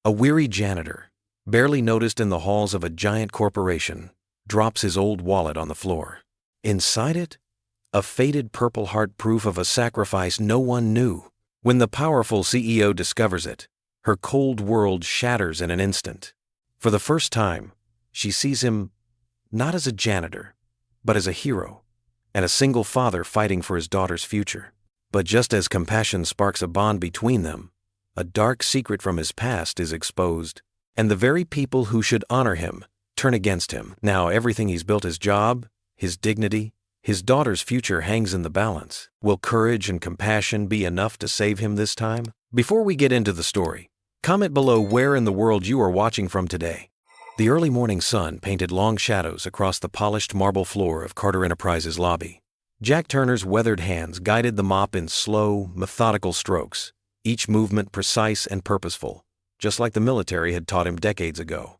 A weary janitor, barely noticed in the halls of a giant corporation, drops his old wallet on the floor. Inside it, a faded Purple Heart, proof of a sacrifice no one knew. When the powerful CEO discovers it, her cold world shatters in an instant. For the first time, she sees him not as a janitor, but as a hero, and a single father fighting for his daughter's future. But just as compassion sparks a bond between them, a dark secret from his past is exposed, and the very people who should honor him turn against him. Now everything he's built, his job, his dignity, his daughter's future, hangs in the balance. Will courage and compassion be enough to save him this time? Before we get into the story, comment below where in the world you are watching from today. The early morning sun painted long shadows across the polished marble floor of Carter Enterprises' lobby. Jack Turner's weathered hands guided the mop in slow, methodical strokes, each movement precise and purposeful, just like the military had taught him decades ago.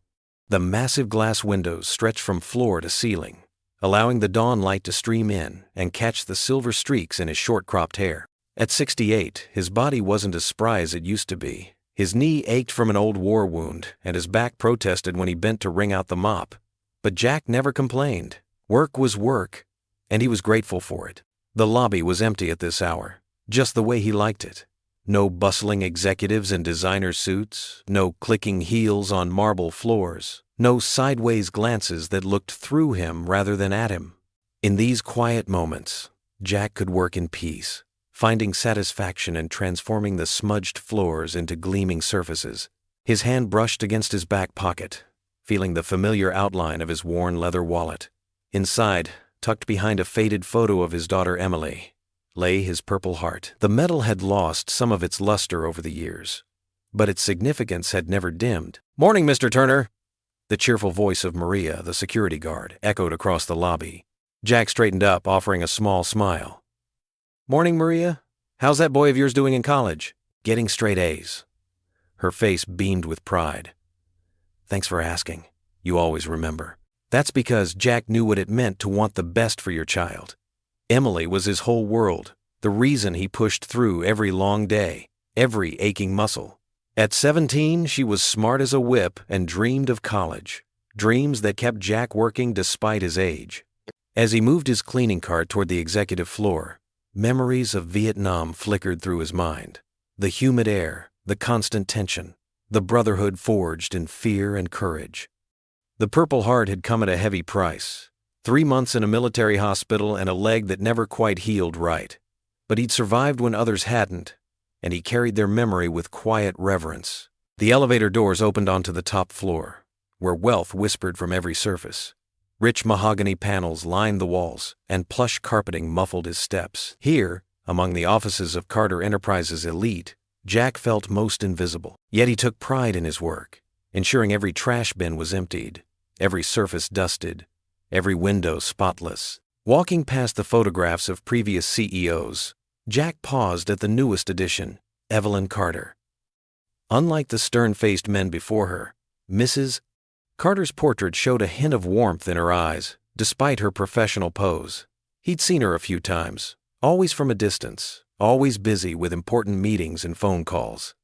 The massive glass windows stretched from floor to ceiling, allowing the dawn light to stream in and catch the silver streaks in his short-cropped hair. At 68, his body wasn't as spry as it used to be. His knee ached from an old war wound, and his back protested when he bent to wring out the mop. But Jack never complained. Work was work, and he was grateful for it. The lobby was empty at this hour, just the way he liked it. No bustling executives in designer suits, no clicking heels on marble floors, no sideways glances that looked through him rather than at him. In these quiet moments, Jack could work in peace, finding satisfaction in transforming the smudged floors into gleaming surfaces. His hand brushed against his back pocket, feeling the familiar outline of his worn leather wallet. Inside, tucked behind a faded photo of his daughter Emily, lay his Purple Heart. The metal had lost some of its luster over the years, but its significance had never dimmed. "Morning, Mr. Turner!" The cheerful voice of Maria, the security guard, echoed across the lobby. Jack straightened up, offering a small smile. "Morning, Maria. How's that boy of yours doing in college?" "Getting straight A's." Her face beamed with pride. "Thanks for asking. You always remember." That's because Jack knew what it meant to want the best for your child. Emily was his whole world, the reason he pushed through every long day, every aching muscle. At 17, she was smart as a whip and dreamed of college, dreams that kept Jack working despite his age. As he moved his cleaning cart toward the executive floor, memories of Vietnam flickered through his mind. The humid air, the constant tension, the brotherhood forged in fear and courage. The Purple Heart had come at a heavy price. 3 months in a military hospital and a leg that never quite healed right. But he'd survived when others hadn't, and he carried their memory with quiet reverence. The elevator doors opened onto the top floor, where wealth whispered from every surface. Rich mahogany panels lined the walls, and plush carpeting muffled his steps. Here, among the offices of Carter Enterprises' elite, Jack felt most invisible. Yet he took pride in his work, ensuring every trash bin was emptied, every surface dusted, every window spotless. Walking past the photographs of previous CEOs, Jack paused at the newest addition, Evelyn Carter. Unlike the stern-faced men before her, Mrs. Carter's portrait showed a hint of warmth in her eyes, despite her professional pose. He'd seen her a few times, always from a distance, always busy with important meetings and phone calls.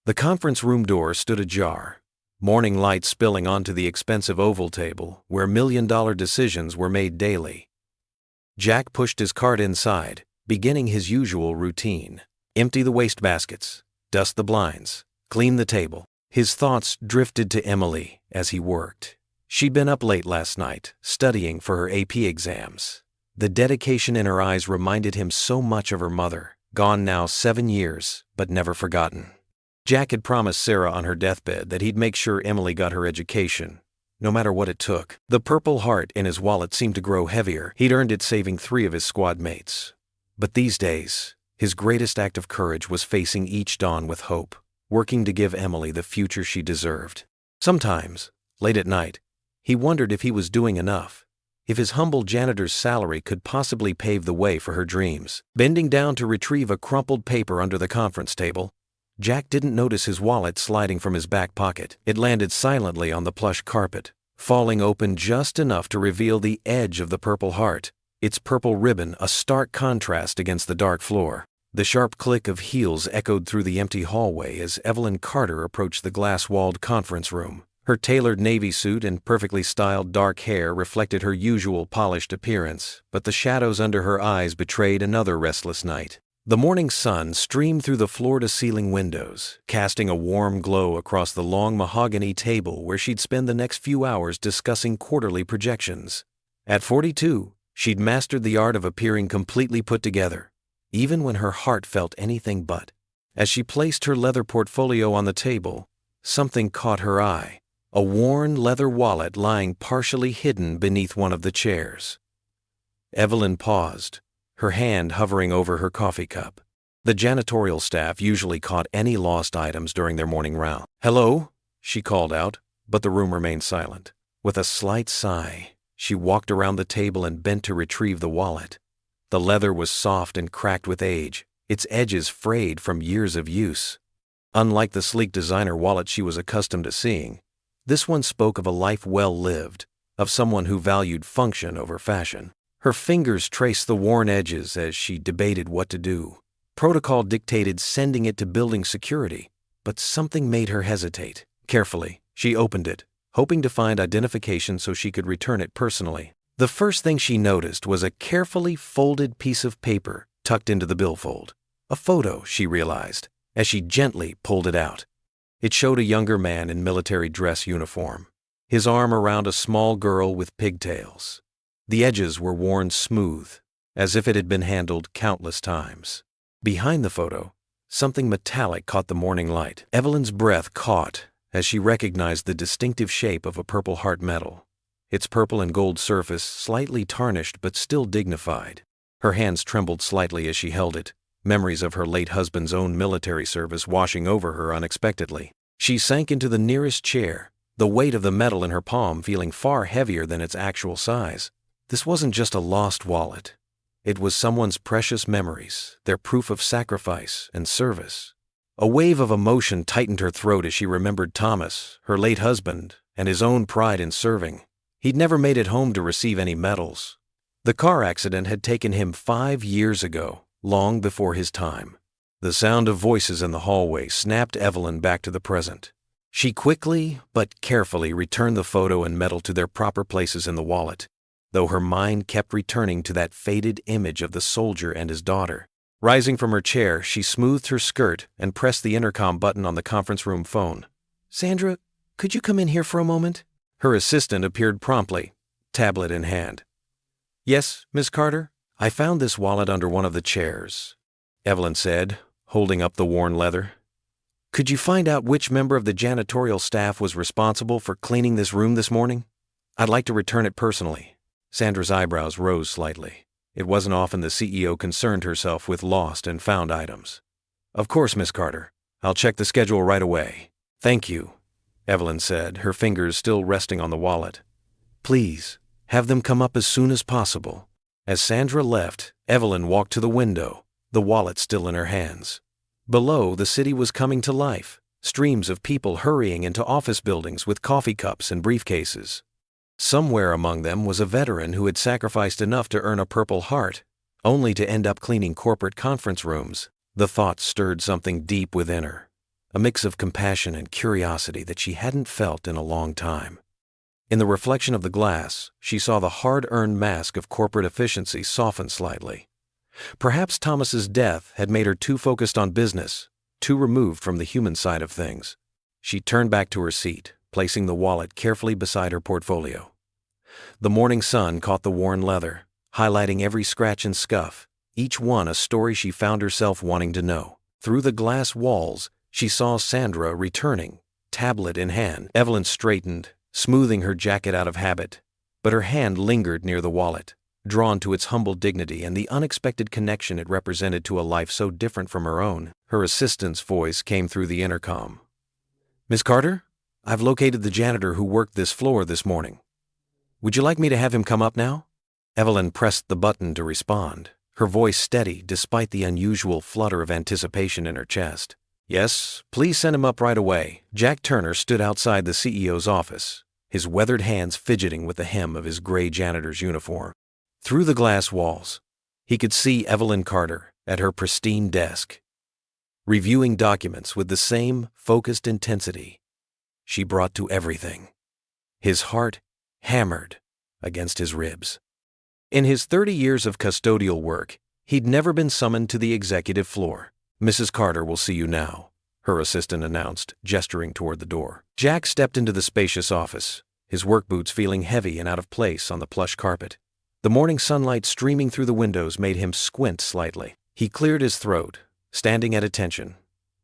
The conference room door stood ajar, morning light spilling onto the expensive oval table where million-dollar decisions were made daily. Jack pushed his cart inside, beginning his usual routine. Empty the wastebaskets, dust the blinds, clean the table. His thoughts drifted to Emily as he worked. She'd been up late last night, studying for her AP exams. The dedication in her eyes reminded him so much of her mother, gone now 7 years, but never forgotten. Jack had promised Sarah on her deathbed that he'd make sure Emily got her education, no matter what it took. The Purple Heart in his wallet seemed to grow heavier. He'd earned it saving 3 of his squad mates. But these days, his greatest act of courage was facing each dawn with hope, working to give Emily the future she deserved. Sometimes, late at night, he wondered if he was doing enough, if his humble janitor's salary could possibly pave the way for her dreams. Bending down to retrieve a crumpled paper under the conference table, Jack didn't notice his wallet sliding from his back pocket. It landed silently on the plush carpet, falling open just enough to reveal the edge of the Purple Heart, its purple ribbon a stark contrast against the dark floor. The sharp click of heels echoed through the empty hallway as Evelyn Carter approached the glass-walled conference room. Her tailored navy suit and perfectly styled dark hair reflected her usual polished appearance, but the shadows under her eyes betrayed another restless night. The morning sun streamed through the floor-to-ceiling windows, casting a warm glow across the long mahogany table where she'd spend the next few hours discussing quarterly projections. At 42, she'd mastered the art of appearing completely put together, even when her heart felt anything but. As she placed her leather portfolio on the table, something caught her eye. A worn leather wallet lying partially hidden beneath one of the chairs. Evelyn paused, her hand hovering over her coffee cup. The janitorial staff usually caught any lost items during their morning round. "Hello?" she called out, but the room remained silent. With a slight sigh, she walked around the table and bent to retrieve the wallet. The leather was soft and cracked with age, its edges frayed from years of use. Unlike the sleek designer wallet she was accustomed to seeing, this one spoke of a life well lived, of someone who valued function over fashion. Her fingers traced the worn edges as she debated what to do. Protocol dictated sending it to building security, but something made her hesitate. Carefully, she opened it, hoping to find identification so she could return it personally. The first thing she noticed was a carefully folded piece of paper tucked into the billfold. A photo, she realized, as she gently pulled it out. It showed a younger man in military dress uniform, his arm around a small girl with pigtails. The edges were worn smooth, as if it had been handled countless times. Behind the photo, something metallic caught the morning light. Evelyn's breath caught as she recognized the distinctive shape of a Purple Heart medal, its purple and gold surface slightly tarnished but still dignified. Her hands trembled slightly as she held it, memories of her late husband's own military service washing over her unexpectedly. She sank into the nearest chair, the weight of the medal in her palm feeling far heavier than its actual size. This wasn't just a lost wallet. It was someone's precious memories, their proof of sacrifice and service. A wave of emotion tightened her throat as she remembered Thomas, her late husband, and his own pride in serving. He'd never made it home to receive any medals. The car accident had taken him 5 years ago, long before his time. The sound of voices in the hallway snapped Evelyn back to the present. She quickly but carefully returned the photo and medal to their proper places in the wallet, though her mind kept returning to that faded image of the soldier and his daughter. Rising from her chair, she smoothed her skirt and pressed the intercom button on the conference room phone. "Sandra, could you come in here for a moment?" Her assistant appeared promptly, tablet in hand. "Yes, Miss Carter? I found this wallet under one of the chairs," Evelyn said, holding up the worn leather. "Could you find out which member of the janitorial staff was responsible for cleaning this room this morning? I'd like to return it personally." Sandra's eyebrows rose slightly. It wasn't often the CEO concerned herself with lost and found items. "Of course, Miss Carter. I'll check the schedule right away." "Thank you," Evelyn said, her fingers still resting on the wallet. "Please, have them come up as soon as possible." As Sandra left, Evelyn walked to the window, the wallet still in her hands. Below, the city was coming to life, streams of people hurrying into office buildings with coffee cups and briefcases. Somewhere among them was a veteran who had sacrificed enough to earn a Purple Heart, only to end up cleaning corporate conference rooms. The thought stirred something deep within her, a mix of compassion and curiosity that she hadn't felt in a long time. In the reflection of the glass, she saw the hard-earned mask of corporate efficiency soften slightly. Perhaps Thomas's death had made her too focused on business, too removed from the human side of things. She turned back to her seat, placing the wallet carefully beside her portfolio. The morning sun caught the worn leather, highlighting every scratch and scuff, each one a story she found herself wanting to know. Through the glass walls, she saw Sandra returning, tablet in hand. Evelyn straightened, smoothing her jacket out of habit, but her hand lingered near the wallet, drawn to its humble dignity and the unexpected connection it represented to a life so different from her own. Her assistant's voice came through the intercom. "Miss Carter, I've located the janitor who worked this floor this morning. Would you like me to have him come up now?" Evelyn pressed the button to respond, her voice steady despite the unusual flutter of anticipation in her chest. "Yes, please send him up right away." Jack Turner stood outside the CEO's office, his weathered hands fidgeting with the hem of his gray janitor's uniform. Through the glass walls, he could see Evelyn Carter, at her pristine desk, reviewing documents with the same focused intensity she brought to everything. His heart hammered against his ribs. In his 30 years of custodial work, he'd never been summoned to the executive floor. "Mrs. Carter will see you now," her assistant announced, gesturing toward the door. Jack stepped into the spacious office, his work boots feeling heavy and out of place on the plush carpet. The morning sunlight streaming through the windows made him squint slightly. He cleared his throat, standing at attention,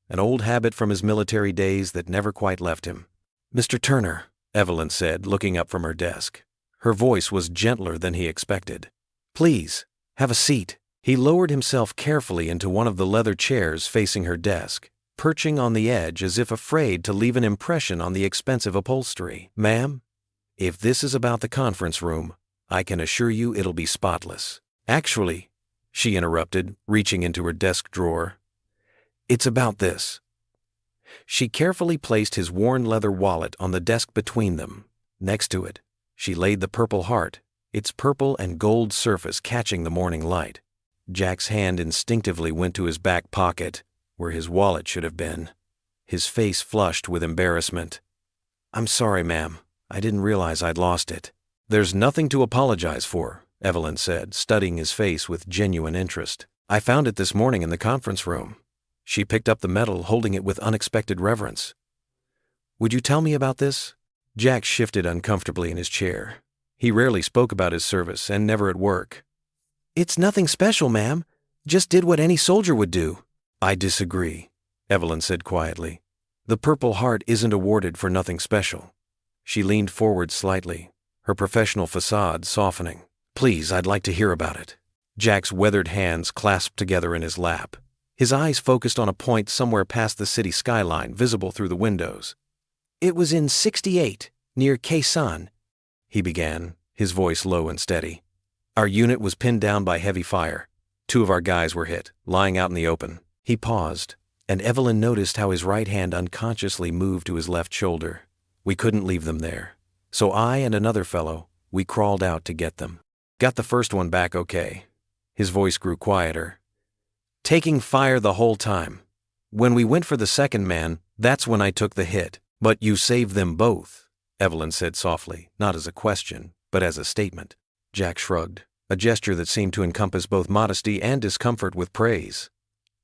an old habit from his military days that never quite left him. "Mr. Turner," Evelyn said, looking up from her desk. Her voice was gentler than he expected. "Please, have a seat." He lowered himself carefully into one of the leather chairs facing her desk, perching on the edge as if afraid to leave an impression on the expensive upholstery. "Ma'am, if this is about the conference room, I can assure you it'll be spotless." "Actually," she interrupted, reaching into her desk drawer, "it's about this." She carefully placed his worn leather wallet on the desk between them. Next to it, she laid the Purple Heart, its purple and gold surface catching the morning light. Jack's hand instinctively went to his back pocket, where his wallet should have been. His face flushed with embarrassment. "I'm sorry, ma'am. I didn't realize I'd lost it." "There's nothing to apologize for," Evelyn said, studying his face with genuine interest. "I found it this morning in the conference room." She picked up the medal, holding it with unexpected reverence. "Would you tell me about this?" Jack shifted uncomfortably in his chair. He rarely spoke about his service, and never at work. "It's nothing special, ma'am. Just did what any soldier would do." "I disagree," Evelyn said quietly. "The Purple Heart isn't awarded for nothing special." She leaned forward slightly, her professional facade softening. "Please, I'd like to hear about it." Jack's weathered hands clasped together in his lap. His eyes focused on a point somewhere past the city skyline, visible through the windows. "It was in 68, near Quezon," he began, his voice low and steady. "Our unit was pinned down by heavy fire. 2 of our guys were hit, lying out in the open." He paused, and Evelyn noticed how his right hand unconsciously moved to his left shoulder. "We couldn't leave them there. So I and another fellow, we crawled out to get them. Got the first one back okay." His voice grew quieter. "Taking fire the whole time. When we went for the second man, that's when I took the hit." "But you saved them both," Evelyn said softly, not as a question, but as a statement. Jack shrugged, a gesture that seemed to encompass both modesty and discomfort with praise.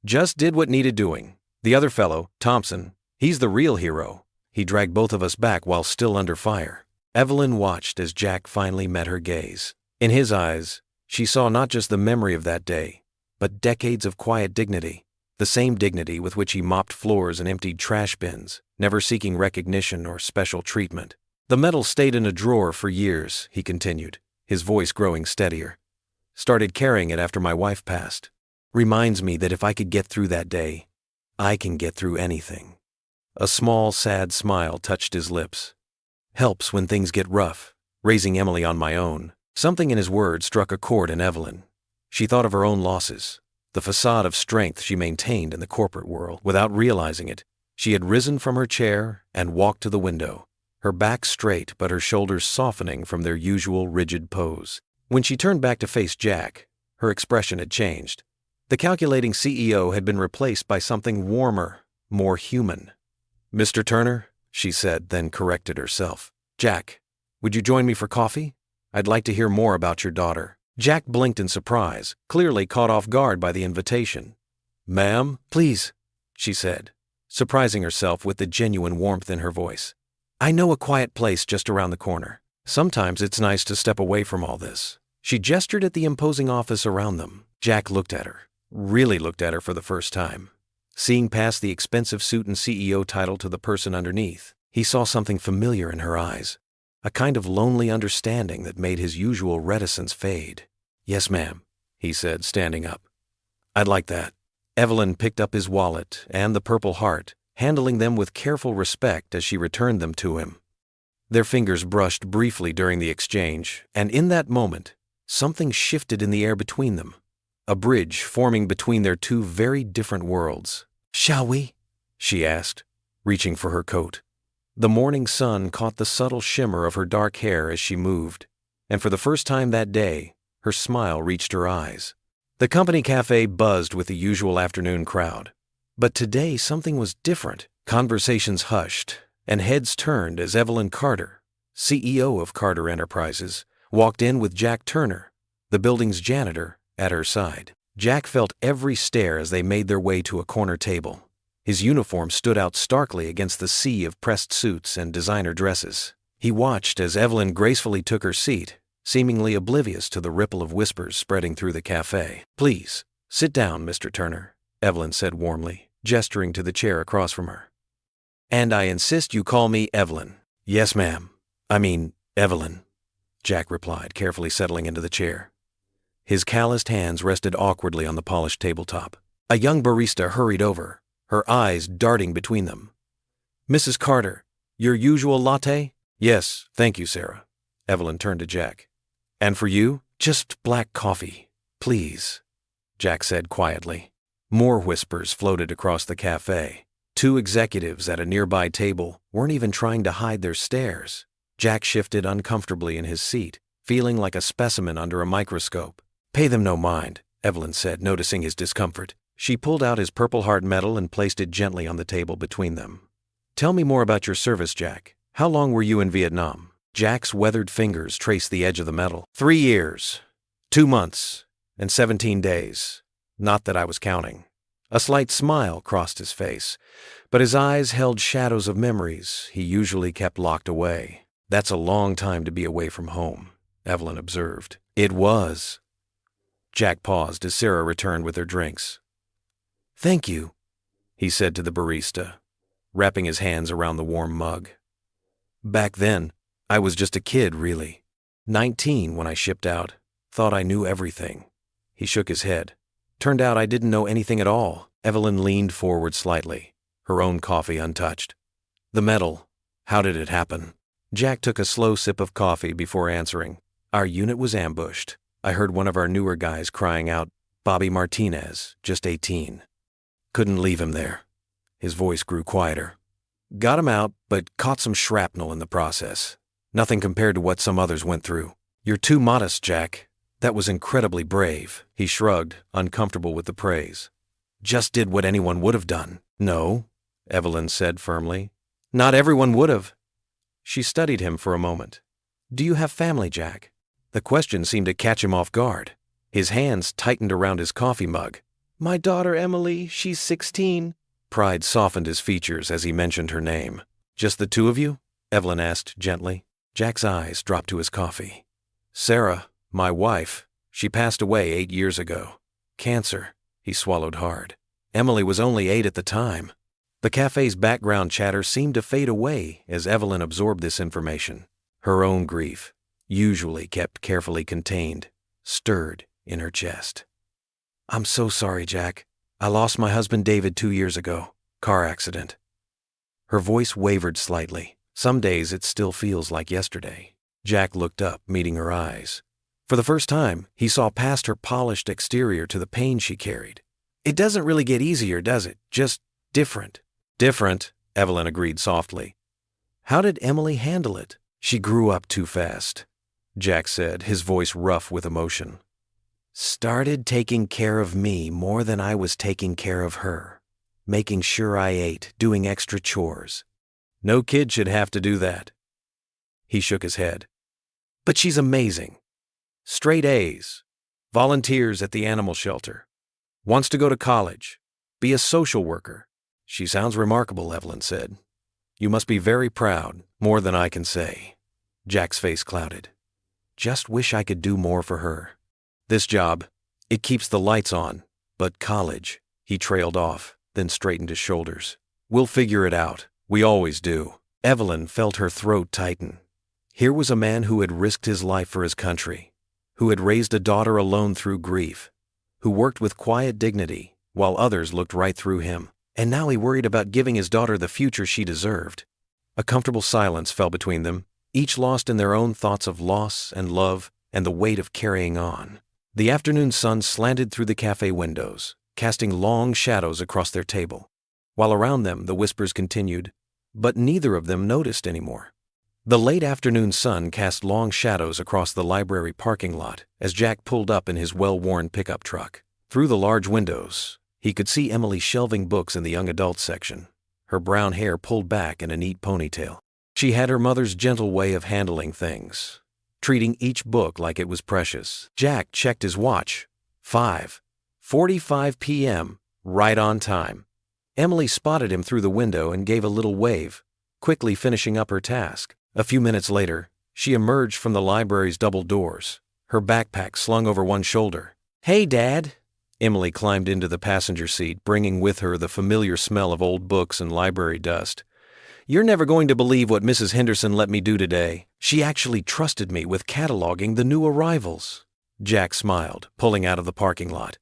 "Just did what needed doing. The other fellow, Thompson, he's the real hero. He dragged both of us back while still under fire." Evelyn watched as Jack finally met her gaze. In his eyes, she saw not just the memory of that day, but decades of quiet dignity, the same dignity with which he mopped floors and emptied trash bins, never seeking recognition or special treatment. "The medal stayed in a drawer for years," he continued, his voice growing steadier. "Started carrying it after my wife passed. Reminds me that if I could get through that day, I can get through anything." A small, sad smile touched his lips. "Helps when things get rough, raising Emily on my own." Something in his words struck a chord in Evelyn. She thought of her own losses, the facade of strength she maintained in the corporate world. Without realizing it, she had risen from her chair and walked to the window, her back straight but her shoulders softening from their usual rigid pose. When she turned back to face Jack, her expression had changed. The calculating CEO had been replaced by something warmer, more human. "Mr. Turner," she said, then corrected herself. "Jack, would you join me for coffee? I'd like to hear more about your daughter." Jack blinked in surprise, clearly caught off guard by the invitation. "Ma'am?" "Please," she said, surprising herself with the genuine warmth in her voice. "I know a quiet place just around the corner. Sometimes it's nice to step away from all this." She gestured at the imposing office around them. Jack looked at her, really looked at her for the first time. Seeing past the expensive suit and CEO title to the person underneath, he saw something familiar in her eyes, a kind of lonely understanding that made his usual reticence fade. "Yes, ma'am," he said, standing up. "I'd like that." Evelyn picked up his wallet and the Purple Heart, handling them with careful respect as she returned them to him. Their fingers brushed briefly during the exchange, and in that moment, something shifted in the air between them, a bridge forming between their 2 very different worlds. "Shall we?" she asked, reaching for her coat. The morning sun caught the subtle shimmer of her dark hair as she moved, and for the first time that day, her smile reached her eyes. The company cafe buzzed with the usual afternoon crowd. But today something was different. Conversations hushed, and heads turned as Evelyn Carter, CEO of Carter Enterprises, walked in with Jack Turner, the building's janitor, at her side. Jack felt every stare as they made their way to a corner table. His uniform stood out starkly against the sea of pressed suits and designer dresses. He watched as Evelyn gracefully took her seat, seemingly oblivious to the ripple of whispers spreading through the cafe. "Please, sit down, Mr. Turner," Evelyn said warmly, gesturing to the chair across from her. "And I insist you call me Evelyn." "Yes, ma'am. I mean, Evelyn," Jack replied, carefully settling into the chair. His calloused hands rested awkwardly on the polished tabletop. A young barista hurried over, her eyes darting between them. "Mrs. Carter, your usual latte?" "Yes, thank you, Sarah." Evelyn turned to Jack. "And for you?" "Just black coffee, please," Jack said quietly. More whispers floated across the cafe. Two executives at a nearby table weren't even trying to hide their stares. Jack shifted uncomfortably in his seat, feeling like a specimen under a microscope. "Pay them no mind," Evelyn said, noticing his discomfort. She pulled out his Purple Heart medal and placed it gently on the table between them. "Tell me more about your service, Jack. How long were you in Vietnam?" Jack's weathered fingers traced the edge of the medal. 3 years, 2 months, and 17 days. Not that I was counting. A slight smile crossed his face, but his eyes held shadows of memories he usually kept locked away. "That's a long time to be away from home," Evelyn observed. "It was." Jack paused as Sarah returned with their drinks. "Thank you," he said to the barista, wrapping his hands around the warm mug. "Back then, I was just a kid, really. 19 when I shipped out. Thought I knew everything." He shook his head. "Turned out I didn't know anything at all." Evelyn leaned forward slightly, her own coffee untouched. "The medal, how did it happen?" Jack took a slow sip of coffee before answering. "Our unit was ambushed. I heard one of our newer guys crying out, Bobby Martinez, just 18. Couldn't leave him there." His voice grew quieter. "Got him out, but caught some shrapnel in the process. Nothing compared to what some others went through." "You're too modest, Jack. That was incredibly brave." He shrugged, uncomfortable with the praise. "Just did what anyone would have done." "No," Evelyn said firmly. "Not everyone would have." She studied him for a moment. "Do you have family, Jack?" The question seemed to catch him off guard. His hands tightened around his coffee mug. "My daughter Emily, she's 16. Pride softened his features as he mentioned her name. "Just the two of you?" Evelyn asked gently. Jack's eyes dropped to his coffee. "Sarah, my wife, she passed away 8 years ago. Cancer." He swallowed hard. "Emily was only 8 at the time." The cafe's background chatter seemed to fade away as Evelyn absorbed this information. Her own grief, usually kept carefully contained, stirred in her chest. "I'm so sorry, Jack. I lost my husband David 2 years ago. Car accident." Her voice wavered slightly. "Some days it still feels like yesterday." Jack looked up, meeting her eyes. For the first time, he saw past her polished exterior to the pain she carried. "It doesn't really get easier, does it? Just different." "Different," Evelyn agreed softly. "How did Emily handle it?" "She grew up too fast," Jack said, his voice rough with emotion. "Started taking care of me more than I was taking care of her. Making sure I ate, doing extra chores. No kid should have to do that." He shook his head. "But she's amazing. Straight A's. Volunteers at the animal shelter. Wants to go to college. Be a social worker." "She sounds remarkable," Evelyn said. "You must be very proud, more than I can say." Jack's face clouded. "Just wish I could do more for her. This job, it keeps the lights on, but college," he trailed off, then straightened his shoulders. "We'll figure it out. We always do." Evelyn felt her throat tighten. Here was a man who had risked his life for his country, who had raised a daughter alone through grief, who worked with quiet dignity while others looked right through him, and now he worried about giving his daughter the future she deserved. A comfortable silence fell between them, each lost in their own thoughts of loss and love and the weight of carrying on. The afternoon sun slanted through the cafe windows, casting long shadows across their table. While around them the whispers continued, but neither of them noticed anymore. The late afternoon sun cast long shadows across the library parking lot as Jack pulled up in his well-worn pickup truck. Through the large windows, he could see Emily shelving books in the young adult section, her brown hair pulled back in a neat ponytail. She had her mother's gentle way of handling things, treating each book like it was precious. Jack checked his watch. 5:45 p.m., right on time. Emily spotted him through the window and gave a little wave, quickly finishing up her task. A few minutes later, she emerged from the library's double doors, her backpack slung over one shoulder. "Hey, Dad." Emily climbed into the passenger seat, bringing with her the familiar smell of old books and library dust. "You're never going to believe what Mrs. Henderson let me do today. She actually trusted me with cataloging the new arrivals." Jack smiled, pulling out of the parking lot.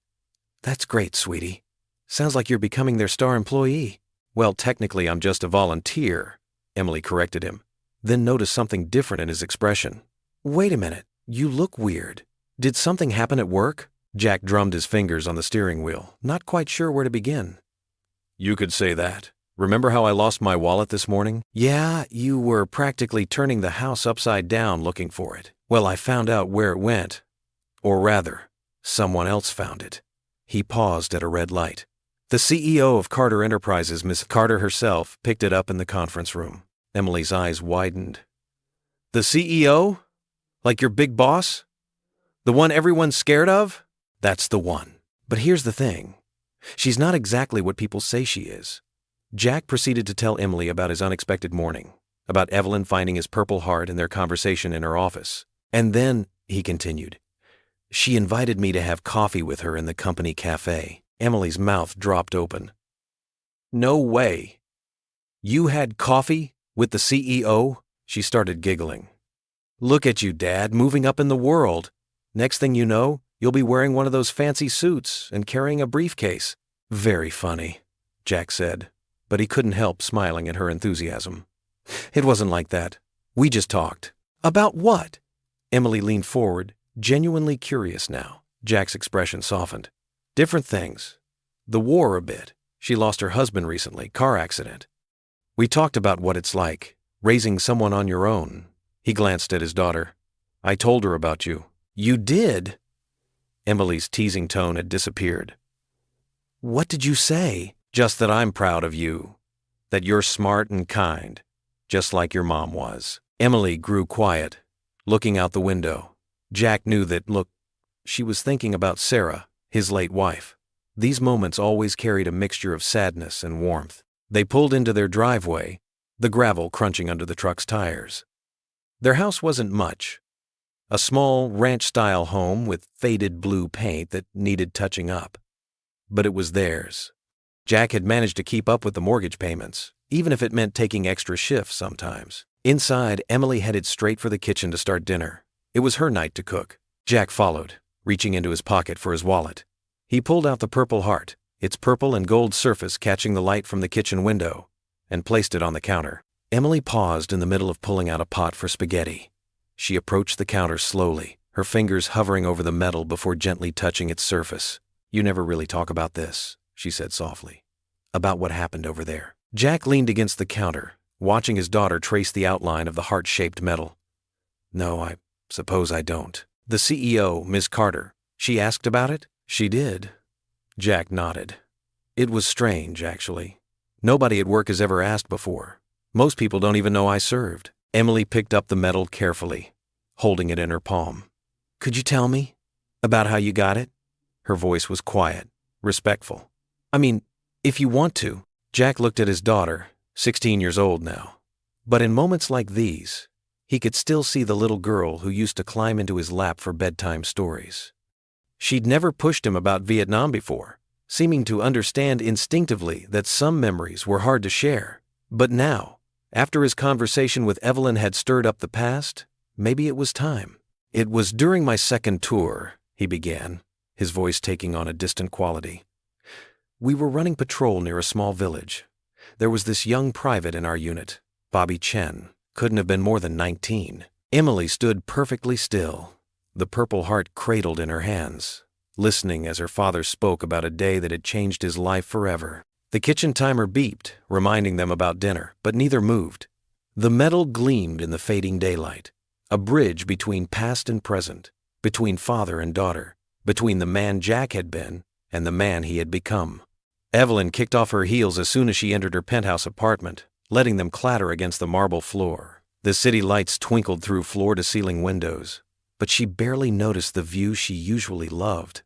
"That's great, sweetie. Sounds like you're becoming their star employee." "Well, technically I'm just a volunteer," Emily corrected him, then noticed something different in his expression. "Wait a minute, you look weird. Did something happen at work?" Jack drummed his fingers on the steering wheel, not quite sure where to begin. "You could say that. Remember how I lost my wallet this morning?" "Yeah, you were practically turning the house upside down looking for it. Well, I found out where it went. Or rather, someone else found it." He paused at a red light. The CEO of Carter Enterprises, Miss Carter herself, picked it up in the conference room. Emily's eyes widened. "The CEO? Like your big boss? The one everyone's scared of?" "That's the one. But here's the thing. She's not exactly what people say she is." Jack proceeded to tell Emily about his unexpected morning, about Evelyn finding his Purple Heart and their conversation in her office. "And then," he continued, "she invited me to have coffee with her in the company cafe." Emily's mouth dropped open. "No way. You had coffee with the CEO?" She started giggling. "Look at you, Dad, moving up in the world. Next thing you know, you'll be wearing one of those fancy suits and carrying a briefcase." "Very funny," Jack said, but he couldn't help smiling at her enthusiasm. "It wasn't like that. We just talked." "About what?" Emily leaned forward, genuinely curious now. Jack's expression softened. "Different things. The war a bit. She lost her husband recently, car accident. We talked about what it's like, raising someone on your own." He glanced at his daughter. "I told her about you." "You did?" Emily's teasing tone had disappeared. "What did you say?" "Just that I'm proud of you. That you're smart and kind, just like your mom was." Emily grew quiet, looking out the window. Jack knew that, she was thinking about Sarah, his late wife. These moments always carried a mixture of sadness and warmth. They pulled into their driveway, the gravel crunching under the truck's tires. Their house wasn't much. A small ranch-style home with faded blue paint that needed touching up. But it was theirs. Jack had managed to keep up with the mortgage payments, even if it meant taking extra shifts sometimes. Inside, Emily headed straight for the kitchen to start dinner. It was her night to cook. Jack followed, reaching into his pocket for his wallet. He pulled out the Purple Heart, its purple and gold surface catching the light from the kitchen window, and placed it on the counter. Emily paused in the middle of pulling out a pot for spaghetti. She approached the counter slowly, her fingers hovering over the metal before gently touching its surface. "You never really talk about this," she said softly. "About what happened over there." Jack leaned against the counter, watching his daughter trace the outline of the heart-shaped metal. "No, I suppose I don't." "The CEO, Miss Carter, she asked about it?" "She did." Jack nodded. "It was strange, actually. Nobody at work has ever asked before. Most people don't even know I served." Emily picked up the metal carefully, holding it in her palm. "Could you tell me about how you got it?" Her voice was quiet, respectful. "I mean, if you want to." Jack looked at his daughter, 16 years old now. But in moments like these, he could still see the little girl who used to climb into his lap for bedtime stories. She'd never pushed him about Vietnam before, seeming to understand instinctively that some memories were hard to share. But now, after his conversation with Evelyn had stirred up the past, maybe it was time. "It was during my second tour," he began, his voice taking on a distant quality. "We were running patrol near a small village. There was this young private in our unit, Bobby Chen. Couldn't have been more than 19. Emily stood perfectly still, the Purple Heart cradled in her hands, listening as her father spoke about a day that had changed his life forever. The kitchen timer beeped, reminding them about dinner, but neither moved. The metal gleamed in the fading daylight, a bridge between past and present, between father and daughter, between the man Jack had been and the man he had become. Evelyn kicked off her heels as soon as she entered her penthouse apartment, letting them clatter against the marble floor. The city lights twinkled through floor-to-ceiling windows, but she barely noticed the view she usually loved.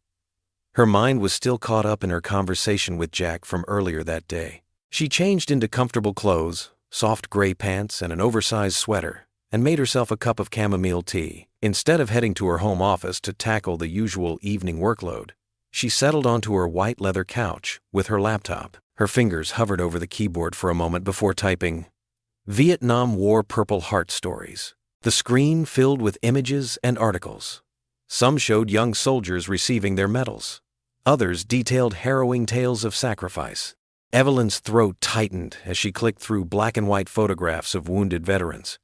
Her mind was still caught up in her conversation with Jack from earlier that day. She changed into comfortable clothes, soft gray pants and an oversized sweater, and made herself a cup of chamomile tea. Instead of heading to her home office to tackle the usual evening workload, she settled onto her white leather couch with her laptop. Her fingers hovered over the keyboard for a moment before typing, "Vietnam War Purple Heart Stories." The screen filled with images and articles. Some showed young soldiers receiving their medals. Others detailed harrowing tales of sacrifice. Evelyn's throat tightened as she clicked through black and white photographs of wounded veterans.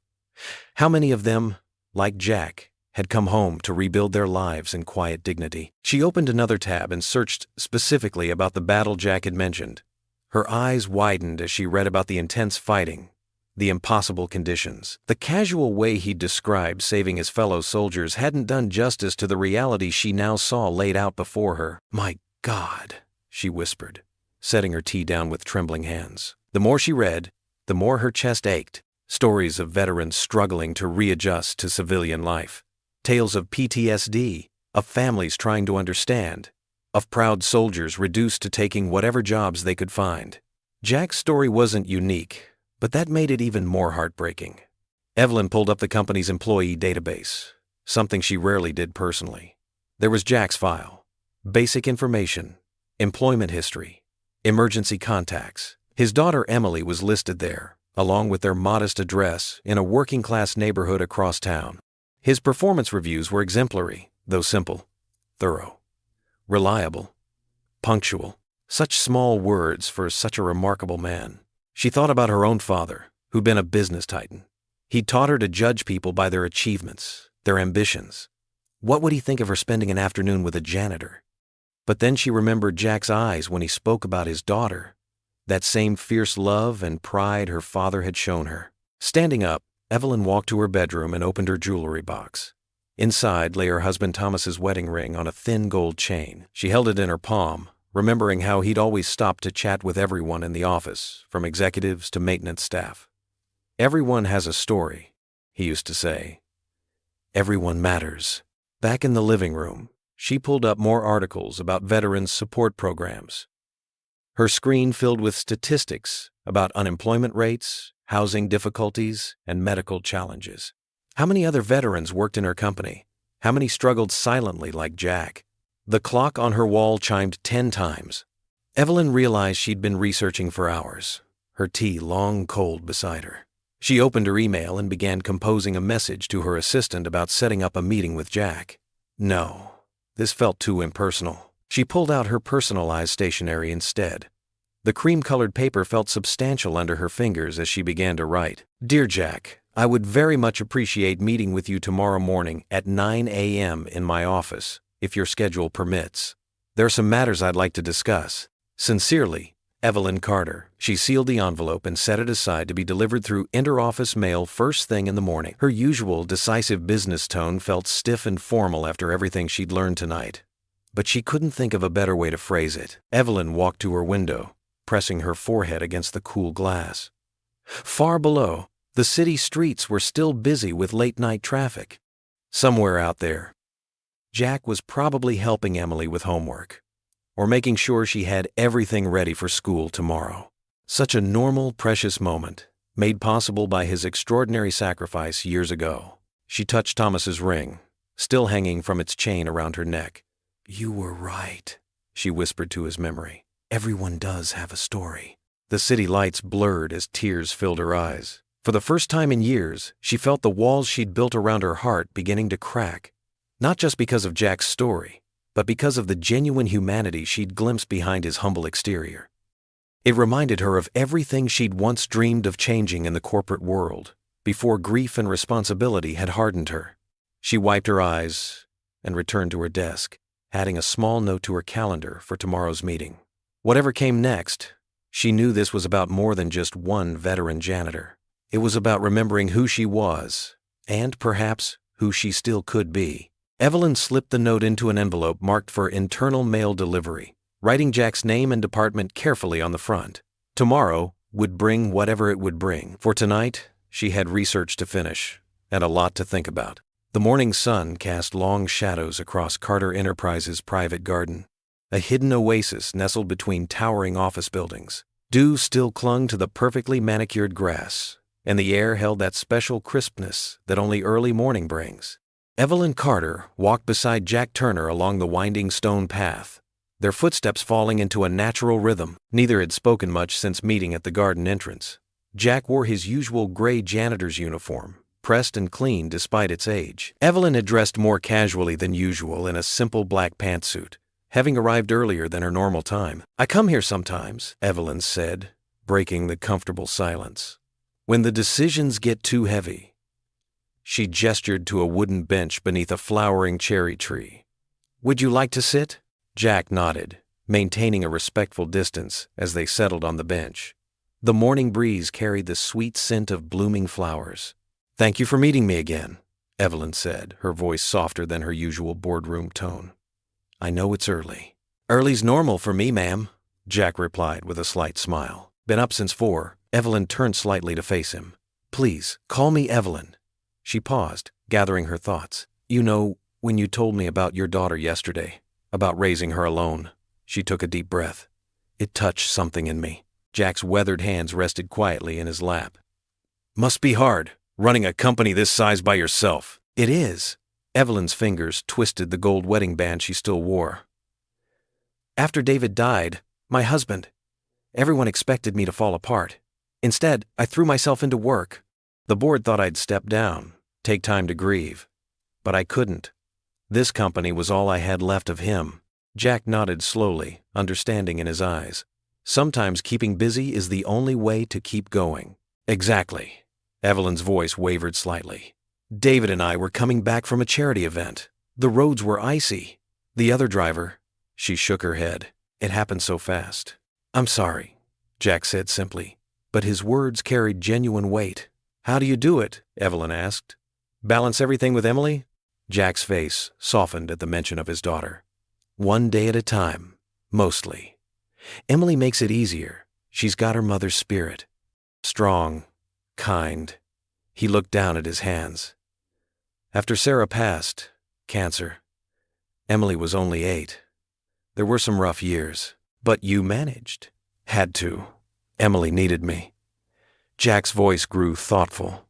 How many of them, like Jack, had come home to rebuild their lives in quiet dignity? She opened another tab and searched specifically about the battle Jack had mentioned. Her eyes widened as she read about the intense fighting, the impossible conditions. The casual way he described saving his fellow soldiers hadn't done justice to the reality she now saw laid out before her. "My God," she whispered, setting her tea down with trembling hands. The more she read, the more her chest ached. Stories of veterans struggling to readjust to civilian life. Tales of PTSD, of families trying to understand, of proud soldiers reduced to taking whatever jobs they could find. Jack's story wasn't unique, but that made it even more heartbreaking. Evelyn pulled up the company's employee database, something she rarely did personally. There was Jack's file, basic information, employment history, emergency contacts. His daughter Emily was listed there, along with their modest address in a working-class neighborhood across town. His performance reviews were exemplary, though simple, thorough, reliable, punctual. Such small words for such a remarkable man. She thought about her own father, who'd been a business titan. He'd taught her to judge people by their achievements, their ambitions. What would he think of her spending an afternoon with a janitor? But then she remembered Jack's eyes when he spoke about his daughter, that same fierce love and pride her father had shown her. Standing up, Evelyn walked to her bedroom and opened her jewelry box. Inside lay her husband Thomas's wedding ring on a thin gold chain. She held it in her palm, remembering how he'd always stopped to chat with everyone in the office, from executives to maintenance staff. "Everyone has a story," he used to say. "Everyone matters." Back in the living room, she pulled up more articles about veterans' support programs. Her screen filled with statistics about unemployment rates, housing difficulties, and medical challenges. How many other veterans worked in her company? How many struggled silently like Jack? The clock on her wall chimed 10 times. Evelyn realized she'd been researching for hours, her tea long cold beside her. She opened her email and began composing a message to her assistant about setting up a meeting with Jack. No, this felt too impersonal. She pulled out her personalized stationery instead. The cream-colored paper felt substantial under her fingers as she began to write. "Dear Jack, I would very much appreciate meeting with you tomorrow morning at 9 a.m. in my office, if your schedule permits. There are some matters I'd like to discuss. Sincerely, Evelyn Carter." She sealed the envelope and set it aside to be delivered through inter-office mail first thing in the morning. Her usual decisive business tone felt stiff and formal after everything she'd learned tonight. But she couldn't think of a better way to phrase it. Evelyn walked to her window, pressing her forehead against the cool glass. Far below, the city streets were still busy with late-night traffic. Somewhere out there, Jack was probably helping Emily with homework, or making sure she had everything ready for school tomorrow. Such a normal, precious moment, made possible by his extraordinary sacrifice years ago. She touched Thomas's ring, still hanging from its chain around her neck. "You were right," she whispered to his memory. "Everyone does have a story." The city lights blurred as tears filled her eyes. For the first time in years, she felt the walls she'd built around her heart beginning to crack. Not just because of Jack's story, but because of the genuine humanity she'd glimpsed behind his humble exterior. It reminded her of everything she'd once dreamed of changing in the corporate world, before grief and responsibility had hardened her. She wiped her eyes and returned to her desk, adding a small note to her calendar for tomorrow's meeting. Whatever came next, she knew this was about more than just one veteran janitor. It was about remembering who she was, and perhaps who she still could be. Evelyn slipped the note into an envelope marked for internal mail delivery, writing Jack's name and department carefully on the front. Tomorrow would bring whatever it would bring. For tonight, she had research to finish and a lot to think about. The morning sun cast long shadows across Carter Enterprises' private garden, a hidden oasis nestled between towering office buildings. Dew still clung to the perfectly manicured grass, and the air held that special crispness that only early morning brings. Evelyn Carter walked beside Jack Turner along the winding stone path, their footsteps falling into a natural rhythm. Neither had spoken much since meeting at the garden entrance. Jack wore his usual gray janitor's uniform, pressed and clean despite its age. Evelyn had dressed more casually than usual in a simple black pantsuit, having arrived earlier than her normal time. "I come here sometimes," Evelyn said, breaking the comfortable silence, "when the decisions get too heavy." She gestured to a wooden bench beneath a flowering cherry tree. "Would you like to sit?" Jack nodded, maintaining a respectful distance as they settled on the bench. The morning breeze carried the sweet scent of blooming flowers. "Thank you for meeting me again," Evelyn said, her voice softer than her usual boardroom tone. "I know it's early." "Early's normal for me, ma'am," Jack replied with a slight smile. "Been up since 4. Evelyn turned slightly to face him. "Please, call me Evelyn." She paused, gathering her thoughts. "You know, when you told me about your daughter yesterday, about raising her alone," she took a deep breath. "It touched something in me." Jack's weathered hands rested quietly in his lap. "Must be hard, running a company this size by yourself." "It is." Evelyn's fingers twisted the gold wedding band she still wore. "After David died, my husband, everyone expected me to fall apart. Instead, I threw myself into work. The board thought I'd step down, take time to grieve. But I couldn't. This company was all I had left of him." Jack nodded slowly, understanding in his eyes. Sometimes keeping busy is the only way to keep going. "Exactly." Evelyn's voice wavered slightly. "David and I were coming back from a charity event. The roads were icy. The other driver," she shook her head. "It happened so fast." "I'm sorry," Jack said simply, but his words carried genuine weight. "How do you do it?" Evelyn asked. "Balance everything with Emily?" Jack's face softened at the mention of his daughter. "One day at a time, mostly. Emily makes it easier. She's got her mother's spirit. Strong, kind." He looked down at his hands. "After Sarah passed, cancer, Emily was only 8. There were some rough years, but you managed." "Had to. Emily needed me." Jack's voice grew thoughtful.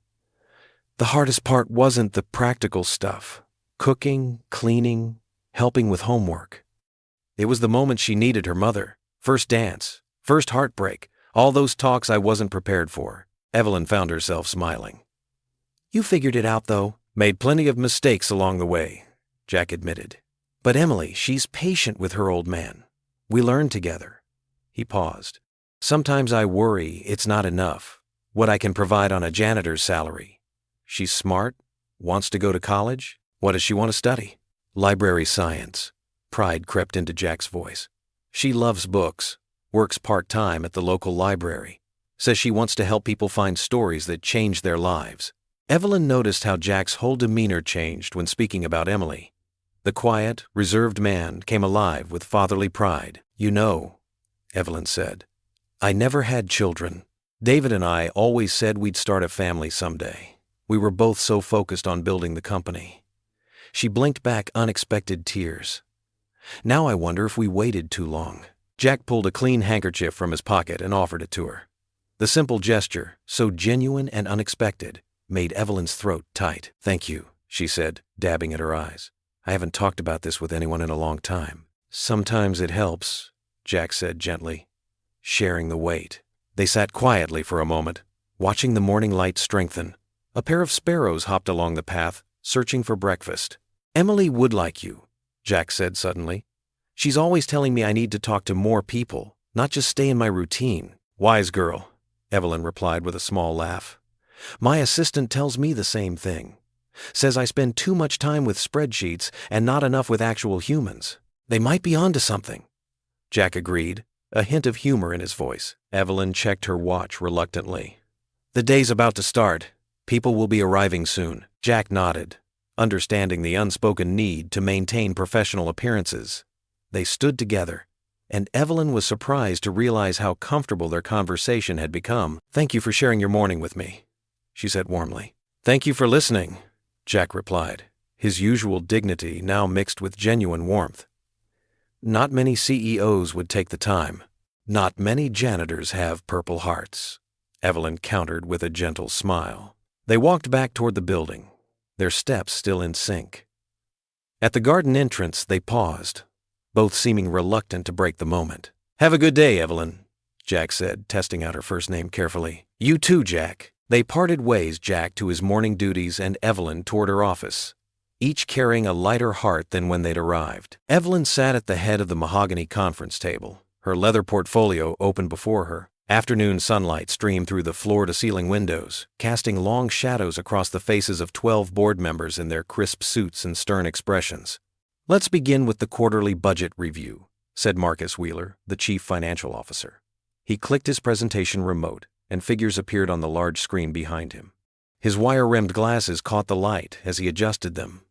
"The hardest part wasn't the practical stuff. Cooking, cleaning, helping with homework. It was the moment she needed her mother. First dance, first heartbreak, all those talks I wasn't prepared for." Evelyn found herself smiling. "You figured it out, though." "Made plenty of mistakes along the way," Jack admitted. "But Emily, she's patient with her old man. We learned together." He paused. "Sometimes I worry it's not enough, what I can provide on a janitor's salary. She's smart, wants to go to college. What does she want to study?" "Library science." Pride crept into Jack's voice. "She loves books, works part-time at the local library, says she wants to help people find stories that change their lives." Evelyn noticed how Jack's whole demeanor changed when speaking about Emily. The quiet, reserved man came alive with fatherly pride. "You know," Evelyn said, "I never had children. David and I always said we'd start a family someday. We were both so focused on building the company." She blinked back unexpected tears. "Now I wonder if we waited too long." Jack pulled a clean handkerchief from his pocket and offered it to her. The simple gesture, so genuine and unexpected, made Evelyn's throat tight. "Thank you," she said, dabbing at her eyes. "I haven't talked about this with anyone in a long time." "Sometimes it helps," Jack said gently, sharing the weight. They sat quietly for a moment, watching the morning light strengthen. A pair of sparrows hopped along the path, searching for breakfast. "Emily would like you," Jack said suddenly. "She's always telling me I need to talk to more people, not just stay in my routine." "Wise girl," Evelyn replied with a small laugh. "My assistant tells me the same thing. Says I spend too much time with spreadsheets and not enough with actual humans. They might be onto something." Jack agreed, a hint of humor in his voice. Evelyn checked her watch reluctantly. "The day's about to start. People will be arriving soon." Jack nodded, understanding the unspoken need to maintain professional appearances. They stood together, and Evelyn was surprised to realize how comfortable their conversation had become. "Thank you for sharing your morning with me," she said warmly. "Thank you for listening," Jack replied, his usual dignity now mixed with genuine warmth. "Not many CEOs would take the time. Not many janitors have purple hearts," Evelyn countered with a gentle smile. They walked back toward the building, their steps still in sync. At the garden entrance, they paused, both seeming reluctant to break the moment. "Have a good day, Evelyn," Jack said, testing out her first name carefully. "You too, Jack." They parted ways, Jack to his morning duties and Evelyn toward her office, each carrying a lighter heart than when they'd arrived. Evelyn sat at the head of the mahogany conference table, her leather portfolio open before her. Afternoon sunlight streamed through the floor-to-ceiling windows, casting long shadows across the faces of 12 board members in their crisp suits and stern expressions. "Let's begin with the quarterly budget review," said Marcus Wheeler, the chief financial officer. He clicked his presentation remote, and figures appeared on the large screen behind him. His wire-rimmed glasses caught the light as he adjusted them.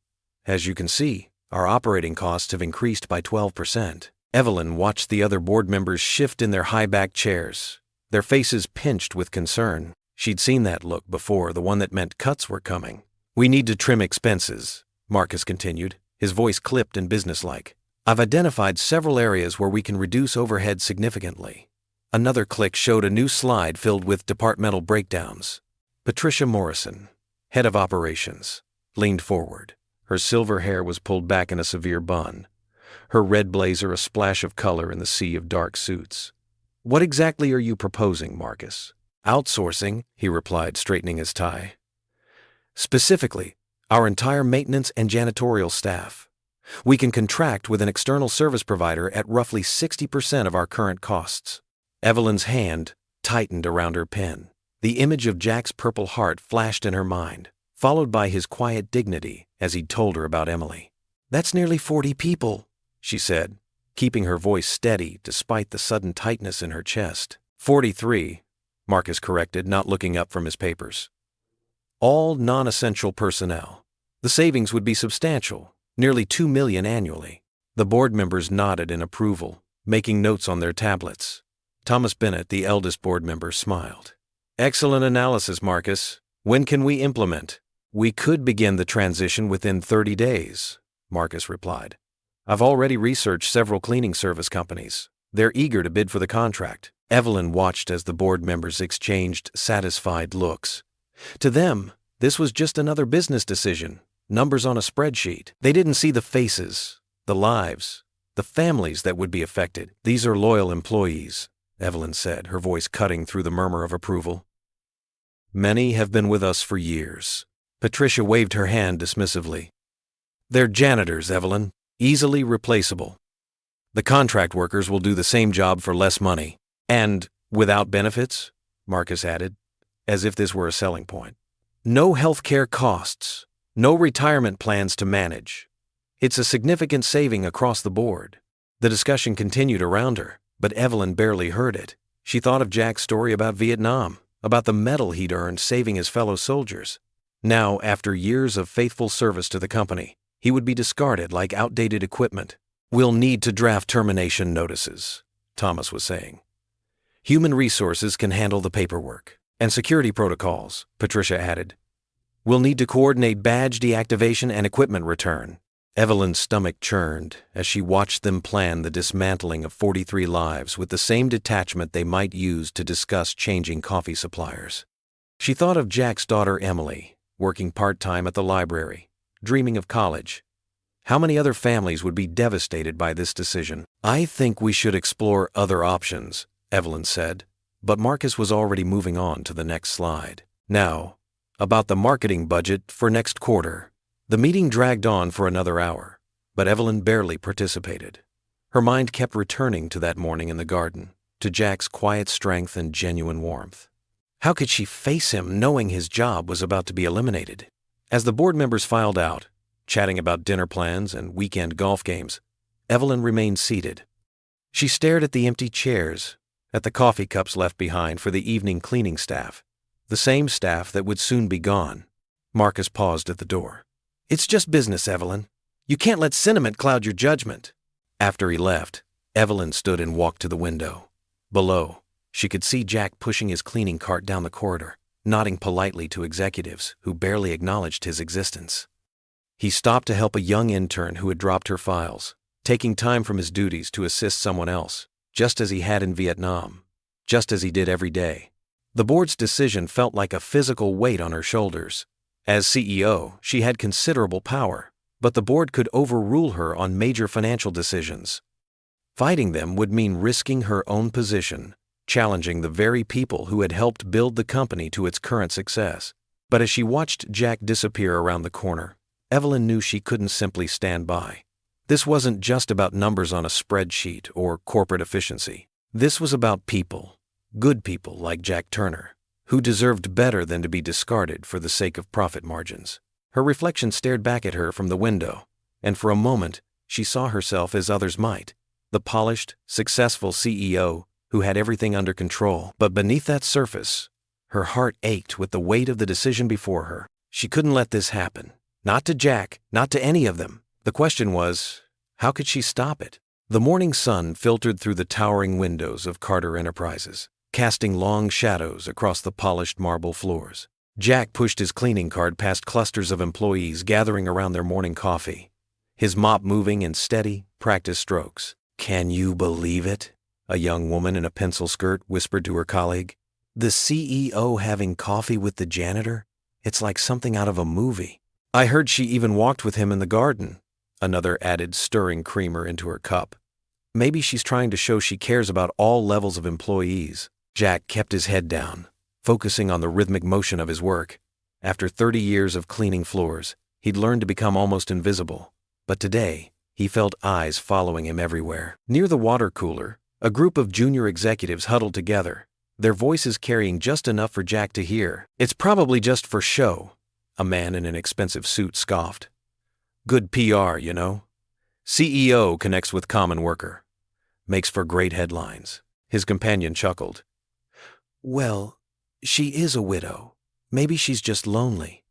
"As you can see, our operating costs have increased by 12%. Evelyn watched the other board members shift in their high-backed chairs, their faces pinched with concern. She'd seen that look before, the one that meant cuts were coming. "We need to trim expenses," Marcus continued, his voice clipped and businesslike. "I've identified several areas where we can reduce overhead significantly." Another click showed a new slide filled with departmental breakdowns. Patricia Morrison, head of operations, leaned forward. Her silver hair was pulled back in a severe bun, her red blazer a splash of color in the sea of dark suits. "What exactly are you proposing, Marcus?" "Outsourcing," he replied, straightening his tie. "Specifically, our entire maintenance and janitorial staff. We can contract with an external service provider at roughly 60% of our current costs." Evelyn's hand tightened around her pen. The image of Jack's purple heart flashed in her mind, followed by his quiet dignity as he'd told her about Emily. "That's nearly 40 people," she said, keeping her voice steady despite the sudden tightness in her chest. 43, Marcus corrected, not looking up from his papers. "All non-essential personnel. The savings would be substantial, nearly $2 million annually." The board members nodded in approval, making notes on their tablets. Thomas Bennett, the eldest board member, smiled. "Excellent analysis, Marcus. When can we implement?" "We could begin the transition within 30 days, Marcus replied. "I've already researched several cleaning service companies. They're eager to bid for the contract." Evelyn watched as the board members exchanged satisfied looks. To them, this was just another business decision, numbers on a spreadsheet. They didn't see the faces, the lives, the families that would be affected. "These are loyal employees," Evelyn said, her voice cutting through the murmur of approval. "Many have been with us for years." Patricia waved her hand dismissively. "They're janitors, Evelyn, easily replaceable. The contract workers will do the same job for less money. And without benefits," Marcus added, as if this were a selling point. "No health care costs, no retirement plans to manage. It's a significant saving across the board." The discussion continued around her, but Evelyn barely heard it. She thought of Jack's story about Vietnam, about the medal he'd earned saving his fellow soldiers. Now, after years of faithful service to the company, he would be discarded like outdated equipment. "We'll need to draft termination notices," Thomas was saying. "Human resources can handle the paperwork. And security protocols," Patricia added. "We'll need to coordinate badge deactivation and equipment return." Evelyn's stomach churned as she watched them plan the dismantling of 43 lives with the same detachment they might use to discuss changing coffee suppliers. She thought of Jack's daughter Emily, working part-time at the library, dreaming of college. How many other families would be devastated by this decision? "I think we should explore other options," Evelyn said, but Marcus was already moving on to the next slide. "Now, about the marketing budget for next quarter." The meeting dragged on for another hour, but Evelyn barely participated. Her mind kept returning to that morning in the garden, to Jack's quiet strength and genuine warmth. How could she face him knowing his job was about to be eliminated? As the board members filed out, chatting about dinner plans and weekend golf games, Evelyn remained seated. She stared at the empty chairs, at the coffee cups left behind for the evening cleaning staff, the same staff that would soon be gone. Marcus paused at the door. "It's just business, Evelyn. You can't let sentiment cloud your judgment." After he left, Evelyn stood and walked to the window. Below, she could see Jack pushing his cleaning cart down the corridor, nodding politely to executives who barely acknowledged his existence. He stopped to help a young intern who had dropped her files, taking time from his duties to assist someone else, just as he had in Vietnam, just as he did every day. The board's decision felt like a physical weight on her shoulders. As CEO, she had considerable power, but the board could overrule her on major financial decisions. Fighting them would mean risking her own position, challenging the very people who had helped build the company to its current success. But as she watched Jack disappear around the corner, Evelyn knew she couldn't simply stand by. This wasn't just about numbers on a spreadsheet or corporate efficiency. This was about people, good people like Jack Turner, who deserved better than to be discarded for the sake of profit margins. Her reflection stared back at her from the window, and for a moment, she saw herself as others might, the polished, successful CEO who had everything under control. But beneath that surface, her heart ached with the weight of the decision before her. She couldn't let this happen. Not to Jack, not to any of them. The question was, how could she stop it? The morning sun filtered through the towering windows of Carter Enterprises, casting long shadows across the polished marble floors. Jack pushed his cleaning cart past clusters of employees gathering around their morning coffee, his mop moving in steady, practiced strokes. "Can you believe it?" a young woman in a pencil skirt whispered to her colleague. "The CEO having coffee with the janitor? It's like something out of a movie." "I heard she even walked with him in the garden," another added, stirring creamer into her cup. "Maybe she's trying to show she cares about all levels of employees." Jack kept his head down, focusing on the rhythmic motion of his work. After 30 years of cleaning floors, he'd learned to become almost invisible. But today, he felt eyes following him everywhere. Near the water cooler, a group of junior executives huddled together, their voices carrying just enough for Jack to hear. "It's probably just for show," a man in an expensive suit scoffed. "Good PR, you know. CEO connects with common worker. Makes for great headlines." His companion chuckled. "Well, she is a widow. Maybe she's just lonely."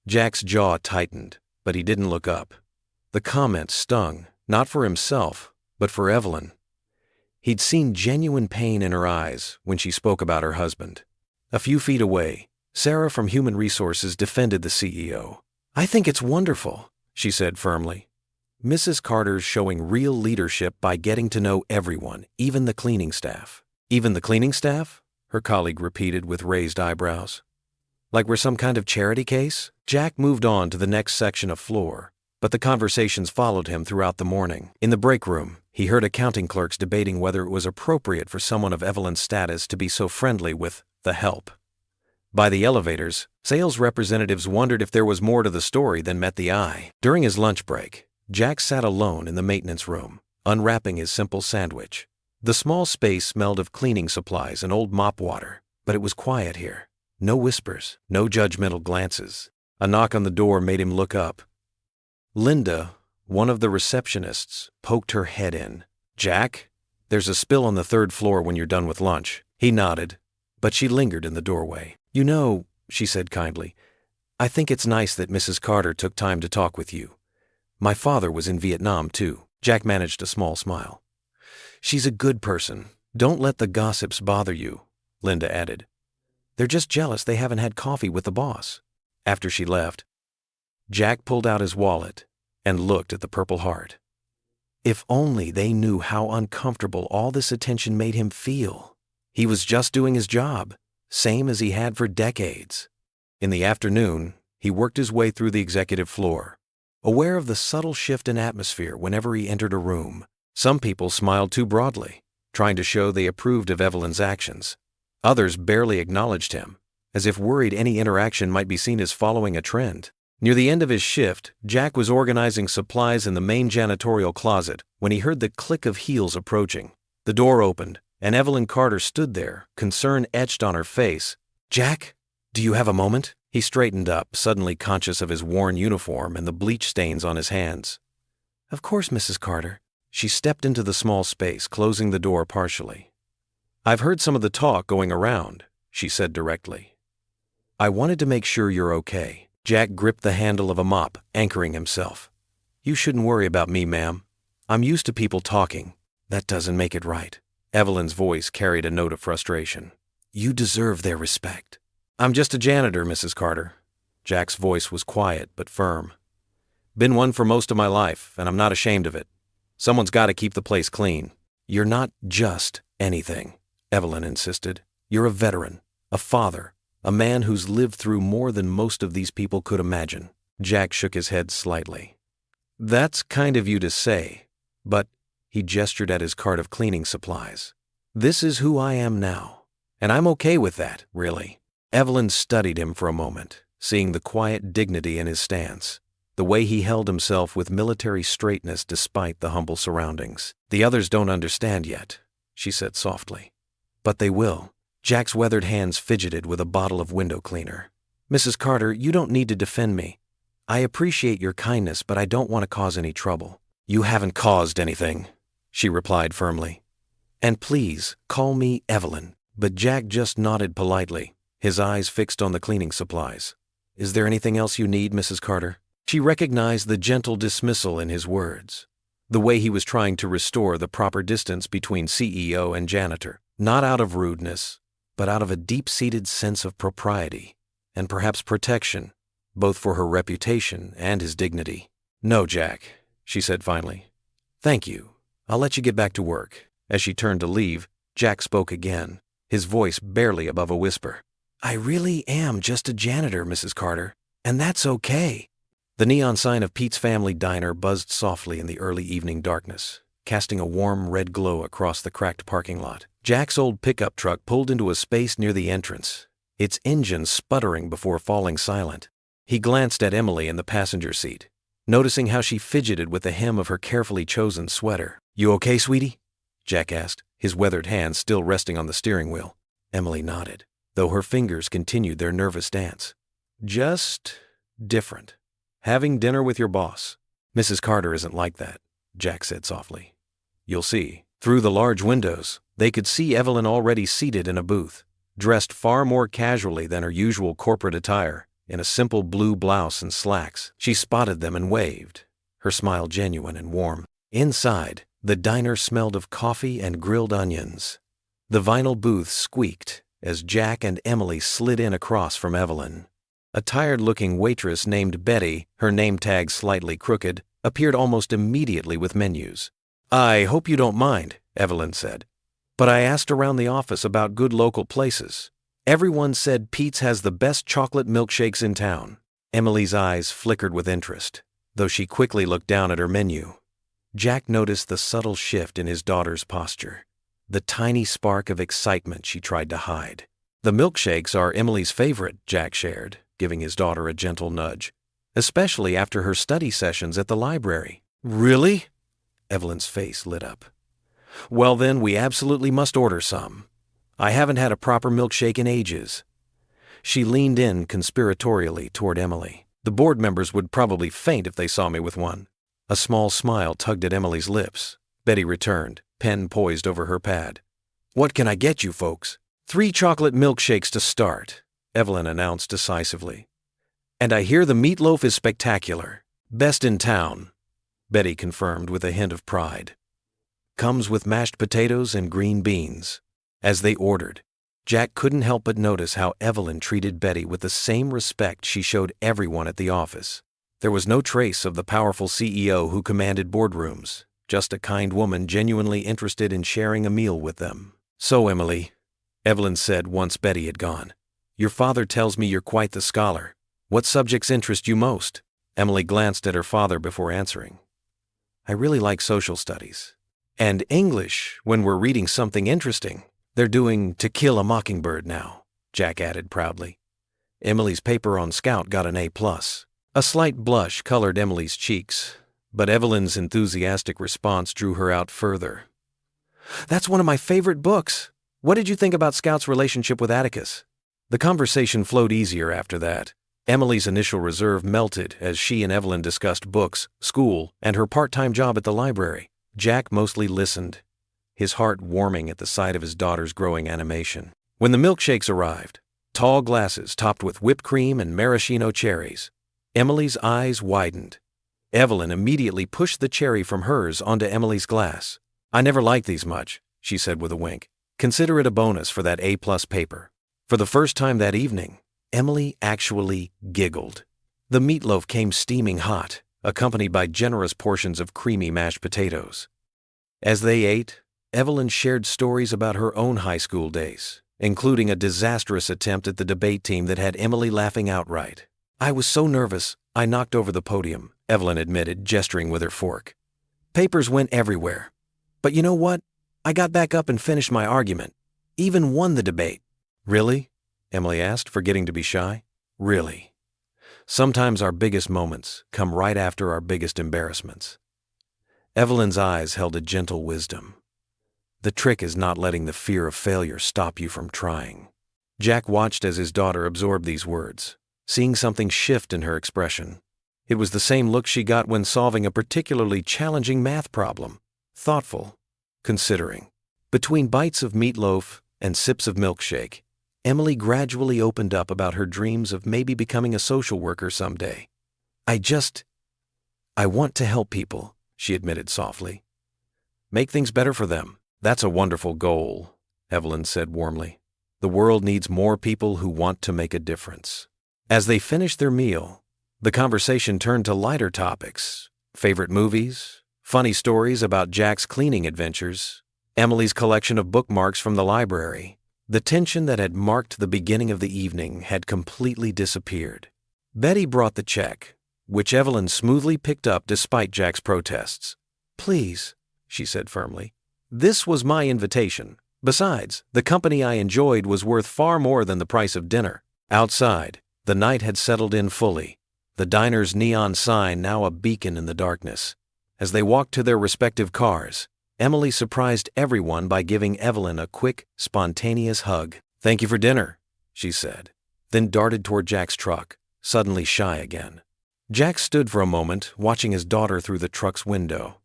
Jack's jaw tightened, but he didn't look up. The comment stung, not for himself, but for Evelyn. He'd seen genuine pain in her eyes when she spoke about her husband. A few feet away, Sarah from Human Resources defended the CEO. "I think it's wonderful," she said firmly. "Mrs. Carter's showing real leadership by getting to know everyone, even the cleaning staff." "Even the cleaning staff?" her colleague repeated with raised eyebrows. "Like we're some kind of charity case?" Jack moved on to the next section of floor, but the conversations followed him throughout the morning. In the break room, he heard accounting clerks debating whether it was appropriate for someone of Evelyn's status to be so friendly with the help. By the elevators, sales representatives wondered if there was more to the story than met the eye. During his lunch break, Jack sat alone in the maintenance room, unwrapping his simple sandwich. The small space smelled of cleaning supplies and old mop water, but it was quiet here. No whispers, no judgmental glances. A knock on the door made him look up. Linda, one of the receptionists, poked her head in. "Jack, there's a spill on the 3rd floor when you're done with lunch." He nodded, but she lingered in the doorway. "You know," she said kindly, "I think it's nice that Mrs. Carter took time to talk with you. My father was in Vietnam, too." Jack managed a small smile. "She's a good person. Don't let the gossips bother you," Linda added. "They're just jealous they haven't had coffee with the boss." After she left, Jack pulled out his wallet and looked at the Purple Heart. If only they knew how uncomfortable all this attention made him feel. He was just doing his job, same as he had for decades. In the afternoon, he worked his way through the executive floor, aware of the subtle shift in atmosphere whenever he entered a room. Some people smiled too broadly, trying to show they approved of Evelyn's actions. Others barely acknowledged him, as if worried any interaction might be seen as following a trend. Near the end of his shift, Jack was organizing supplies in the main janitorial closet when he heard the click of heels approaching. The door opened, and Evelyn Carter stood there, concern etched on her face. "Jack, do you have a moment?" He straightened up, suddenly conscious of his worn uniform and the bleach stains on his hands. "Of course, Mrs. Carter." She stepped into the small space, closing the door partially. "I've heard some of the talk going around," she said directly. "I wanted to make sure you're okay." Jack gripped the handle of a mop, anchoring himself. "You shouldn't worry about me, ma'am. I'm used to people talking. That doesn't make it right. Evelyn's voice carried a note of frustration. You deserve their respect. I'm just a janitor, Mrs. Carter. Jack's voice was quiet but firm. Been one for most of my life, and I'm not ashamed of it. Someone's got to keep the place clean. You're not just anything, Evelyn insisted. You're a veteran, a father, a man who's lived through more than most of these people could imagine. Jack shook his head slightly. That's kind of you to say, but he gestured at his cart of cleaning supplies. This is who I am now, and I'm okay with that, really. Evelyn studied him for a moment, seeing the quiet dignity in his stance, the way he held himself with military straightness despite the humble surroundings. The others don't understand yet, she said softly. But they will. Jack's weathered hands fidgeted with a bottle of window cleaner. Mrs. Carter, you don't need to defend me. I appreciate your kindness, but I don't want to cause any trouble. You haven't caused anything, she replied firmly. And please, call me Evelyn. But Jack just nodded politely, his eyes fixed on the cleaning supplies. Is there anything else you need, Mrs. Carter? She recognized the gentle dismissal in his words, the way he was trying to restore the proper distance between CEO and janitor, not out of rudeness, but out of a deep-seated sense of propriety and perhaps protection, both for her reputation and his dignity. No, Jack, she said finally. Thank you. I'll let you get back to work. As she turned to leave, Jack spoke again, his voice barely above a whisper. I really am just a janitor, Mrs. Carter, and that's okay. The neon sign of Pete's Family Diner buzzed softly in the early evening darkness, casting a warm red glow across the cracked parking lot. Jack's old pickup truck pulled into a space near the entrance, its engine sputtering before falling silent. He glanced at Emily in the passenger seat, noticing how she fidgeted with the hem of her carefully chosen sweater. You okay, sweetie? Jack asked, his weathered hands still resting on the steering wheel. Emily nodded, though her fingers continued their nervous dance. Just different. Having dinner with your boss. Mrs. Carter isn't like that, Jack said softly. You'll see. Through the large windows, they could see Evelyn already seated in a booth, dressed far more casually than her usual corporate attire, in a simple blue blouse and slacks. She spotted them and waved, her smile genuine and warm. Inside, the diner smelled of coffee and grilled onions. The vinyl booth squeaked as Jack and Emily slid in across from Evelyn. A tired-looking waitress named Betty, her name tag slightly crooked, appeared almost immediately with menus. I hope you don't mind, Evelyn said, but I asked around the office about good local places. Everyone said Pete's has the best chocolate milkshakes in town. Emily's eyes flickered with interest, though she quickly looked down at her menu. Jack noticed the subtle shift in his daughter's posture, the tiny spark of excitement she tried to hide. The milkshakes are Emily's favorite, Jack shared, giving his daughter a gentle nudge, especially after her study sessions at the library. Really? Evelyn's face lit up. Well then, we absolutely must order some. I haven't had a proper milkshake in ages. She leaned in conspiratorially toward Emily. The board members would probably faint if they saw me with one. A small smile tugged at Emily's lips. Betty returned, pen poised over her pad. What can I get you folks? 3 chocolate milkshakes to start, Evelyn announced decisively. And I hear the meatloaf is spectacular. Best in town, Betty confirmed with a hint of pride. Comes with mashed potatoes and green beans. As they ordered, Jack couldn't help but notice how Evelyn treated Betty with the same respect she showed everyone at the office. There was no trace of the powerful CEO who commanded boardrooms, just a kind woman genuinely interested in sharing a meal with them. So, Emily, Evelyn said once Betty had gone, your father tells me you're quite the scholar. What subjects interest you most? Emily glanced at her father before answering. I really like social studies. And English when we're reading something interesting. They're doing To Kill a Mockingbird now, Jack added proudly. Emily's paper on Scout got an A+. A slight blush colored Emily's cheeks, but Evelyn's enthusiastic response drew her out further. That's one of my favorite books. What did you think about Scout's relationship with Atticus? The conversation flowed easier after that. Emily's initial reserve melted as she and Evelyn discussed books, school, and her part-time job at the library. Jack mostly listened, his heart warming at the sight of his daughter's growing animation. When the milkshakes arrived, tall glasses topped with whipped cream and maraschino cherries, Emily's eyes widened. Evelyn immediately pushed the cherry from hers onto Emily's glass, I never liked these much, she said with a wink. Consider it a bonus for that A-plus paper. For the first time that evening, Emily actually giggled. The meatloaf came steaming hot, accompanied by generous portions of creamy mashed potatoes. As they ate, Evelyn shared stories about her own high school days, including a disastrous attempt at the debate team that had Emily laughing outright. I was so nervous, I knocked over the podium, Evelyn admitted, gesturing with her fork. Papers went everywhere. But you know what? I got back up and finished my argument. Even won the debate. Really? Emily asked, forgetting to be shy. Really. Sometimes our biggest moments come right after our biggest embarrassments. Evelyn's eyes held a gentle wisdom. The trick is not letting the fear of failure stop you from trying. Jack watched as his daughter absorbed these words, seeing something shift in her expression. It was the same look she got when solving a particularly challenging math problem. Thoughtful, considering. Between bites of meatloaf and sips of milkshake, Emily gradually opened up about her dreams of maybe becoming a social worker someday. I want to help people, she admitted softly. Make things better for them. That's a wonderful goal, Evelyn said warmly. The world needs more people who want to make a difference. As they finished their meal, the conversation turned to lighter topics. Favorite movies, funny stories about Jack's cleaning adventures, Emily's collection of bookmarks from the library. The tension that had marked the beginning of the evening had completely disappeared. Betty brought the check, which Evelyn smoothly picked up despite Jack's protests. Please, she said firmly. This was my invitation. Besides, the company I enjoyed was worth far more than the price of dinner. Outside, the night had settled in fully, the diner's neon sign now a beacon in the darkness. As they walked to their respective cars, Emily surprised everyone by giving Evelyn a quick, spontaneous hug. Thank you for dinner, she said, then darted toward Jack's truck, suddenly shy again. Jack stood for a moment, watching his daughter through the truck's window.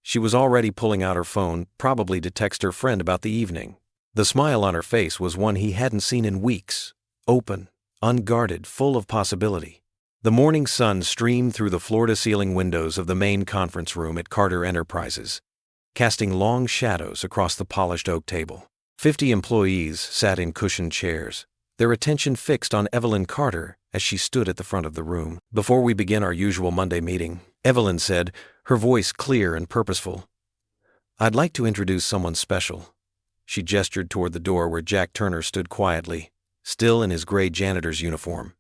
She was already pulling out her phone, probably to text her friend about the evening. The smile on her face was one he hadn't seen in weeks, open, unguarded, full of possibility. The morning sun streamed through the floor-to-ceiling windows of the main conference room at Carter Enterprises, casting long shadows across the polished oak table. 50 employees sat in cushioned chairs, their attention fixed on Evelyn Carter as she stood at the front of the room. Before we begin our usual Monday meeting, Evelyn said, her voice clear and purposeful, I'd like to introduce someone special. She gestured toward the door where Jack Turner stood quietly, still in his gray janitor's uniform.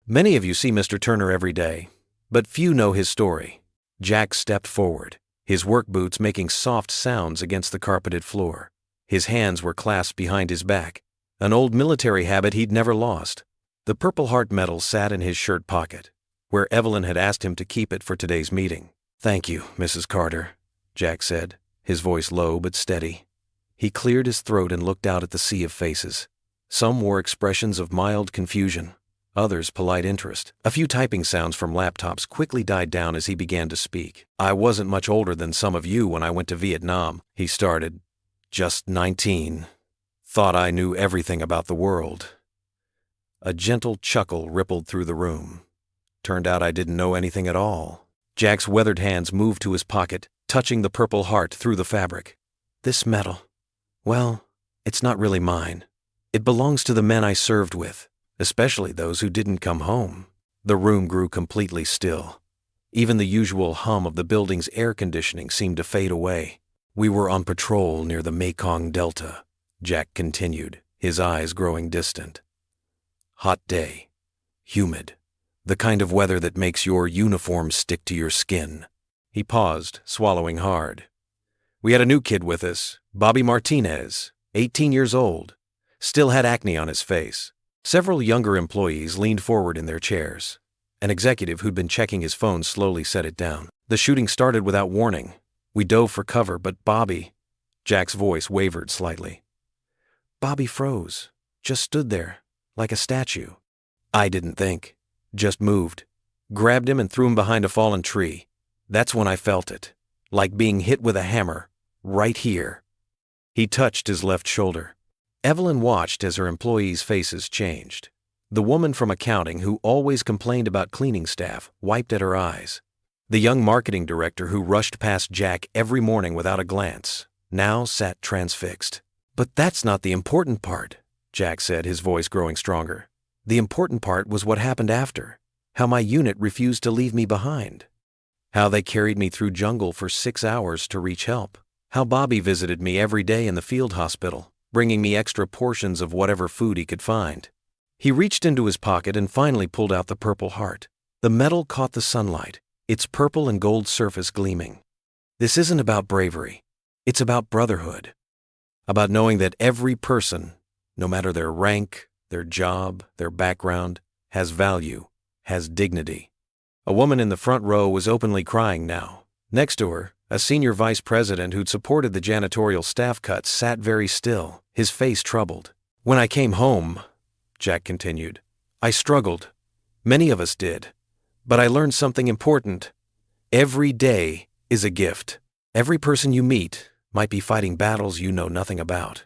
Many of you see Mr. Turner every day, but few know his story. Jack stepped forward, his work boots making soft sounds against the carpeted floor. His hands were clasped behind his back, an old military habit he'd never lost. The Purple Heart medal sat in his shirt pocket, where Evelyn had asked him to keep it for today's meeting. Thank you, Mrs. Carter, Jack said, his voice low but steady. He cleared his throat and looked out at the sea of faces. Some wore expressions of mild confusion, others polite interest. A few typing sounds from laptops quickly died down as he began to speak. I wasn't much older than some of you when I went to Vietnam, he started. Just 19. Thought I knew everything about the world. A gentle chuckle rippled through the room. Turned out I didn't know anything at all. Jack's weathered hands moved to his pocket, touching the Purple Heart through the fabric. This medal, well, it's not really mine. It belongs to the men I served with, especially those who didn't come home. The room grew completely still. Even the usual hum of the building's air conditioning seemed to fade away. We were on patrol near the Mekong Delta, Jack continued, his eyes growing distant. Hot day. Humid. The kind of weather that makes your uniform stick to your skin. He paused, swallowing hard. We had a new kid with us, Bobby Martinez, 18 years old. Still had acne on his face. Several younger employees leaned forward in their chairs. An executive who'd been checking his phone slowly set it down. The shooting started without warning. We dove for cover, but Bobby... Jack's voice wavered slightly. Bobby froze, just stood there, like a statue. I didn't think. Just moved. Grabbed him and threw him behind a fallen tree. That's when I felt it. Like being hit with a hammer. Right here. He touched his left shoulder. Evelyn watched as her employees' faces changed. The woman from accounting who always complained about cleaning staff wiped at her eyes. The young marketing director who rushed past Jack every morning without a glance now sat transfixed. "But that's not the important part," Jack said, his voice growing stronger. "The important part was what happened after. How my unit refused to leave me behind. How they carried me through jungle for 6 hours to reach help. How Bobby visited me every day in the field hospital, bringing me extra portions of whatever food he could find." He reached into his pocket and finally pulled out the Purple Heart. The metal caught the sunlight, its purple and gold surface gleaming. "This isn't about bravery. It's about brotherhood. About knowing that every person, no matter their rank, their job, their background, has value, has dignity." A woman in the front row was openly crying now. Next to her, a senior vice president who'd supported the janitorial staff cuts sat very still, his face troubled. "When I came home," Jack continued, "I struggled. Many of us did. But I learned something important. Every day is a gift. Every person you meet might be fighting battles you know nothing about.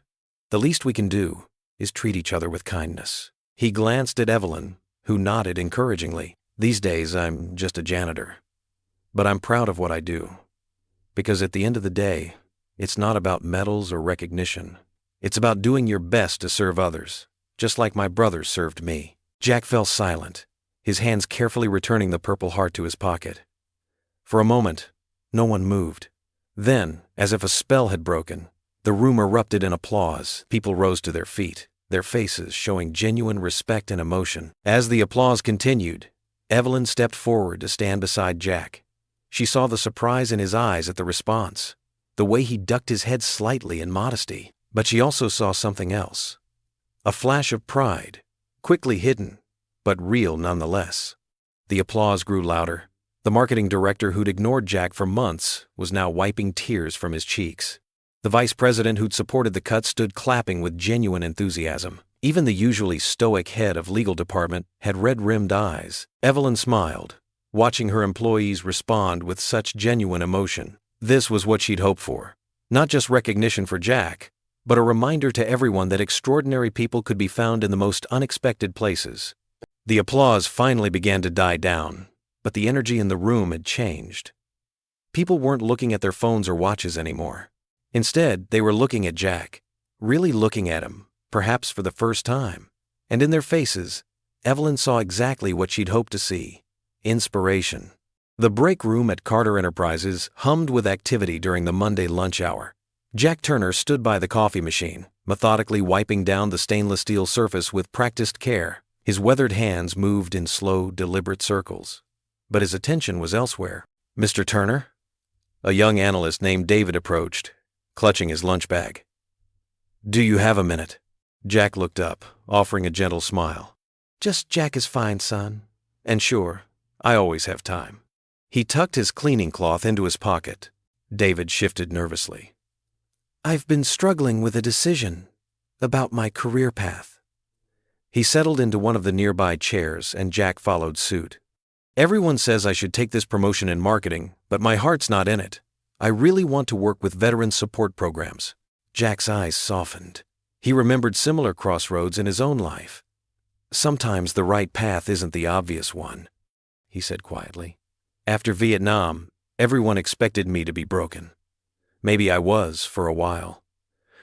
The least we can do is treat each other with kindness." He glanced at Evelyn, who nodded encouragingly. "These days, I'm just a janitor. But I'm proud of what I do. Because at the end of the day, it's not about medals or recognition. It's about doing your best to serve others, just like my brothers served me." Jack fell silent, his hands carefully returning the Purple Heart to his pocket. For a moment, no one moved. Then, as if a spell had broken, the room erupted in applause. People rose to their feet, their faces showing genuine respect and emotion. As the applause continued, Evelyn stepped forward to stand beside Jack. She saw the surprise in his eyes at the response, the way he ducked his head slightly in modesty. But she also saw something else. A flash of pride, quickly hidden, but real nonetheless. The applause grew louder. The marketing director who'd ignored Jack for months was now wiping tears from his cheeks. The vice president who'd supported the cut stood clapping with genuine enthusiasm. Even the usually stoic head of legal department had red-rimmed eyes. Evelyn smiled, watching her employees respond with such genuine emotion. This was what she'd hoped for. Not just recognition for Jack, but a reminder to everyone that extraordinary people could be found in the most unexpected places. The applause finally began to die down, but the energy in the room had changed. People weren't looking at their phones or watches anymore. Instead, they were looking at Jack, really looking at him, perhaps for the first time. And in their faces, Evelyn saw exactly what she'd hoped to see: inspiration. The break room at Carter Enterprises hummed with activity during the Monday lunch hour. Jack Turner stood by the coffee machine, methodically wiping down the stainless steel surface with practiced care. His weathered hands moved in slow, deliberate circles. But his attention was elsewhere. "Mr. Turner?" A young analyst named David approached, clutching his lunch bag. "Do you have a minute?" Jack looked up, offering a gentle smile. "Just Jack is fine, son. And sure, I always have time." He tucked his cleaning cloth into his pocket. David shifted nervously. "I've been struggling with a decision about my career path." He settled into one of the nearby chairs, and Jack followed suit. "Everyone says I should take this promotion in marketing, but my heart's not in it. I really want to work with veteran support programs." Jack's eyes softened. He remembered similar crossroads in his own life. "Sometimes the right path isn't the obvious one," he said quietly. "After Vietnam, everyone expected me to be broken. Maybe I was for a while.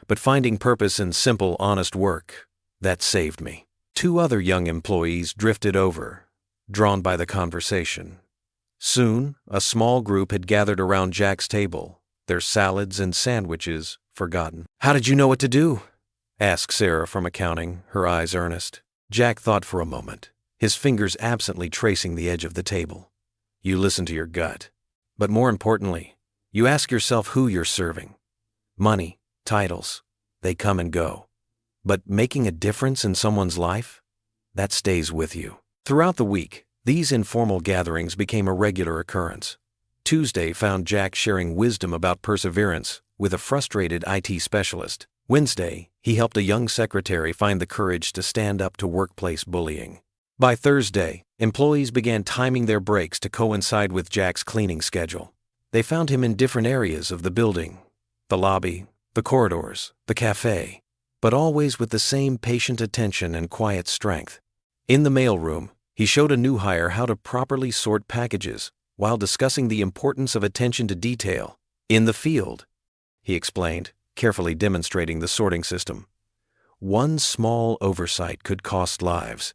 But finding purpose in simple, honest work, that saved me." 2 other young employees drifted over, drawn by the conversation. Soon, a small group had gathered around Jack's table, their salads and sandwiches forgotten. "How did you know what to do?" asked Sarah from accounting, her eyes earnest. Jack thought for a moment, his fingers absently tracing the edge of the table. "You listen to your gut. But more importantly, you ask yourself who you're serving. Money, titles, they come and go. But making a difference in someone's life, that stays with you." Throughout the week, these informal gatherings became a regular occurrence. Tuesday found Jack sharing wisdom about perseverance with a frustrated IT specialist. Wednesday, he helped a young secretary find the courage to stand up to workplace bullying. By Thursday, employees began timing their breaks to coincide with Jack's cleaning schedule. They found him in different areas of the building, the lobby, the corridors, the cafe, but always with the same patient attention and quiet strength. In the mailroom, he showed a new hire how to properly sort packages, while discussing the importance of attention to detail. In the field, he explained, carefully demonstrating the sorting system. One small oversight could cost lives.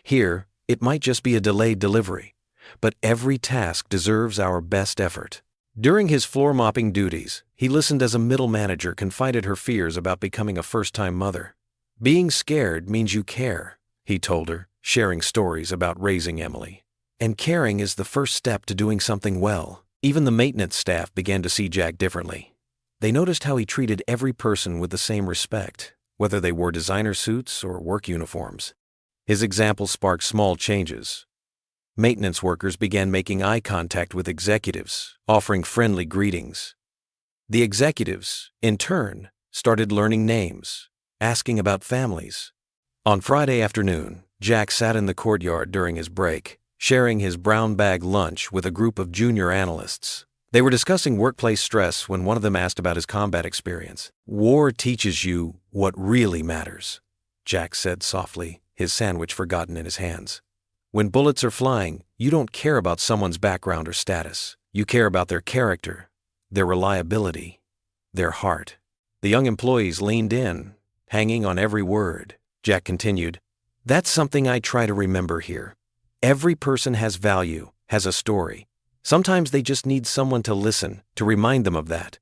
Here, it might just be a delayed delivery, but every task deserves our best effort. During his floor-mopping duties, he listened as a middle manager confided her fears about becoming a first-time mother. Being scared means you care, he told her, sharing stories about raising Emily. And caring is the first step to doing something well. Even the maintenance staff began to see Jack differently. They noticed how he treated every person with the same respect, whether they wore designer suits or work uniforms. His example sparked small changes. Maintenance workers began making eye contact with executives, offering friendly greetings. The executives, in turn, started learning names, asking about families. On Friday afternoon, Jack sat in the courtyard during his break, sharing his brown bag lunch with a group of junior analysts. They were discussing workplace stress when one of them asked about his combat experience. "War teaches you what really matters," Jack said softly, his sandwich forgotten in his hands. "When bullets are flying, you don't care about someone's background or status. You care about their character, their reliability, their heart." The young employees leaned in, hanging on every word. Jack continued, "That's something I try to remember here. Every person has value, has a story. Sometimes they just need someone to listen, to remind them of that."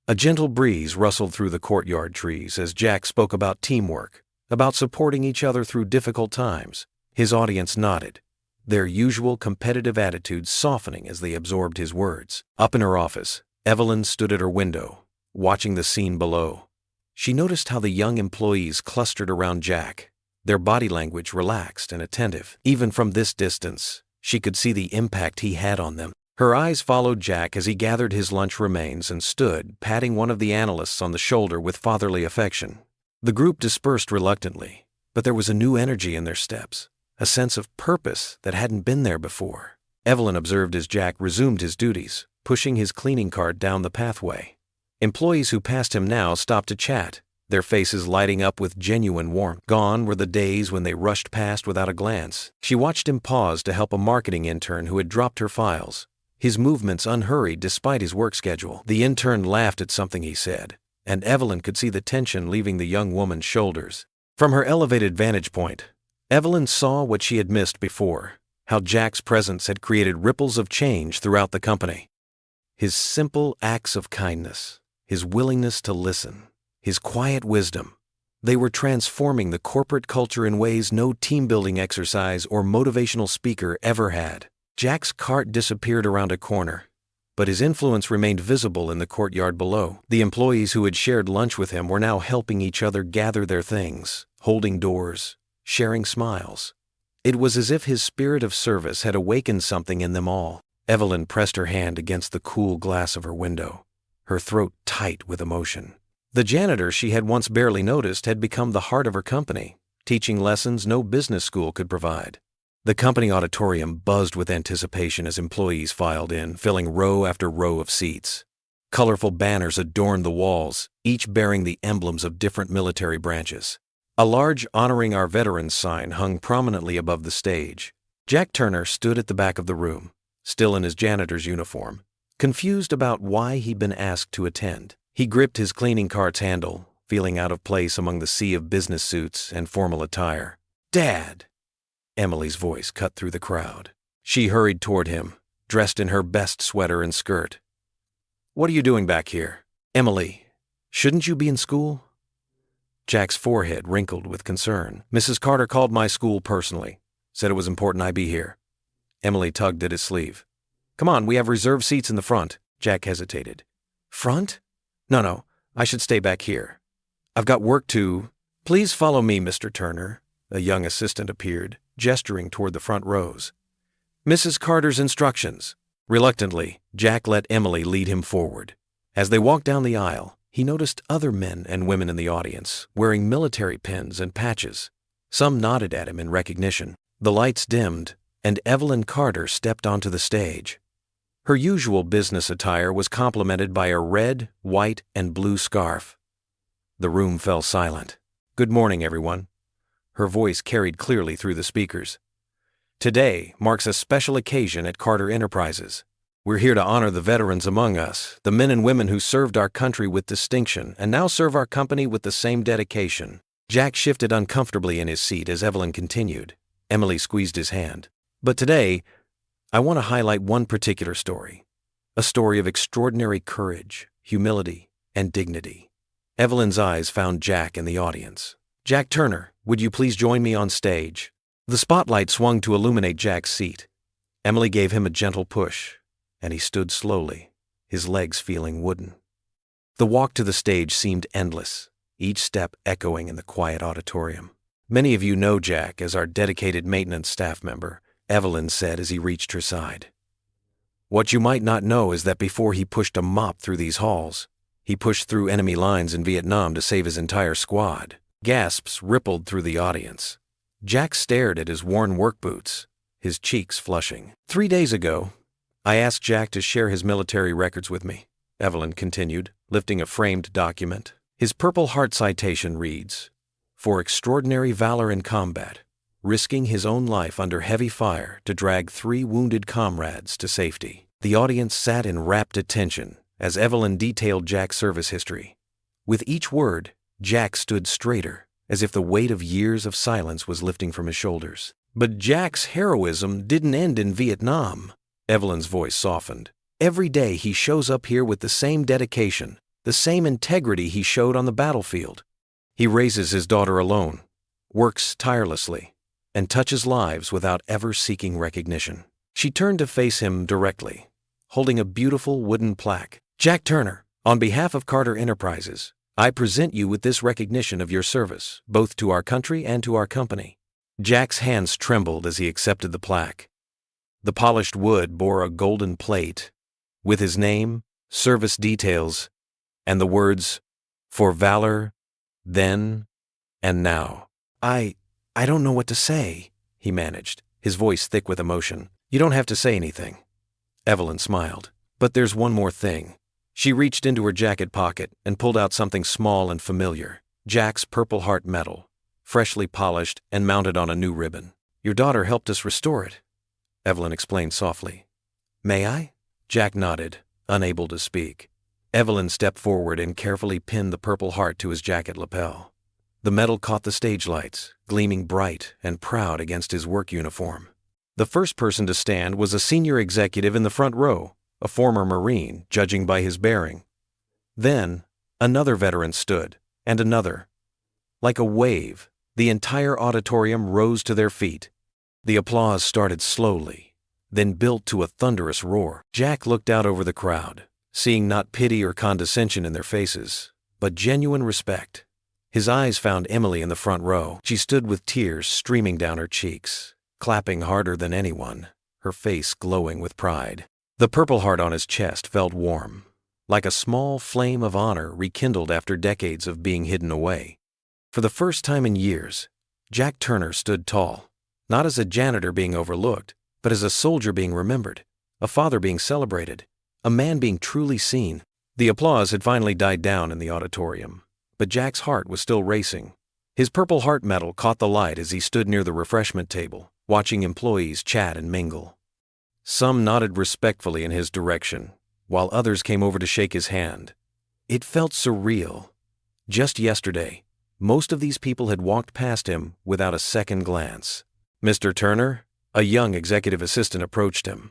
A gentle breeze rustled through the courtyard trees as Jack spoke about teamwork, about supporting each other through difficult times. His audience nodded, their usual competitive attitudes softening as they absorbed his words. Up in her office, Evelyn stood at her window, watching the scene below. She noticed how the young employees clustered around Jack, their body language relaxed and attentive. Even from this distance, she could see the impact he had on them. Her eyes followed Jack as he gathered his lunch remains and stood, patting one of the analysts on the shoulder with fatherly affection. The group dispersed reluctantly, but there was a new energy in their steps, a sense of purpose that hadn't been there before. Evelyn observed as Jack resumed his duties, pushing his cleaning cart down the pathway. Employees who passed him now stopped to chat, their faces lighting up with genuine warmth. Gone were the days when they rushed past without a glance. She watched him pause to help a marketing intern who had dropped her files, his movements unhurried despite his work schedule. The intern laughed at something he said, and Evelyn could see the tension leaving the young woman's shoulders. From her elevated vantage point, Evelyn saw what she had missed before, how Jack's presence had created ripples of change throughout the company. His simple acts of kindness, his willingness to listen, his quiet wisdom, they were transforming the corporate culture in ways no team-building exercise or motivational speaker ever had. Jack's cart disappeared around a corner, but his influence remained visible in the courtyard below. The employees who had shared lunch with him were now helping each other gather their things, holding doors, sharing smiles. It was as if his spirit of service had awakened something in them all. Evelyn pressed her hand against the cool glass of her window, her throat tight with emotion. The janitor she had once barely noticed had become the heart of her company, teaching lessons no business school could provide. The company auditorium buzzed with anticipation as employees filed in, filling row after row of seats. Colorful banners adorned the walls, each bearing the emblems of different military branches. A large "Honoring Our Veterans" sign hung prominently above the stage. Jack Turner stood at the back of the room, still in his janitor's uniform, confused about why he'd been asked to attend. He gripped his cleaning cart's handle, feeling out of place among the sea of business suits and formal attire. "Dad!" Emily's voice cut through the crowd. She hurried toward him, dressed in her best sweater and skirt. "What are you doing back here?" "Emily, shouldn't you be in school?" Jack's forehead wrinkled with concern. "Mrs. Carter called my school personally, said it was important I be here." Emily tugged at his sleeve. "Come on, we have reserved seats in the front." Jack hesitated. "Front? No, I should stay back here. I've got work to—" "Please follow me, Mr. Turner." A young assistant appeared, gesturing toward the front rows. "Mrs. Carter's instructions." Reluctantly, Jack let Emily lead him forward. As they walked down the aisle, he noticed other men and women in the audience, wearing military pins and patches. Some nodded at him in recognition. The lights dimmed, and Evelyn Carter stepped onto the stage. Her usual business attire was complemented by a red, white, and blue scarf. The room fell silent. "Good morning, everyone." Her voice carried clearly through the speakers. Today marks a special occasion at Carter Enterprises. We're here to honor the veterans among us, the men and women who served our country with distinction and now serve our company with the same dedication. Jack shifted uncomfortably in his seat as Evelyn continued. Emily squeezed his hand. But today, I want to highlight one particular story. A story of extraordinary courage, humility, and dignity. Evelyn's eyes found Jack in the audience. Jack Turner, would you please join me on stage? The spotlight swung to illuminate Jack's seat. Emily gave him a gentle push, and he stood slowly, his legs feeling wooden. The walk to the stage seemed endless, each step echoing in the quiet auditorium. Many of you know Jack as our dedicated maintenance staff member, Evelyn said as he reached her side. What you might not know is that before he pushed a mop through these halls, he pushed through enemy lines in Vietnam to save his entire squad. Gasps rippled through the audience. Jack stared at his worn work boots, his cheeks flushing. 3 days ago, I asked Jack to share his military records with me, Evelyn continued, lifting a framed document. His Purple Heart citation reads, "For extraordinary valor in combat, risking his own life under heavy fire to drag 3 wounded comrades to safety." The audience sat in rapt attention as Evelyn detailed Jack's service history. With each word, Jack stood straighter, as if the weight of years of silence was lifting from his shoulders. But Jack's heroism didn't end in Vietnam. Evelyn's voice softened. Every day he shows up here with the same dedication, the same integrity he showed on the battlefield. He raises his daughter alone, works tirelessly, and touches lives without ever seeking recognition. She turned to face him directly, holding a beautiful wooden plaque. Jack Turner, on behalf of Carter Enterprises, I present you with this recognition of your service, both to our country and to our company. Jack's hands trembled as he accepted the plaque. The polished wood bore a golden plate with his name, service details, and the words, "For valor, then, and now." I don't know what to say, he managed, his voice thick with emotion. You don't have to say anything. Evelyn smiled. But there's one more thing. She reached into her jacket pocket and pulled out something small and familiar, Jack's Purple Heart medal, freshly polished and mounted on a new ribbon. Your daughter helped us restore it, Evelyn explained softly. May I? Jack nodded, unable to speak. Evelyn stepped forward and carefully pinned the Purple Heart to his jacket lapel. The medal caught the stage lights, gleaming bright and proud against his work uniform. The first person to stand was a senior executive in the front row, a former Marine, judging by his bearing. Then, another veteran stood, and another. Like a wave, the entire auditorium rose to their feet. The applause started slowly, then built to a thunderous roar. Jack looked out over the crowd, seeing not pity or condescension in their faces, but genuine respect. His eyes found Emily in the front row. She stood with tears streaming down her cheeks, clapping harder than anyone, her face glowing with pride. The Purple Heart on his chest felt warm, like a small flame of honor rekindled after decades of being hidden away. For the first time in years, Jack Turner stood tall, not as a janitor being overlooked, but as a soldier being remembered, a father being celebrated, a man being truly seen. The applause had finally died down in the auditorium, but Jack's heart was still racing. His Purple Heart medal caught the light as he stood near the refreshment table, watching employees chat and mingle. Some nodded respectfully in his direction, while others came over to shake his hand. It felt surreal. Just yesterday, most of these people had walked past him without a second glance. Mr. Turner, a young executive assistant, approached him.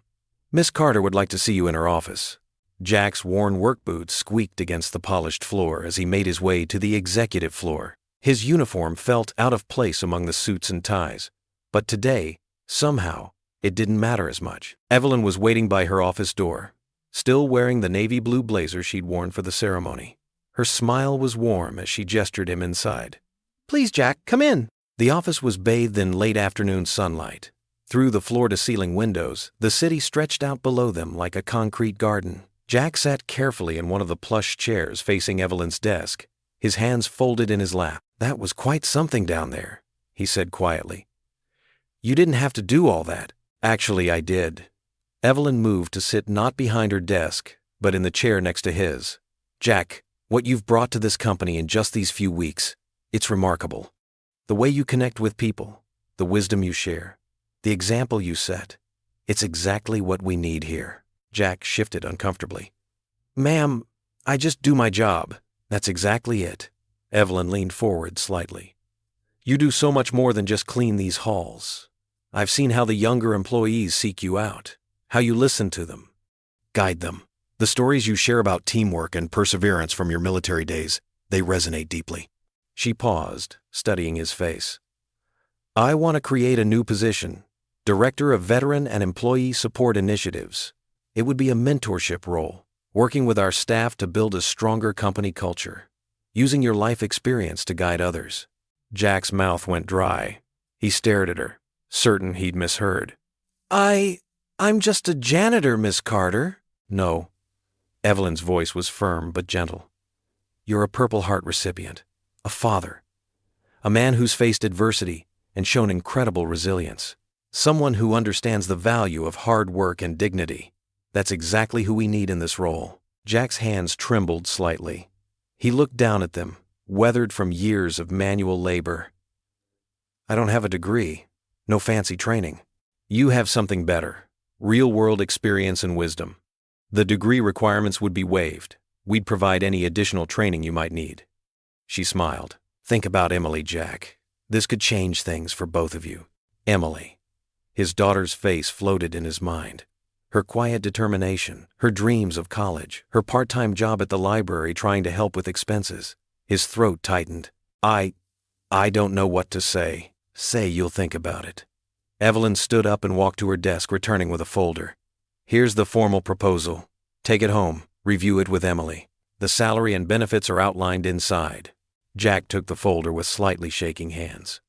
Miss Carter would like to see you in her office. Jack's worn work boots squeaked against the polished floor as he made his way to the executive floor. His uniform felt out of place among the suits and ties, but today, somehow, it didn't matter as much. Evelyn was waiting by her office door, still wearing the navy blue blazer she'd worn for the ceremony. Her smile was warm as she gestured him inside. Please, Jack, come in. The office was bathed in late afternoon sunlight. Through the floor-to-ceiling windows, the city stretched out below them like a concrete garden. Jack sat carefully in one of the plush chairs facing Evelyn's desk, his hands folded in his lap. That was quite something down there, he said quietly. You didn't have to do all that. Actually, I did. Evelyn moved to sit not behind her desk, but in the chair next to his. Jack, what you've brought to this company in just these few weeks, it's remarkable. The way you connect with people, the wisdom you share, The example you set. It's exactly what we need here. Jack shifted uncomfortably. Ma'am, I just do my job. That's exactly it. Evelyn leaned forward slightly. You do so much more than just clean these halls. I've seen how the younger employees seek you out, how you listen to them, guide them. The stories you share about teamwork and perseverance from your military days, they resonate deeply. She paused, studying his face. I want to create a new position, Director of Veteran and Employee Support Initiatives. It would be a mentorship role, working with our staff to build a stronger company culture, using your life experience to guide others. Jack's mouth went dry. He stared at her, certain he'd misheard. I'm just a janitor, Miss Carter. No. Evelyn's voice was firm but gentle. You're a Purple Heart recipient, a father, a man who's faced adversity and shown incredible resilience, someone who understands the value of hard work and dignity. That's exactly who we need in this role. Jack's hands trembled slightly. He looked down at them, weathered from years of manual labor. I don't have a degree, no fancy training. You have something better, real-world experience and wisdom. The degree requirements would be waived. We'd provide any additional training you might need. She smiled. Think about Emily, Jack. This could change things for both of you. Emily. His daughter's face floated in his mind. Her quiet determination, her dreams of college, her part-time job at the library trying to help with expenses. His throat tightened. I don't know what to say. Say you'll think about it. Evelyn stood up and walked to her desk, returning with a folder. Here's the formal proposal. Take it home. Review it with Emily. The salary and benefits are outlined inside. Jack took the folder with slightly shaking hands.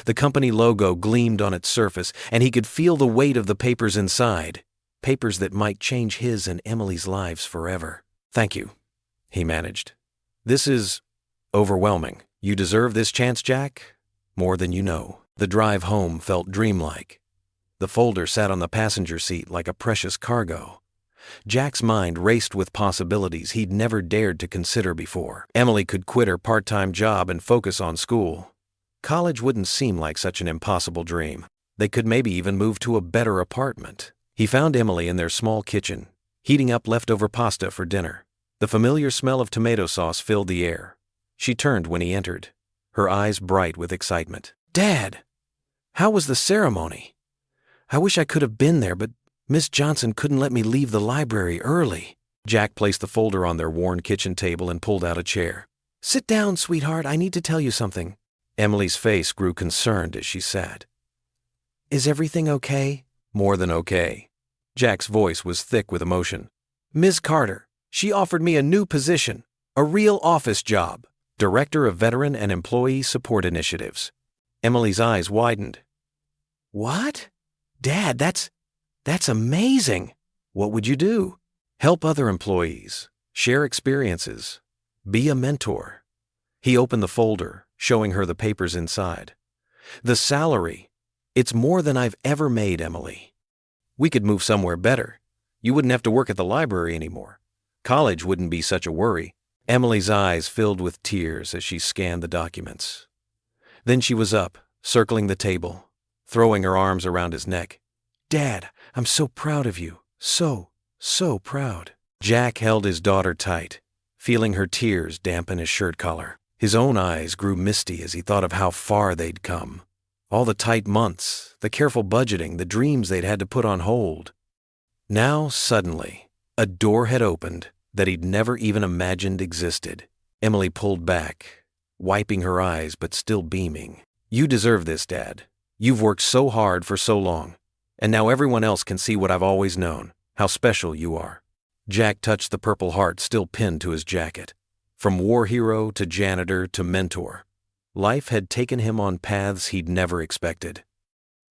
The company logo gleamed on its surface, and he could feel the weight of the papers inside. Papers that might change his and Emily's lives forever. Thank you, he managed. This is overwhelming. You deserve this chance, Jack, more than you know. The drive home felt dreamlike. The folder sat on the passenger seat like a precious cargo. Jack's mind raced with possibilities he'd never dared to consider before. Emily could quit her part-time job and focus on school. College wouldn't seem like such an impossible dream. They could maybe even move to a better apartment. He found Emily in their small kitchen, heating up leftover pasta for dinner. The familiar smell of tomato sauce filled the air. She turned when he entered, her eyes bright with excitement. Dad, how was the ceremony? I wish I could have been there, but Miss Johnson couldn't let me leave the library early. Jack placed the folder on their worn kitchen table and pulled out a chair. Sit down, sweetheart, I need to tell you something. Emily's face grew concerned as she sat. Is everything okay? More than okay. Jack's voice was thick with emotion. Ms. Carter, she offered me a new position, a real office job, Director of Veteran and Employee Support Initiatives. Emily's eyes widened. What? Dad, that's amazing. What would you do? Help other employees, share experiences, be a mentor. He opened the folder, showing her the papers inside. The salary, it's more than I've ever made, Emily. We could move somewhere better. You wouldn't have to work at the library anymore. College wouldn't be such a worry. Emily's eyes filled with tears as she scanned the documents. Then she was up, circling the table, throwing her arms around his neck. Dad, I'm so proud of you. So proud. Jack held his daughter tight, feeling her tears dampen his shirt collar. His own eyes grew misty as he thought of how far they'd come. All the tight months, the careful budgeting, the dreams they'd had to put on hold. Now, suddenly, a door had opened that he'd never even imagined existed. Emily pulled back, wiping her eyes but still beaming. You deserve this, Dad. You've worked so hard for so long, and now everyone else can see what I've always known, how special you are. Jack touched the Purple Heart still pinned to his jacket. From war hero to janitor to mentor, life had taken him on paths he'd never expected.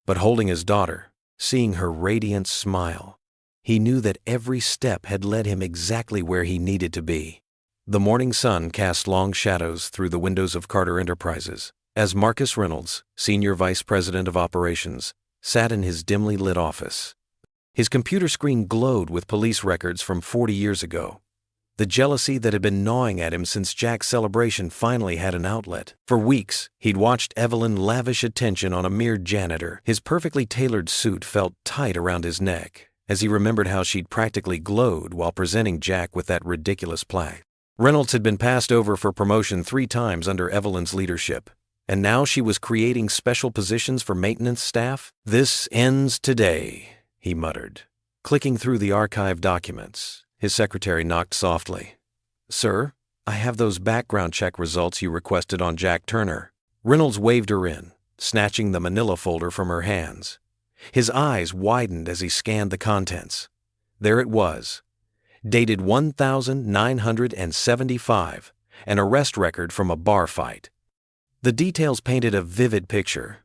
But holding his daughter, seeing her radiant smile, he knew that every step had led him exactly where he needed to be. The morning sun cast long shadows through the windows of Carter Enterprises as Marcus Reynolds, Senior Vice President of Operations, sat in his dimly lit office. His computer screen glowed with police records from 40 years ago. The jealousy that had been gnawing at him since Jack's celebration finally had an outlet. For weeks, he'd watched Evelyn lavish attention on a mere janitor. His perfectly tailored suit felt tight around his neck, as he remembered how she'd practically glowed while presenting Jack with that ridiculous plaque. Reynolds had been passed over for promotion 3 times under Evelyn's leadership, and now she was creating special positions for maintenance staff. "This ends today," he muttered. Clicking through the archived documents, his secretary knocked softly. "Sir, I have those background check results you requested on Jack Turner." Reynolds waved her in, snatching the manila folder from her hands. His eyes widened as he scanned the contents. There it was, dated 1975, an arrest record from a bar fight. The details painted a vivid picture: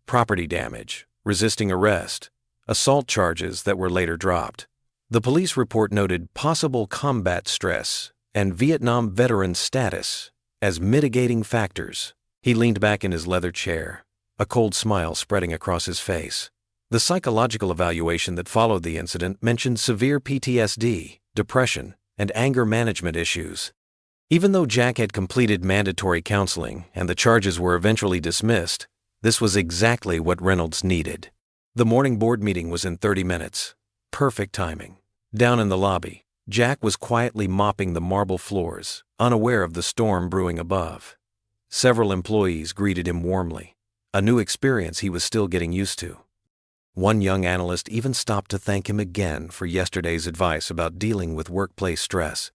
property damage, resisting arrest, assault charges that were later dropped. The police report noted possible combat stress and Vietnam veteran status as mitigating factors. He leaned back in his leather chair, a cold smile spreading across his face. The psychological evaluation that followed the incident mentioned severe PTSD, depression, and anger management issues. Even though Jack had completed mandatory counseling and the charges were eventually dismissed, this was exactly what Reynolds needed. The morning board meeting was in 30 minutes. Perfect timing. Down in the lobby, Jack was quietly mopping the marble floors, unaware of the storm brewing above. Several employees greeted him warmly, a new experience he was still getting used to. One young analyst even stopped to thank him again for yesterday's advice about dealing with workplace stress.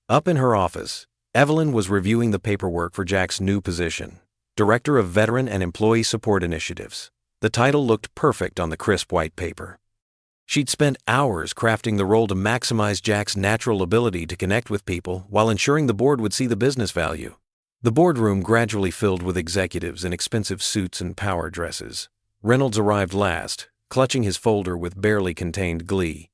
Up in her office, Evelyn was reviewing the paperwork for Jack's new position, Director of Veteran and Employee Support Initiatives. The title looked perfect on the crisp white paper. She'd spent hours crafting the role to maximize Jack's natural ability to connect with people while ensuring the board would see the business value. The boardroom gradually filled with executives in expensive suits and power dresses. Reynolds arrived last, clutching his folder with barely contained glee.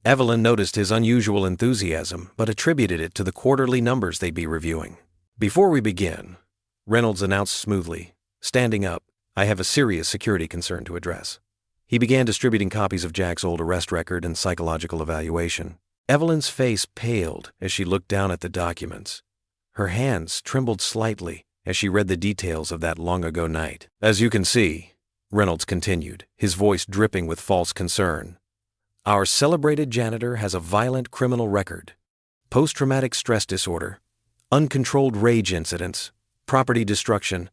Evelyn noticed his unusual enthusiasm, but attributed it to the quarterly numbers they'd be reviewing. "Before we begin," Reynolds announced smoothly, standing up, "I have a serious security concern to address." He began distributing copies of Jack's old arrest record and psychological evaluation. Evelyn's face paled as she looked down at the documents. Her hands trembled slightly as she read the details of that long-ago night. "As you can see," Reynolds continued, his voice dripping with false concern, "our celebrated janitor has a violent criminal record, post-traumatic stress disorder, uncontrolled rage incidents, property destruction,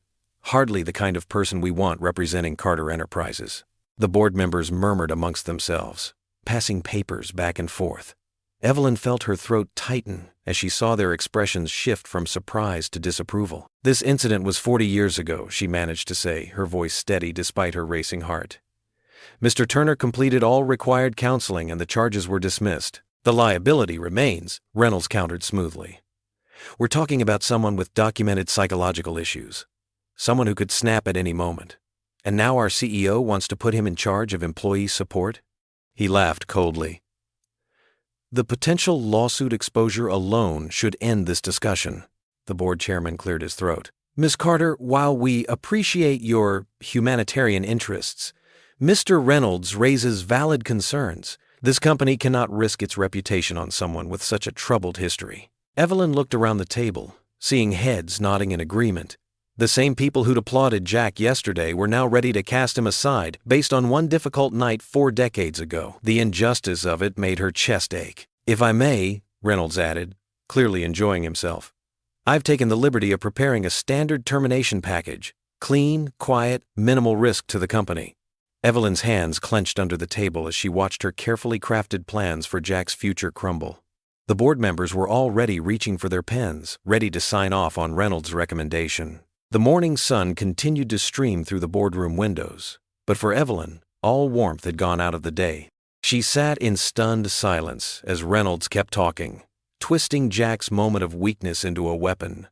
hardly the kind of person we want representing Carter Enterprises." The board members murmured amongst themselves, passing papers back and forth. Evelyn felt her throat tighten as she saw their expressions shift from surprise to disapproval. "This incident was 40 years ago," she managed to say, her voice steady despite her racing heart. "Mr. Turner completed all required counseling and the charges were dismissed. The liability remains," Reynolds countered smoothly. "We're talking about someone with documented psychological issues, someone who could snap at any moment. And now our CEO wants to put him in charge of employee support?" He laughed coldly. "The potential lawsuit exposure alone should end this discussion." The board chairman cleared his throat. "Ms. Carter, while we appreciate your humanitarian interests, Mr. Reynolds raises valid concerns. This company cannot risk its reputation on someone with such a troubled history." Evelyn looked around the table, seeing heads nodding in agreement. The same people who'd applauded Jack yesterday were now ready to cast him aside based on one difficult night 4 decades ago. The injustice of it made her chest ache. "If I may," Reynolds added, clearly enjoying himself, "I've taken the liberty of preparing a standard termination package. Clean, quiet, minimal risk to the company." Evelyn's hands clenched under the table as she watched her carefully crafted plans for Jack's future crumble. The board members were already reaching for their pens, ready to sign off on Reynolds' recommendation. The morning sun continued to stream through the boardroom windows, but for Evelyn, all warmth had gone out of the day. She sat in stunned silence as Reynolds kept talking, twisting Jack's moment of weakness into a weapon,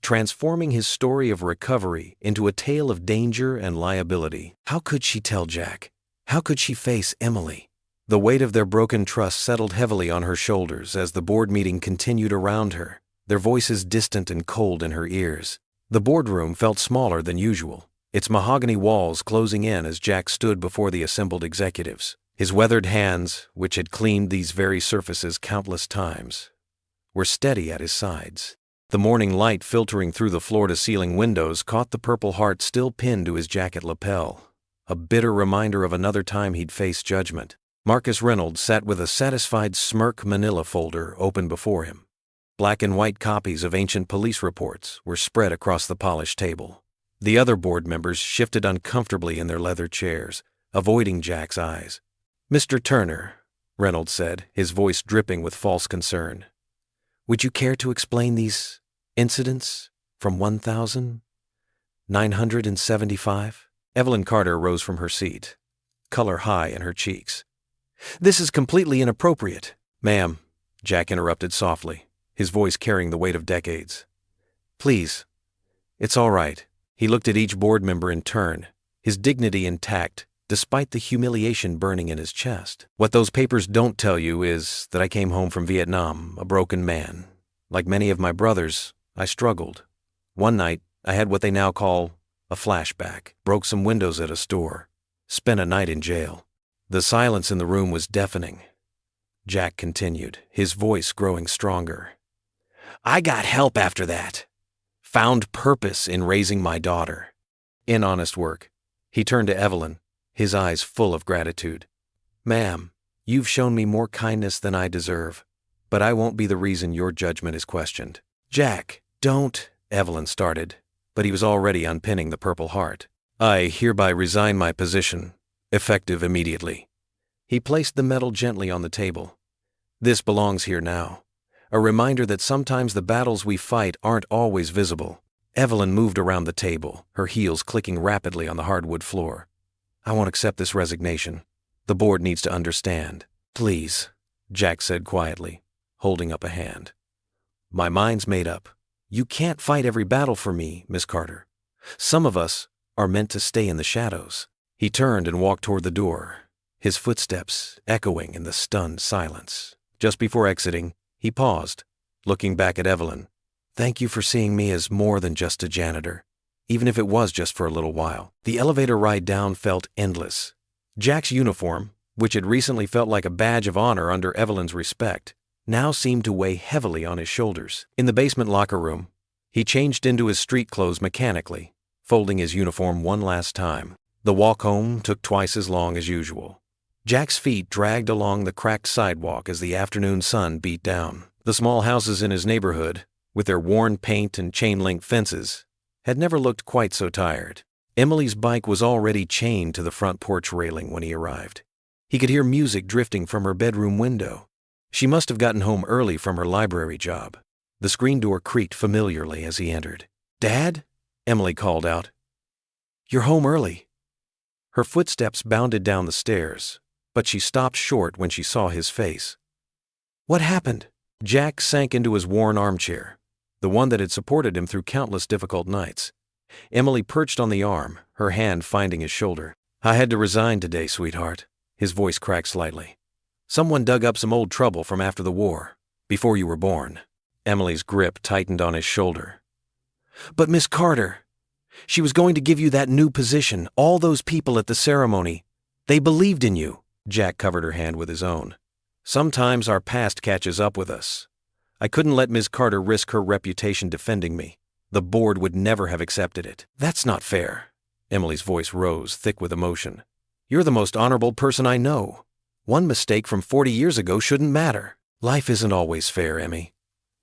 transforming his story of recovery into a tale of danger and liability. How could she tell Jack? How could she face Emily? The weight of their broken trust settled heavily on her shoulders as the board meeting continued around her, their voices distant and cold in her ears. The boardroom felt smaller than usual, its mahogany walls closing in as Jack stood before the assembled executives. His weathered hands, which had cleaned these very surfaces countless times, were steady at his sides. The morning light filtering through the floor-to-ceiling windows caught the Purple Heart still pinned to his jacket lapel, a bitter reminder of another time he'd faced judgment. Marcus Reynolds sat with a satisfied smirk manila folder open before him. Black and white copies of ancient police reports were spread across the polished table. The other board members shifted uncomfortably in their leather chairs, avoiding Jack's eyes. "Mr. Turner," Reynolds said, his voice dripping with false concern, "would you care to explain these incidents from 1975? Evelyn Carter rose from her seat, color high in her cheeks. "This is completely inappropriate." "Ma'am," Jack interrupted softly, his voice carrying the weight of decades. "Please, it's all right." He looked at each board member in turn, his dignity intact, despite the humiliation burning in his chest. "What those papers don't tell you is that I came home from Vietnam, a broken man. Like many of my brothers, I struggled. One night, I had what they now call a flashback, broke some windows at a store, spent a night in jail." The silence in the room was deafening. Jack continued, his voice growing stronger. "I got help after that. Found purpose in raising my daughter. In honest work." He turned to Evelyn, his eyes full of gratitude. "Ma'am, you've shown me more kindness than I deserve, but I won't be the reason your judgment is questioned." "Jack, don't," Evelyn started, but he was already unpinning the Purple Heart. "I hereby resign my position, effective immediately." He placed the medal gently on the table. "This belongs here now. A reminder that sometimes the battles we fight aren't always visible." Evelyn moved around the table, her heels clicking rapidly on the hardwood floor. "I won't accept this resignation. The board needs to understand." "Please," Jack said quietly, holding up a hand. "My mind's made up. You can't fight every battle for me, Miss Carter. Some of us are meant to stay in the shadows." He turned and walked toward the door, his footsteps echoing in the stunned silence. Just before exiting, he paused, looking back at Evelyn. "Thank you for seeing me as more than just a janitor, even if it was just for a little while." The elevator ride down felt endless. Jack's uniform, which had recently felt like a badge of honor under Evelyn's respect, now seemed to weigh heavily on his shoulders. In the basement locker room, he changed into his street clothes mechanically, folding his uniform one last time. The walk home took twice as long as usual. Jack's feet dragged along the cracked sidewalk as the afternoon sun beat down. The small houses in his neighborhood, with their worn paint and chain-link fences, had never looked quite so tired. Emily's bike was already chained to the front porch railing when he arrived. He could hear music drifting from her bedroom window. She must have gotten home early from her library job. The screen door creaked familiarly as he entered. "Dad?" Emily called out. "You're home early." Her footsteps bounded down the stairs, but she stopped short when she saw his face. "What happened?" Jack sank into his worn armchair, the one that had supported him through countless difficult nights. Emily perched on the arm, her hand finding his shoulder. "I had to resign today, sweetheart." His voice cracked slightly. "Someone dug up some old trouble from after the war, before you were born." Emily's grip tightened on his shoulder. "But Miss Carter, she was going to give you that new position. All those people at the ceremony, they believed in you." Jack covered her hand with his own. "Sometimes our past catches up with us. I couldn't let Ms. Carter risk her reputation defending me. The board would never have accepted it." "That's not fair." Emily's voice rose, thick with emotion. "You're the most honorable person I know. One mistake from 40 years ago shouldn't matter." "Life isn't always fair, Emmy."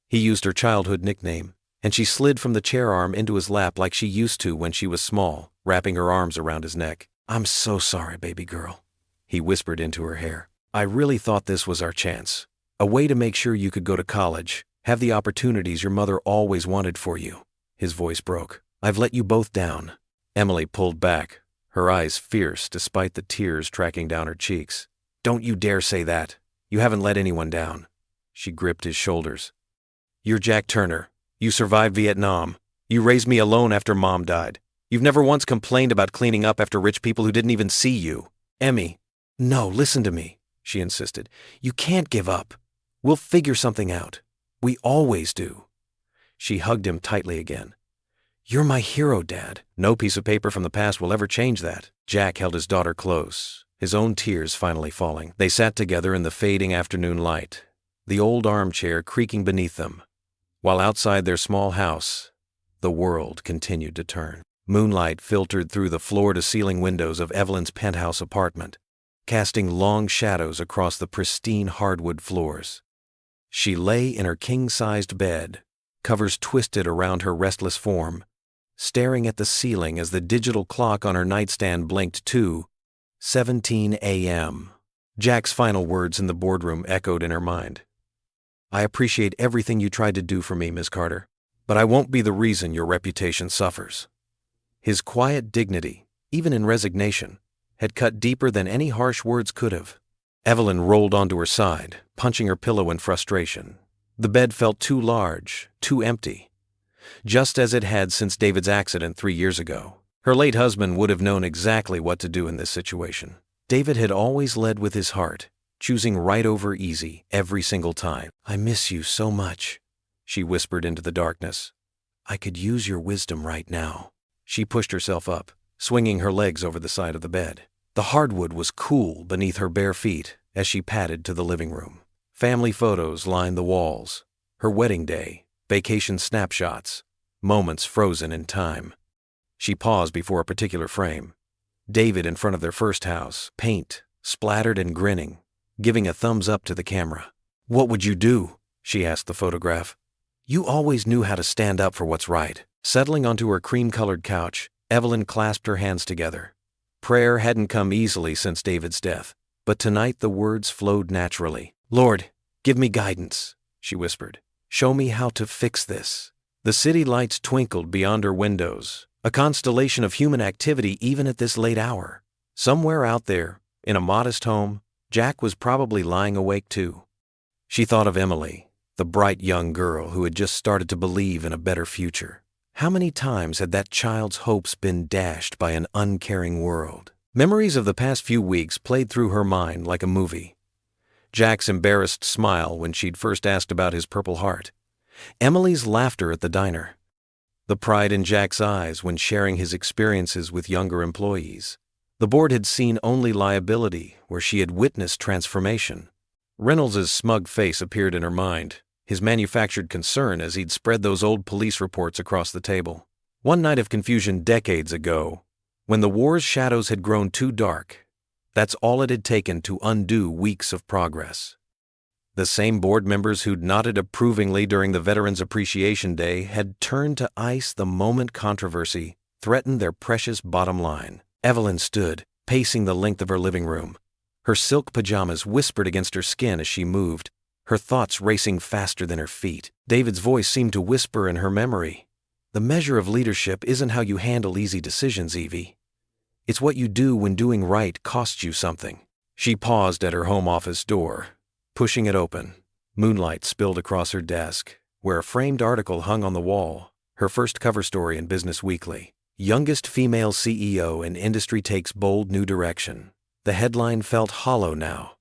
He used her childhood nickname, and she slid from the chair arm into his lap like she used to when she was small, wrapping her arms around his neck. "I'm so sorry, baby girl," he whispered into her hair. "I really thought this was our chance. A way to make sure you could go to college, have the opportunities your mother always wanted for you." His voice broke. "I've let you both down." Emily pulled back, her eyes fierce despite the tears tracking down her cheeks. "Don't you dare say that. You haven't let anyone down." She gripped his shoulders. "You're Jack Turner. You survived Vietnam. You raised me alone after Mom died. You've never once complained about cleaning up after rich people who didn't even see you." "Emmy." "No, listen to me," she insisted. "You can't give up. We'll figure something out. We always do." She hugged him tightly again. "You're my hero, Dad. No piece of paper from the past will ever change that." Jack held his daughter close, his own tears finally falling. They sat together in the fading afternoon light, the old armchair creaking beneath them, while outside their small house, the world continued to turn. Moonlight filtered through the floor-to-ceiling windows of Evelyn's penthouse apartment, casting long shadows across the pristine hardwood floors. She lay in her king-sized bed, covers twisted around her restless form, staring at the ceiling as the digital clock on her nightstand blinked 2:17 a.m. Jack's final words in the boardroom echoed in her mind. "I appreciate everything you tried to do for me, Ms. Carter, but I won't be the reason your reputation suffers." His quiet dignity, even in resignation, had cut deeper than any harsh words could have. Evelyn rolled onto her side, punching her pillow in frustration. The bed felt too large, too empty, just as it had since David's accident 3 years ago. Her late husband would have known exactly what to do in this situation. David had always led with his heart, choosing right over easy every single time. "I miss you so much," she whispered into the darkness. "I could use your wisdom right now." She pushed herself up, swinging her legs over the side of the bed. The hardwood was cool beneath her bare feet as she padded to the living room. Family photos lined the walls. Her wedding day, vacation snapshots, moments frozen in time. She paused before a particular frame. David in front of their first house, paint, splattered and grinning, giving a thumbs up to the camera. "What would you do?" she asked the photograph. "You always knew how to stand up for what's right." Settling onto her cream-colored couch, Evelyn clasped her hands together. Prayer hadn't come easily since David's death, but tonight the words flowed naturally. "Lord, give me guidance," she whispered. "Show me how to fix this." The city lights twinkled beyond her windows, a constellation of human activity even at this late hour. Somewhere out there, in a modest home, Jack was probably lying awake too. She thought of Emily, the bright young girl who had just started to believe in a better future. How many times had that child's hopes been dashed by an uncaring world? Memories of the past few weeks played through her mind like a movie. Jack's embarrassed smile when she'd first asked about his Purple Heart. Emily's laughter at the diner. The pride in Jack's eyes when sharing his experiences with younger employees. The board had seen only liability where she had witnessed transformation. Reynolds's smug face appeared in her mind, his manufactured concern as he'd spread those old police reports across the table. One night of confusion decades ago, when the war's shadows had grown too dark, that's all it had taken to undo weeks of progress. The same board members who'd nodded approvingly during the Veterans Appreciation Day had turned to ice the moment controversy threatened their precious bottom line. Evelyn stood, pacing the length of her living room. Her silk pajamas whispered against her skin as she moved, her thoughts racing faster than her feet. David's voice seemed to whisper in her memory. "The measure of leadership isn't how you handle easy decisions, Evie. It's what you do when doing right costs you something." She paused at her home office door, pushing it open. Moonlight spilled across her desk, where a framed article hung on the wall, her first cover story in Business Weekly. "Youngest female CEO in industry takes bold new direction." The headline felt hollow now.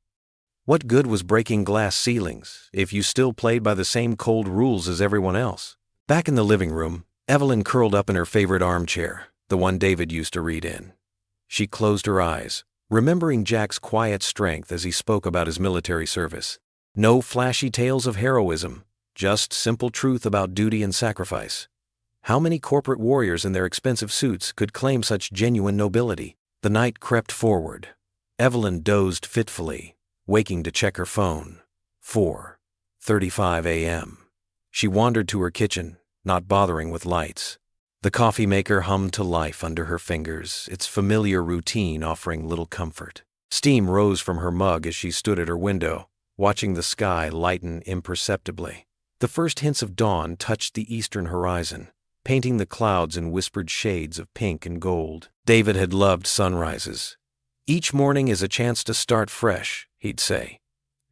What good was breaking glass ceilings if you still played by the same cold rules as everyone else? Back in the living room, Evelyn curled up in her favorite armchair, the one David used to read in. She closed her eyes, remembering Jack's quiet strength as he spoke about his military service. No flashy tales of heroism, just simple truth about duty and sacrifice. How many corporate warriors in their expensive suits could claim such genuine nobility? The night crept forward. Evelyn dozed fitfully, waking to check her phone. 4:35 a.m. She wandered to her kitchen, not bothering with lights. The coffee maker hummed to life under her fingers, its familiar routine offering little comfort. Steam rose from her mug as she stood at her window, watching the sky lighten imperceptibly. The first hints of dawn touched the eastern horizon, painting the clouds in whispered shades of pink and gold. David had loved sunrises. "Each morning is a chance to start fresh," he'd say.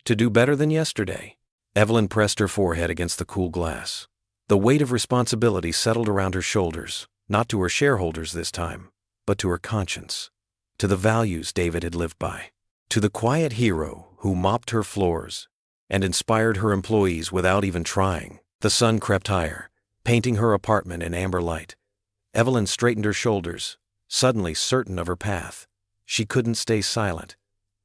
"To do better than yesterday." Evelyn pressed her forehead against the cool glass. The weight of responsibility settled around her shoulders, not to her shareholders this time, but to her conscience, to the values David had lived by, to the quiet hero who mopped her floors and inspired her employees without even trying. The sun crept higher, painting her apartment in amber light. Evelyn straightened her shoulders, suddenly certain of her path. She couldn't stay silent.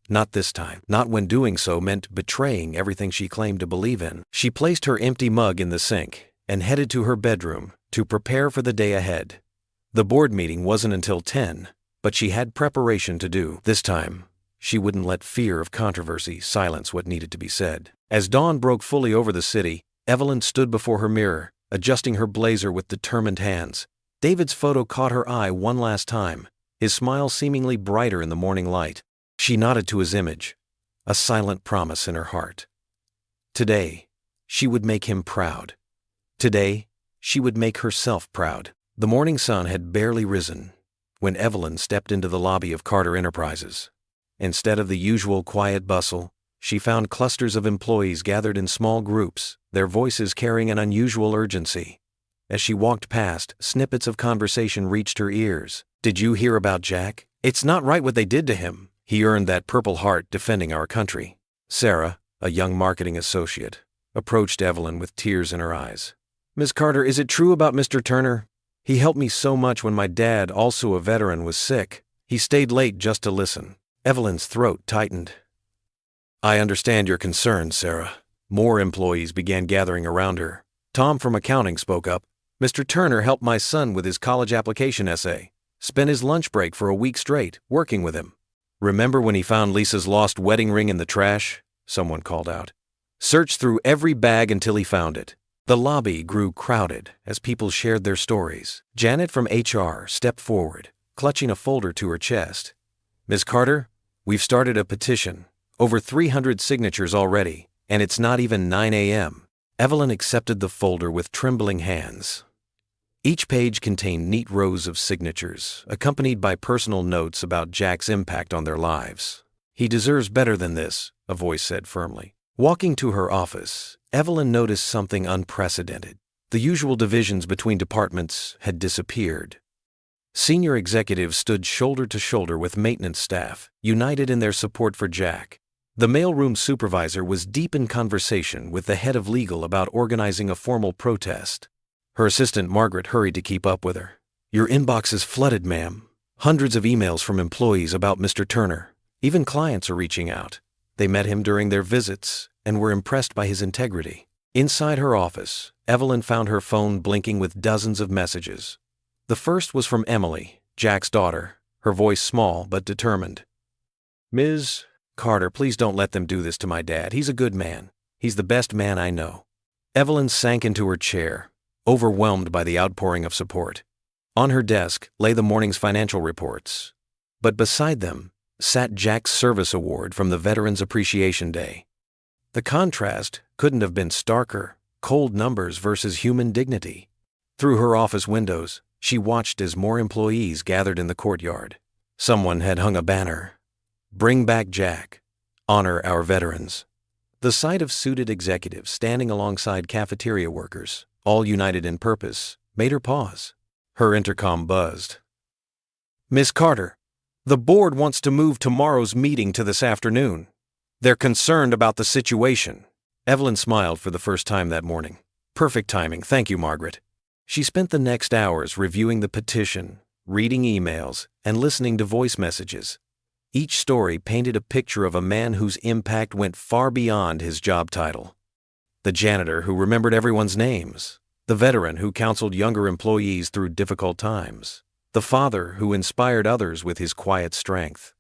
Not this time. Not when doing so meant betraying everything she claimed to believe in. She placed her empty mug in the sink and headed to her bedroom to prepare for the day ahead. The board meeting wasn't until 10, but she had preparation to do. This time, she wouldn't let fear of controversy silence what needed to be said. As dawn broke fully over the city, Evelyn stood before her mirror, adjusting her blazer with determined hands. David's photo caught her eye one last time, his smile seemingly brighter in the morning light. She nodded to his image, a silent promise in her heart. Today, she would make him proud. Today, she would make herself proud. The morning sun had barely risen when Evelyn stepped into the lobby of Carter Enterprises. Instead of the usual quiet bustle, she found clusters of employees gathered in small groups, their voices carrying an unusual urgency. As she walked past, snippets of conversation reached her ears. "Did you hear about Jack? It's not right what they did to him. He earned that Purple Heart defending our country." Sarah, a young marketing associate, approached Evelyn with tears in her eyes. "Ms. Carter, is it true about Mr. Turner? He helped me so much when my dad, also a veteran, was sick. He stayed late just to listen." Evelyn's throat tightened. "I understand your concern, Sarah." More employees began gathering around her. Tom from accounting spoke up. "Mr. Turner helped my son with his college application essay. Spent his lunch break for a week straight, working with him." "Remember when he found Lisa's lost wedding ring in the trash?" someone called out. "Searched through every bag until he found it." The lobby grew crowded as people shared their stories. Janet from HR stepped forward, clutching a folder to her chest. "Ms. Carter, we've started a petition. Over 300 signatures already, and it's not even 9 a.m. Evelyn accepted the folder with trembling hands. Each page contained neat rows of signatures, accompanied by personal notes about Jack's impact on their lives. "He deserves better than this," a voice said firmly. Walking to her office, Evelyn noticed something unprecedented. The usual divisions between departments had disappeared. Senior executives stood shoulder to shoulder with maintenance staff, united in their support for Jack. The mailroom supervisor was deep in conversation with the head of legal about organizing a formal protest. Her assistant Margaret hurried to keep up with her. "Your inbox is flooded, ma'am. Hundreds of emails from employees about Mr. Turner. Even clients are reaching out. They met him during their visits and were impressed by his integrity." Inside her office, Evelyn found her phone blinking with dozens of messages. The first was from Emily, Jack's daughter, her voice small but determined. "Ms. Carter, please don't let them do this to my dad. He's a good man. He's the best man I know." Evelyn sank into her chair, overwhelmed by the outpouring of support. On her desk lay the morning's financial reports, but beside them sat Jack's service award from the Veterans Appreciation Day. The contrast couldn't have been starker, cold numbers versus human dignity. Through her office windows, she watched as more employees gathered in the courtyard. Someone had hung a banner. "Bring back Jack. Honor our veterans." The sight of suited executives standing alongside cafeteria workers, all united in purpose, made her pause. Her intercom buzzed. "Miss Carter, the board wants to move tomorrow's meeting to this afternoon. They're concerned about the situation." Evelyn smiled for the first time that morning. "Perfect timing, thank you, Margaret." She spent the next hours reviewing the petition, reading emails, and listening to voice messages. Each story painted a picture of a man whose impact went far beyond his job title. The janitor who remembered everyone's names, the veteran who counseled younger employees through difficult times, the father who inspired others with his quiet strength.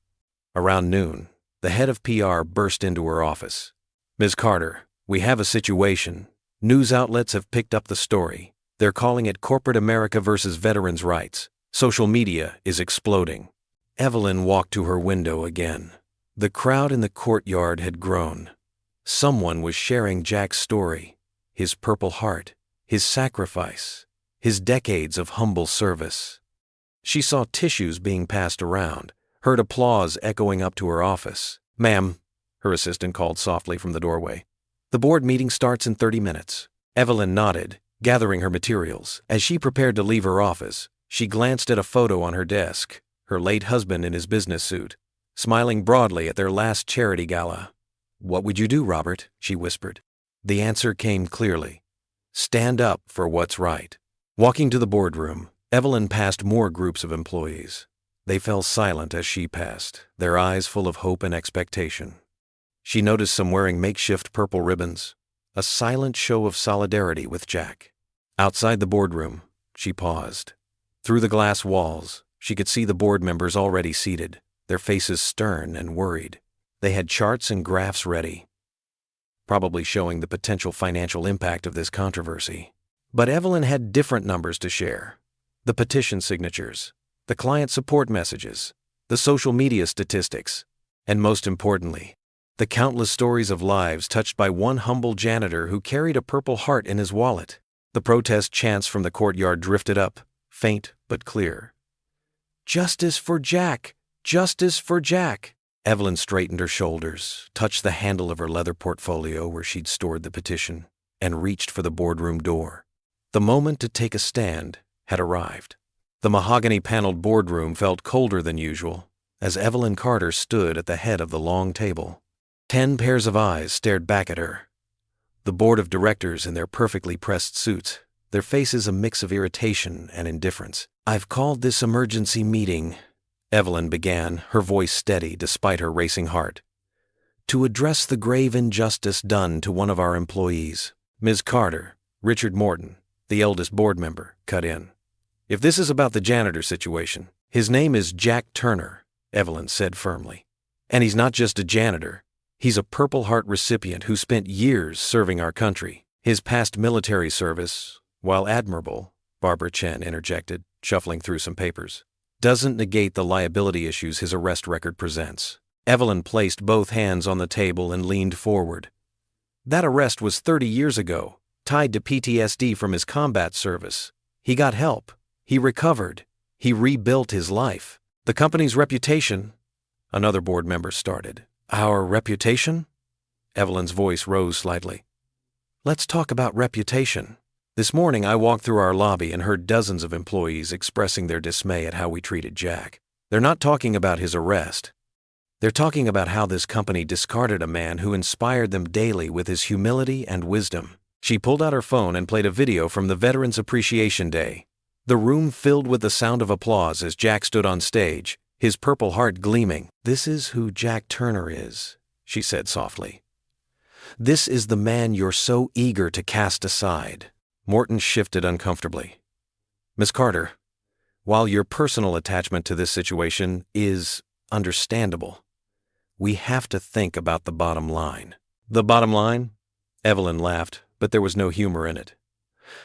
Around noon, the head of PR burst into her office. "Ms. Carter, we have a situation. News outlets have picked up the story. They're calling it Corporate America versus Veterans' Rights. Social media is exploding." Evelyn walked to her window again. The crowd in the courtyard had grown. Someone was sharing Jack's story, his Purple Heart, his sacrifice, his decades of humble service. She saw tissues being passed around, heard applause echoing up to her office. "Ma'am," her assistant called softly from the doorway. "The board meeting starts in 30 minutes. Evelyn nodded, gathering her materials. As she prepared to leave her office, she glanced at a photo on her desk, her late husband in his business suit, smiling broadly at their last charity gala. "What would you do, Robert?" she whispered. The answer came clearly. "Stand up for what's right." Walking to the boardroom, Evelyn passed more groups of employees. They fell silent as she passed, their eyes full of hope and expectation. She noticed some wearing makeshift purple ribbons, a silent show of solidarity with Jack. Outside the boardroom, she paused. Through the glass walls, she could see the board members already seated, their faces stern and worried. They had charts and graphs ready, probably showing the potential financial impact of this controversy. But Evelyn had different numbers to share. The petition signatures, the client support messages, the social media statistics, and most importantly, the countless stories of lives touched by one humble janitor who carried a Purple Heart in his wallet. The protest chants from the courtyard drifted up, faint but clear. "Justice for Jack! Justice for Jack!" Evelyn straightened her shoulders, touched the handle of her leather portfolio where she'd stored the petition, and reached for the boardroom door. The moment to take a stand had arrived. The mahogany-paneled boardroom felt colder than usual as Evelyn Carter stood at the head of the long table. 10 pairs of eyes stared back at her. The board of directors in their perfectly pressed suits, their faces a mix of irritation and indifference. "I've called this emergency meeting," Evelyn began, her voice steady despite her racing heart, "to address the grave injustice done to one of our employees." Ms. Carter, Richard Morton, the eldest board member, cut in. "If this is about the janitor situation, his name is Jack Turner," Evelyn said firmly. "And he's not just a janitor. He's a Purple Heart recipient who spent years serving our country. His past military service, while admirable," Barbara Chen interjected, shuffling through some papers, "doesn't negate the liability issues his arrest record presents." Evelyn placed both hands on the table and leaned forward. "That arrest was 30 years ago, tied to PTSD from his combat service. He got help. He recovered. He rebuilt his life. The company's reputation," another board member started. "Our reputation?" Evelyn's voice rose slightly. "Let's talk about reputation. This morning I walked through our lobby and heard dozens of employees expressing their dismay at how we treated Jack. They're not talking about his arrest. They're talking about how this company discarded a man who inspired them daily with his humility and wisdom." She pulled out her phone and played a video from the Veterans Appreciation Day. The room filled with the sound of applause as Jack stood on stage, his Purple Heart gleaming. "This is who Jack Turner is," she said softly. "This is the man you're so eager to cast aside." Morton shifted uncomfortably. "Miss Carter, while your personal attachment to this situation is understandable, we have to think about the bottom line." "The bottom line?" Evelyn laughed, but there was no humor in it.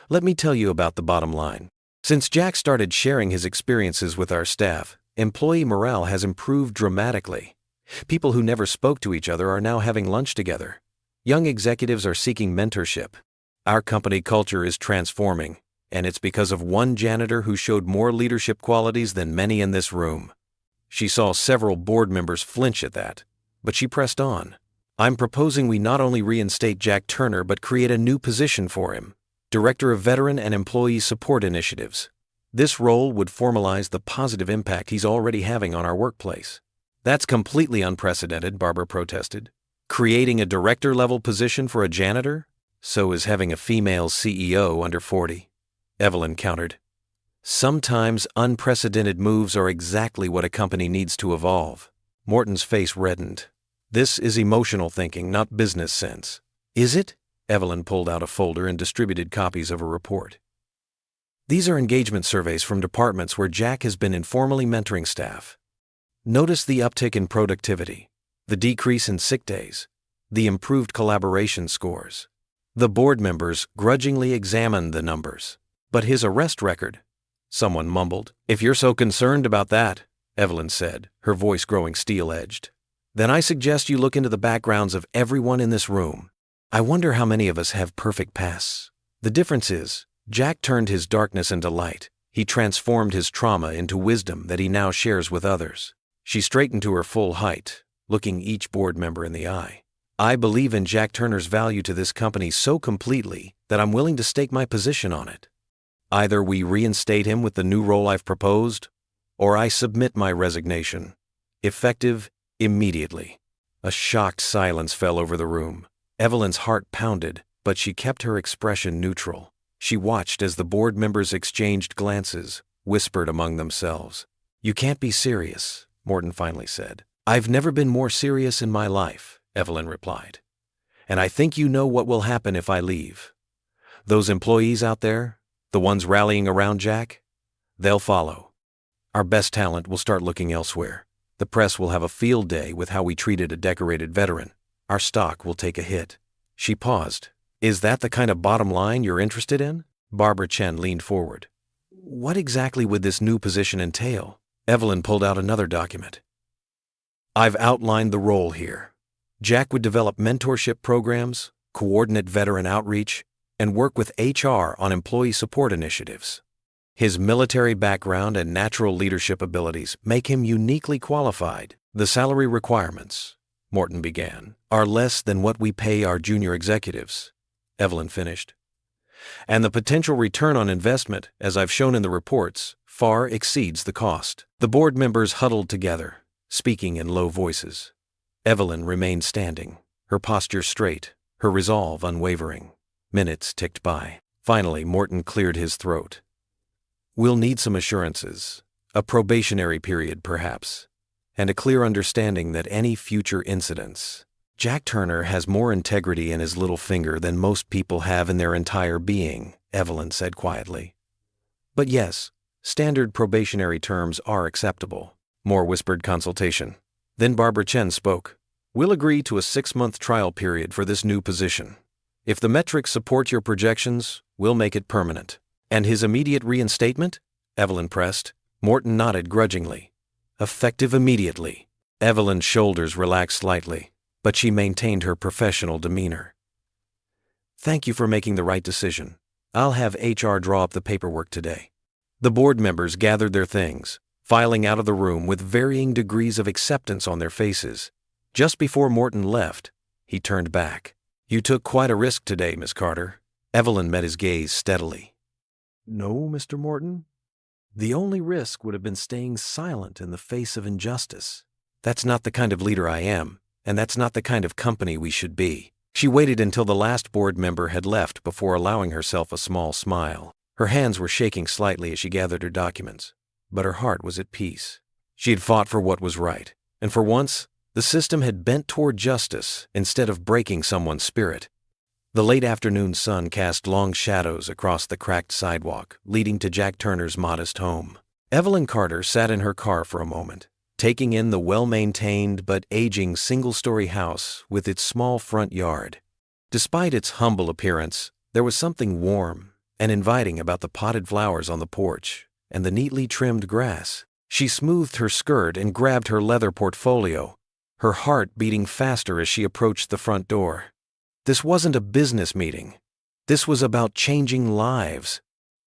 "Let me tell you about the bottom line. Since Jack started sharing his experiences with our staff, employee morale has improved dramatically. People who never spoke to each other are now having lunch together. Young executives are seeking mentorship. Our company culture is transforming, and it's because of one janitor who showed more leadership qualities than many in this room." She saw several board members flinch at that, but she pressed on. "I'm proposing we not only reinstate Jack Turner but create a new position for him, Director of Veteran and Employee Support Initiatives. This role would formalize the positive impact he's already having on our workplace." "That's completely unprecedented," Barbara protested. "Creating a director-level position for a janitor? So is having a female CEO under 40. Evelyn countered. "Sometimes unprecedented moves are exactly what a company needs to evolve." Morton's face reddened. "This is emotional thinking, not business sense." "Is it?" Evelyn pulled out a folder and distributed copies of a report. "These are engagement surveys from departments where Jack has been informally mentoring staff. Notice the uptick in productivity, the decrease in sick days, the improved collaboration scores." The board members grudgingly examined the numbers. "But his arrest record," someone mumbled. "If you're so concerned about that," Evelyn said, her voice growing steel-edged, "then I suggest you look into the backgrounds of everyone in this room. I wonder how many of us have perfect pasts. The difference is, Jack turned his darkness into light. He transformed his trauma into wisdom that he now shares with others." She straightened to her full height, looking each board member in the eye. "I believe in Jack Turner's value to this company so completely that I'm willing to stake my position on it. Either we reinstate him with the new role I've proposed, or I submit my resignation. Effective immediately." A shocked silence fell over the room. Evelyn's heart pounded, but she kept her expression neutral. She watched as the board members exchanged glances, whispered among themselves. You can't be serious, Morton finally said. I've never been more serious in my life, Evelyn replied. And I think you know what will happen if I leave. Those employees out there, the ones rallying around Jack, they'll follow. Our best talent will start looking elsewhere. The press will have a field day with how we treated a decorated veteran. Our stock will take a hit. She paused. Is that the kind of bottom line you're interested in? Barbara Chen leaned forward. What exactly would this new position entail? Evelyn pulled out another document. I've outlined the role here. Jack would develop mentorship programs, coordinate veteran outreach, and work with HR on employee support initiatives. His military background and natural leadership abilities make him uniquely qualified. The salary requirements, Morton began, are less than what we pay our junior executives, Evelyn finished. And the potential return on investment, as I've shown in the reports, far exceeds the cost. The board members huddled together, speaking in low voices. Evelyn remained standing, her posture straight, her resolve unwavering. Minutes ticked by. Finally, Morton cleared his throat. We'll need some assurances, a probationary period perhaps, and a clear understanding that any future incidents. Jack Turner has more integrity in his little finger than most people have in their entire being, Evelyn said quietly. But yes, standard probationary terms are acceptable. More whispered consultation. Then Barbara Chen spoke. We'll agree to a 6-month trial period for this new position. If the metrics support your projections, we'll make it permanent. And his immediate reinstatement? Evelyn pressed. Morton nodded grudgingly. Effective immediately. Evelyn's shoulders relaxed slightly, but she maintained her professional demeanor. Thank you for making the right decision. I'll have HR draw up the paperwork today. The board members gathered their things, filing out of the room with varying degrees of acceptance on their faces. Just before Morton left, he turned back. You took quite a risk today, Miss Carter. Evelyn met his gaze steadily. No, Mr. Morton. The only risk would have been staying silent in the face of injustice. That's not the kind of leader I am, and that's not the kind of company we should be. She waited until the last board member had left before allowing herself a small smile. Her hands were shaking slightly as she gathered her documents, but her heart was at peace. She had fought for what was right, and for once, the system had bent toward justice instead of breaking someone's spirit. The late afternoon sun cast long shadows across the cracked sidewalk leading to Jack Turner's modest home. Evelyn Carter sat in her car for a moment, taking in the well-maintained but aging single-story house with its small front yard. Despite its humble appearance, there was something warm and inviting about the potted flowers on the porch and the neatly trimmed grass. She smoothed her skirt and grabbed her leather portfolio, her heart beating faster as she approached the front door. This wasn't a business meeting. This was about changing lives.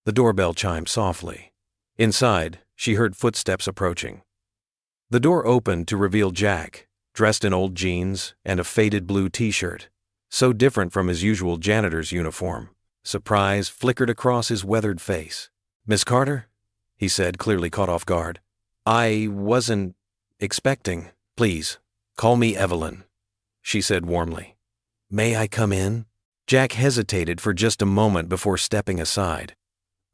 The doorbell chimed softly. Inside, she heard footsteps approaching. The door opened to reveal Jack, dressed in old jeans and a faded blue t-shirt, so different from his usual janitor's uniform. Surprise flickered across his weathered face. Miss Carter? He said, clearly caught off guard. I wasn't expecting. Please, call me Evelyn, she said warmly. May I come in? Jack hesitated for just a moment before stepping aside.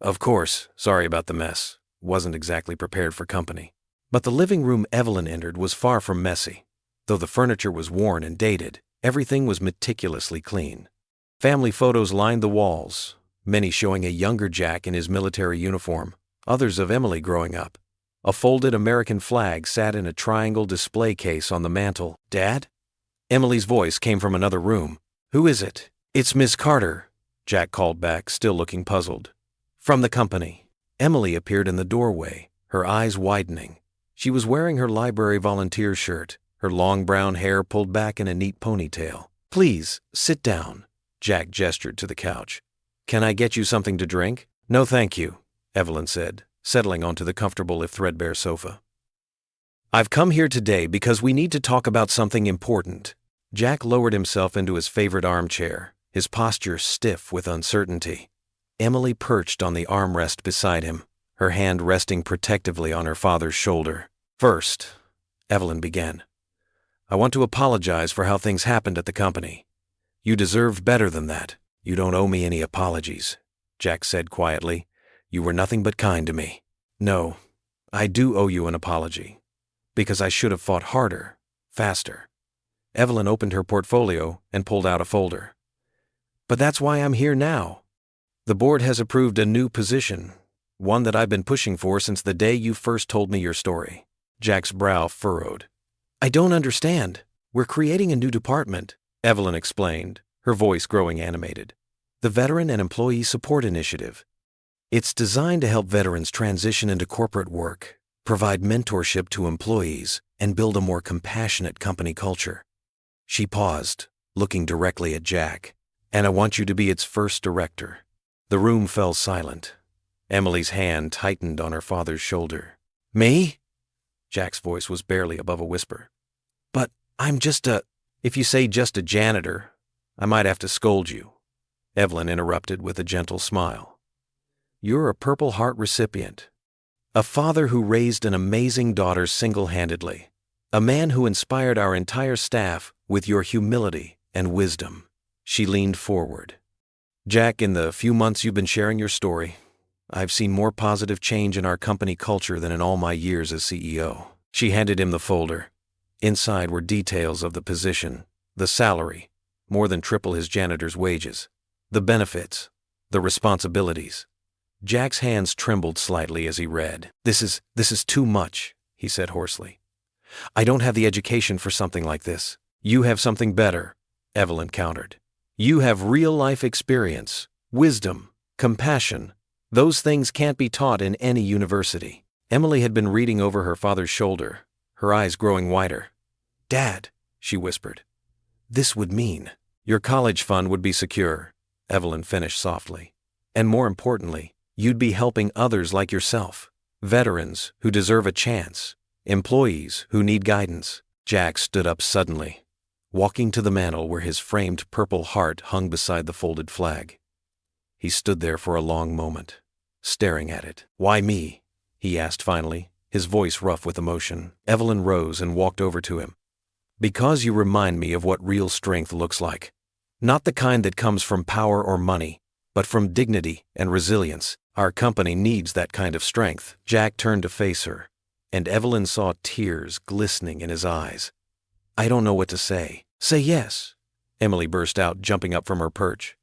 Of course, sorry about the mess. Wasn't exactly prepared for company. But the living room Evelyn entered was far from messy. Though the furniture was worn and dated, everything was meticulously clean. Family photos lined the walls, many showing a younger Jack in his military uniform, others of Emily growing up. A folded American flag sat in a triangle display case on the mantel. Dad? Emily's voice came from another room. Who is it? It's Miss Carter, Jack called back, still looking puzzled. From the company. Emily appeared in the doorway, her eyes widening. She was wearing her library volunteer shirt, her long brown hair pulled back in a neat ponytail. Please, sit down, Jack gestured to the couch. Can I get you something to drink? No, thank you, Evelyn said, settling onto the comfortable if threadbare sofa. I've come here today because we need to talk about something important. Jack lowered himself into his favorite armchair, his posture stiff with uncertainty. Emily perched on the armrest beside him, her hand resting protectively on her father's shoulder. First, Evelyn began, I want to apologize for how things happened at the company. You deserve better than that. You don't owe me any apologies, Jack said quietly. You were nothing but kind to me. No, I do owe you an apology, because I should have fought harder, faster. Evelyn opened her portfolio and pulled out a folder. But that's why I'm here now. The board has approved a new position, one that I've been pushing for since the day you first told me your story. Jack's brow furrowed. I don't understand. We're creating a new department, Evelyn explained, her voice growing animated. The Veteran and Employee Support Initiative. It's designed to help veterans transition into corporate work, provide mentorship to employees, and build a more compassionate company culture. She paused, looking directly at Jack. And I want you to be its first director. The room fell silent. Emily's hand tightened on her father's shoulder. Me? Jack's voice was barely above a whisper. But I'm if you say just a janitor, I might have to scold you. Evelyn interrupted with a gentle smile. You're a Purple Heart recipient. A father who raised an amazing daughter single-handedly. A man who inspired our entire staff with your humility and wisdom. She leaned forward. Jack, in the few months you've been sharing your story, I've seen more positive change in our company culture than in all my years as CEO. She handed him the folder. Inside were details of the position, the salary, more than triple his janitor's wages, the benefits, the responsibilities. Jack's hands trembled slightly as he read. This is too much, he said hoarsely. I don't have the education for something like this. You have something better, Evelyn countered. You have real-life experience, wisdom, compassion. Those things can't be taught in any university. Emily had been reading over her father's shoulder, her eyes growing wider. Dad, she whispered. This would mean your college fund would be secure, Evelyn finished softly. And more importantly, you'd be helping others like yourself, veterans who deserve a chance, employees who need guidance. Jack stood up suddenly, walking to the mantel where his framed Purple Heart hung beside the folded flag. He stood there for a long moment, staring at it. Why me? He asked finally, his voice rough with emotion. Evelyn rose and walked over to him. Because you remind me of what real strength looks like. Not the kind that comes from power or money, but from dignity and resilience. Our company needs that kind of strength. Jack turned to face her, and Evelyn saw tears glistening in his eyes. I don't know what to say. Say yes, Emily burst out, jumping up from her perch.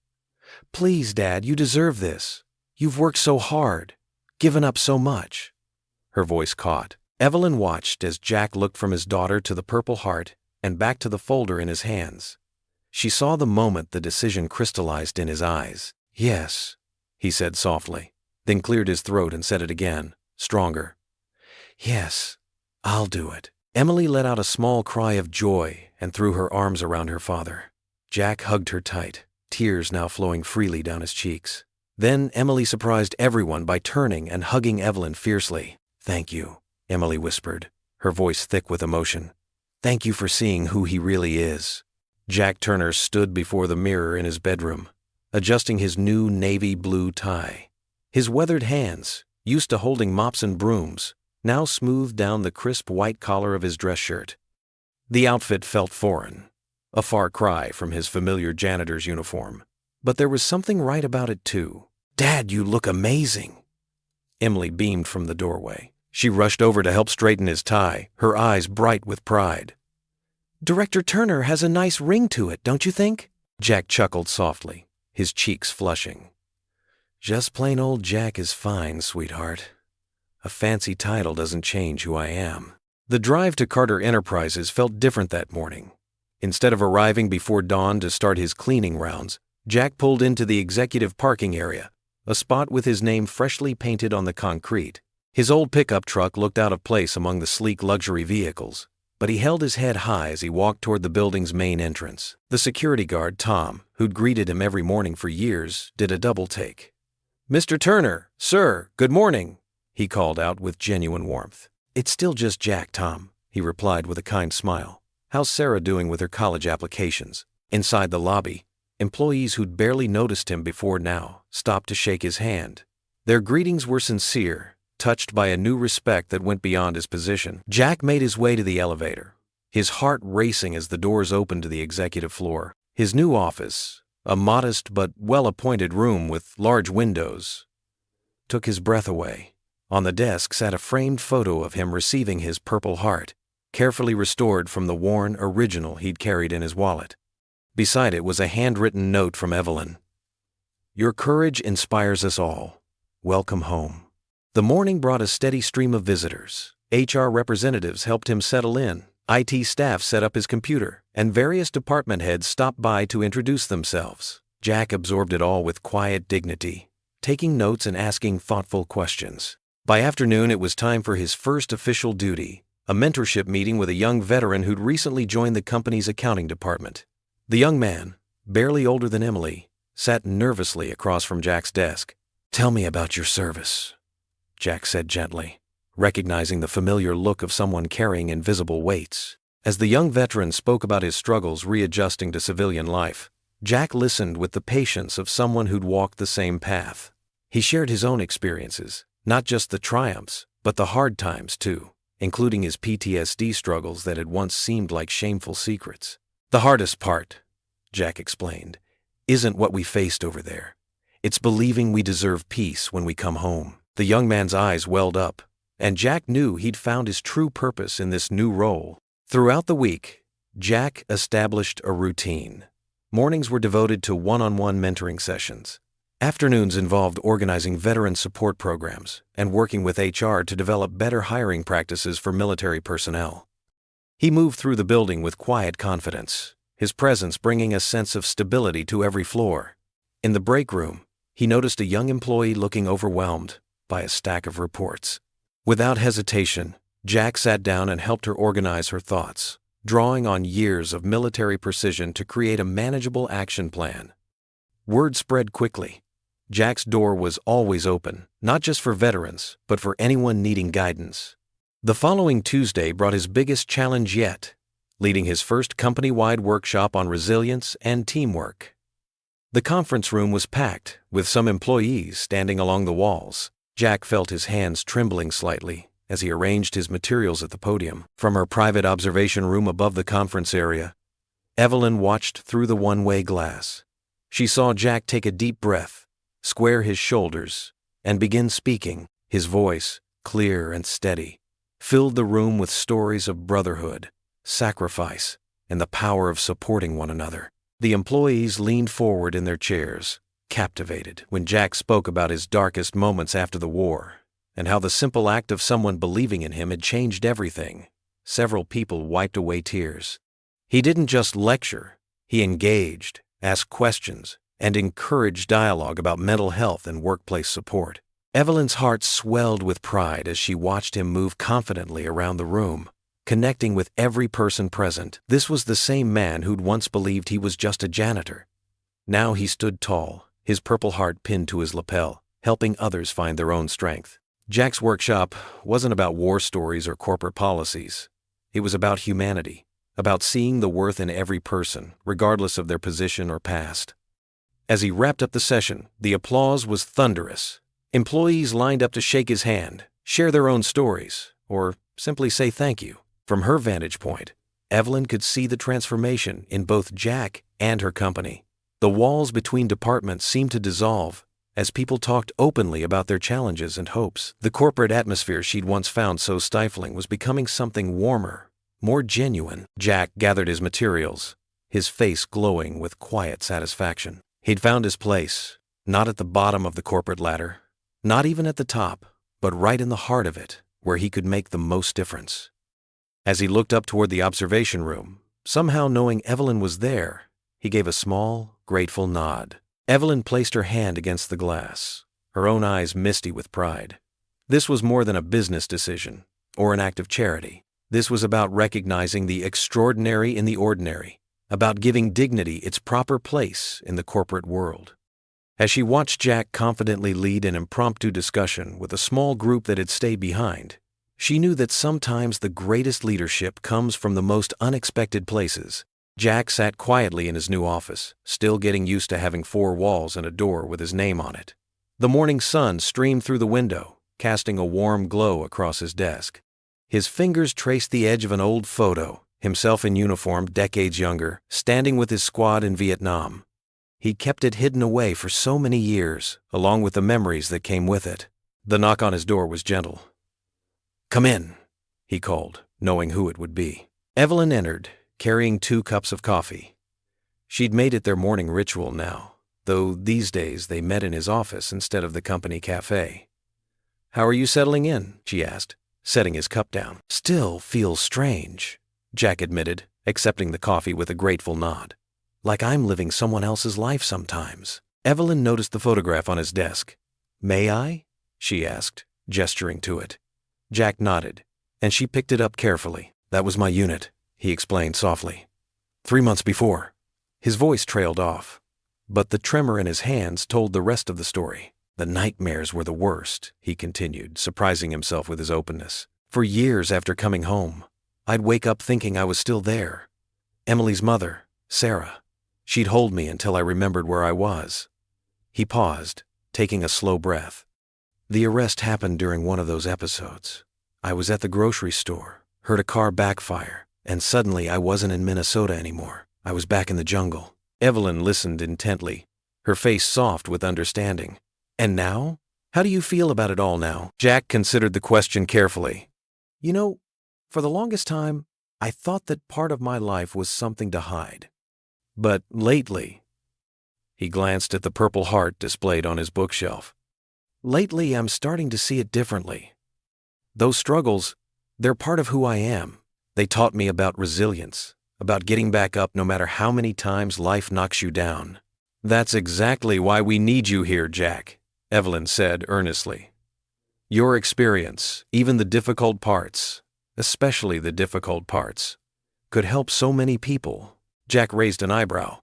Please, Dad, you deserve this. You've worked so hard, given up so much. Her voice caught. Evelyn watched as Jack looked from his daughter to the Purple Heart and back to the folder in his hands. She saw the moment the decision crystallized in his eyes. Yes, he said softly, then cleared his throat and said it again, stronger. Yes, I'll do it. Emily let out a small cry of joy and threw her arms around her father. Jack hugged her tight, tears now flowing freely down his cheeks. Then Emily surprised everyone by turning and hugging Evelyn fiercely. Thank you, Emily whispered, her voice thick with emotion. Thank you for seeing who he really is. Jack Turner stood before the mirror in his bedroom, adjusting his new navy blue tie. His weathered hands, used to holding mops and brooms, now smoothed down the crisp white collar of his dress shirt. The outfit felt foreign, a far cry from his familiar janitor's uniform. But there was something right about it too. Dad, you look amazing. Emily beamed from the doorway. She rushed over to help straighten his tie, her eyes bright with pride. Director Turner has a nice ring to it, don't you think? Jack chuckled softly, his cheeks flushing. Just plain old Jack is fine, sweetheart. A fancy title doesn't change who I am. The drive to Carter Enterprises felt different that morning. Instead of arriving before dawn to start his cleaning rounds, Jack pulled into the executive parking area, a spot with his name freshly painted on the concrete. His old pickup truck looked out of place among the sleek luxury vehicles, but he held his head high as he walked toward the building's main entrance. The security guard, Tom, who'd greeted him every morning for years, did a double take. Mr. Turner, sir, good morning, he called out with genuine warmth. It's still just Jack, Tom, he replied with a kind smile. How's Sarah doing with her college applications? Inside the lobby, employees who'd barely noticed him before now stopped to shake his hand. Their greetings were sincere, touched by a new respect that went beyond his position. Jack made his way to the elevator, his heart racing as the doors opened to the executive floor. His new office, a modest but well-appointed room with large windows, took his breath away. On the desk sat a framed photo of him receiving his Purple Heart, carefully restored from the worn original he'd carried in his wallet. Beside it was a handwritten note from Evelyn. "Your courage inspires us all. Welcome home." The morning brought a steady stream of visitors. HR representatives helped him settle in, IT staff set up his computer, and various department heads stopped by to introduce themselves. Jack absorbed it all with quiet dignity, taking notes and asking thoughtful questions. By afternoon, it was time for his first official duty, a mentorship meeting with a young veteran who'd recently joined the company's accounting department. The young man, barely older than Emily, sat nervously across from Jack's desk. "Tell me about your service," Jack said gently, recognizing the familiar look of someone carrying invisible weights. As the young veteran spoke about his struggles readjusting to civilian life, Jack listened with the patience of someone who'd walked the same path. He shared his own experiences, not just the triumphs, but the hard times too, including his PTSD struggles that had once seemed like shameful secrets. "The hardest part," Jack explained, "isn't what we faced over there. It's believing we deserve peace when we come home." The young man's eyes welled up, and Jack knew he'd found his true purpose in this new role. Throughout the week, Jack established a routine. Mornings were devoted to one-on-one mentoring sessions. Afternoons involved organizing veteran support programs and working with HR to develop better hiring practices for military personnel. He moved through the building with quiet confidence, his presence bringing a sense of stability to every floor. In the break room, he noticed a young employee looking overwhelmed by a stack of reports. Without hesitation, Jack sat down and helped her organize her thoughts, drawing on years of military precision to create a manageable action plan. Word spread quickly. Jack's door was always open, not just for veterans, but for anyone needing guidance. The following Tuesday brought his biggest challenge yet, leading his first company-wide workshop on resilience and teamwork. The conference room was packed, with some employees standing along the walls. Jack felt his hands trembling slightly as he arranged his materials at the podium. From her private observation room above the conference area, Evelyn watched through the one-way glass. She saw Jack take a deep breath, square his shoulders, and begin speaking. His voice, clear and steady, filled the room with stories of brotherhood, sacrifice, and the power of supporting one another. The employees leaned forward in their chairs, captivated, when Jack spoke about his darkest moments after the war, and how the simple act of someone believing in him had changed everything. Several people wiped away tears. He didn't just lecture, he engaged, asked questions, and encouraged dialogue about mental health and workplace support. Evelyn's heart swelled with pride as she watched him move confidently around the room, connecting with every person present. This was the same man who'd once believed he was just a janitor. Now he stood tall, his Purple Heart pinned to his lapel, helping others find their own strength. Jack's workshop wasn't about war stories or corporate policies. It was about humanity, about seeing the worth in every person, regardless of their position or past. As he wrapped up the session, the applause was thunderous. Employees lined up to shake his hand, share their own stories, or simply say thank you. From her vantage point, Evelyn could see the transformation in both Jack and her company. The walls between departments seemed to dissolve as people talked openly about their challenges and hopes. The corporate atmosphere she'd once found so stifling was becoming something warmer, more genuine. Jack gathered his materials, his face glowing with quiet satisfaction. He'd found his place, not at the bottom of the corporate ladder, not even at the top, but right in the heart of it, where he could make the most difference. As he looked up toward the observation room, somehow knowing Evelyn was there, he gave a small, grateful nod. Evelyn placed her hand against the glass, her own eyes misty with pride. This was more than a business decision or an act of charity. This was about recognizing the extraordinary in the ordinary, about giving dignity its proper place in the corporate world. As she watched Jack confidently lead an impromptu discussion with a small group that had stayed behind, she knew that sometimes the greatest leadership comes from the most unexpected places. Jack sat quietly in his new office, still getting used to having 4 walls and a door with his name on it. The morning sun streamed through the window, casting a warm glow across his desk. His fingers traced the edge of an old photo, himself in uniform, decades younger, standing with his squad in Vietnam. He kept it hidden away for so many years, along with the memories that came with it. The knock on his door was gentle. "Come in," he called, knowing who it would be. Evelyn entered, carrying 2 cups of coffee. She'd made it their morning ritual now, though these days they met in his office instead of the company cafe. "How are you settling in?" she asked, setting his cup down. "Still feels strange," Jack admitted, accepting the coffee with a grateful nod. "Like I'm living someone else's life sometimes." Evelyn noticed the photograph on his desk. "May I?" she asked, gesturing to it. Jack nodded, and she picked it up carefully. "That was my unit," he explained softly. 3 months before." His voice trailed off, but the tremor in his hands told the rest of the story. "The nightmares were the worst," he continued, surprising himself with his openness. "For years after coming home, I'd wake up thinking I was still there. Emily's mother, Sarah, she'd hold me until I remembered where I was." He paused, taking a slow breath. "The arrest happened during one of those episodes. I was at the grocery store, heard a car backfire, and suddenly I wasn't in Minnesota anymore. I was back in the jungle." Evelyn listened intently, her face soft with understanding. "And now? How do you feel about it all now?" Jack considered the question carefully. "You know, for the longest time, I thought that part of my life was something to hide. But lately," he glanced at the Purple Heart displayed on his bookshelf. "Lately, I'm starting to see it differently. Those struggles, they're part of who I am. They taught me about resilience, about getting back up no matter how many times life knocks you down." "That's exactly why we need you here, Jack," Evelyn said earnestly. "Your experience, even the difficult parts, especially the difficult parts, could help so many people." Jack raised an eyebrow.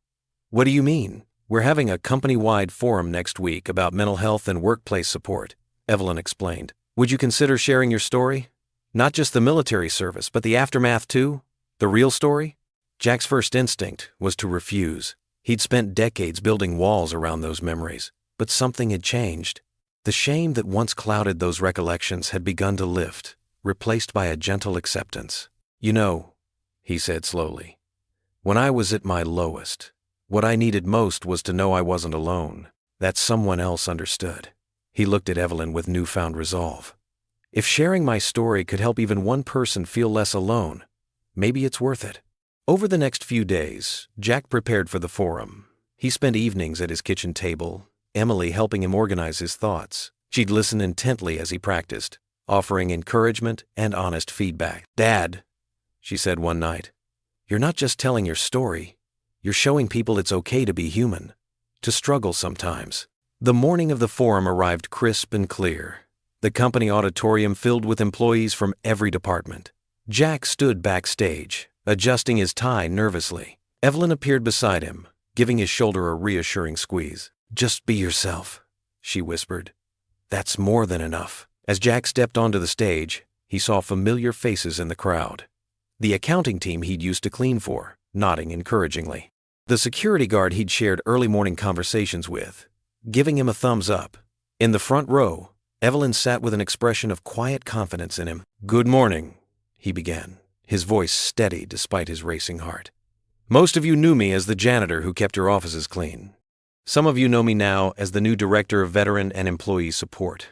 "What do you mean?" "We're having a company-wide forum next week about mental health and workplace support," Evelyn explained. "Would you consider sharing your story? Not just the military service, but the aftermath too? The real story?" Jack's first instinct was to refuse. He'd spent decades building walls around those memories, but something had changed. The shame that once clouded those recollections had begun to lift, replaced by a gentle acceptance. "You know," he said slowly, "when I was at my lowest, what I needed most was to know I wasn't alone, that someone else understood." He looked at Evelyn with newfound resolve. "If sharing my story could help even one person feel less alone, maybe it's worth it." Over the next few days, Jack prepared for the forum. He spent evenings at his kitchen table, Emily helping him organize his thoughts. She'd listen intently as he practiced, offering encouragement and honest feedback. "Dad," she said one night, "you're not just telling your story, you're showing people it's okay to be human, to struggle sometimes." The morning of the forum arrived crisp and clear, the company auditorium filled with employees from every department. Jack stood backstage, adjusting his tie nervously. Evelyn appeared beside him, giving his shoulder a reassuring squeeze. "Just be yourself," she whispered. "That's more than enough." As Jack stepped onto the stage, he saw familiar faces in the crowd. The accounting team he'd used to clean for, nodding encouragingly. The security guard he'd shared early morning conversations with, giving him a thumbs up. In the front row, Evelyn sat with an expression of quiet confidence in him. "Good morning," he began, his voice steady despite his racing heart. "Most of you knew me as the janitor who kept your offices clean. Some of you know me now as the new Director of Veteran and Employee Support.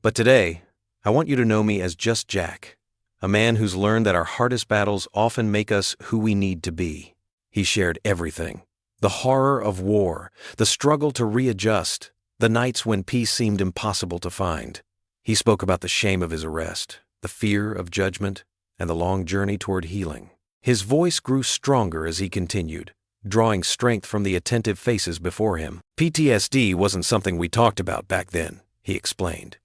But today, I want you to know me as just Jack, a man who's learned that our hardest battles often make us who we need to be." He shared everything. The horror of war, the struggle to readjust, the nights when peace seemed impossible to find. He spoke about the shame of his arrest, the fear of judgment, and the long journey toward healing. His voice grew stronger as he continued, drawing strength from the attentive faces before him. "PTSD wasn't something we talked about back then," he explained.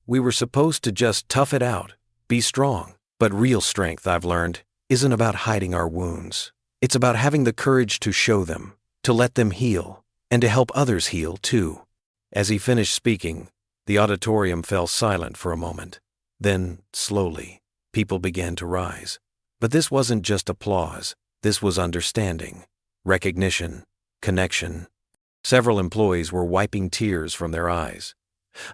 "We were supposed to just tough it out, be strong. But real strength, I've learned, isn't about hiding our wounds. It's about having the courage to show them, to let them heal, and to help others heal too." As he finished speaking, the auditorium fell silent for a moment. Then, slowly, people began to rise. But this wasn't just applause. This was understanding, recognition, connection. Several employees were wiping tears from their eyes.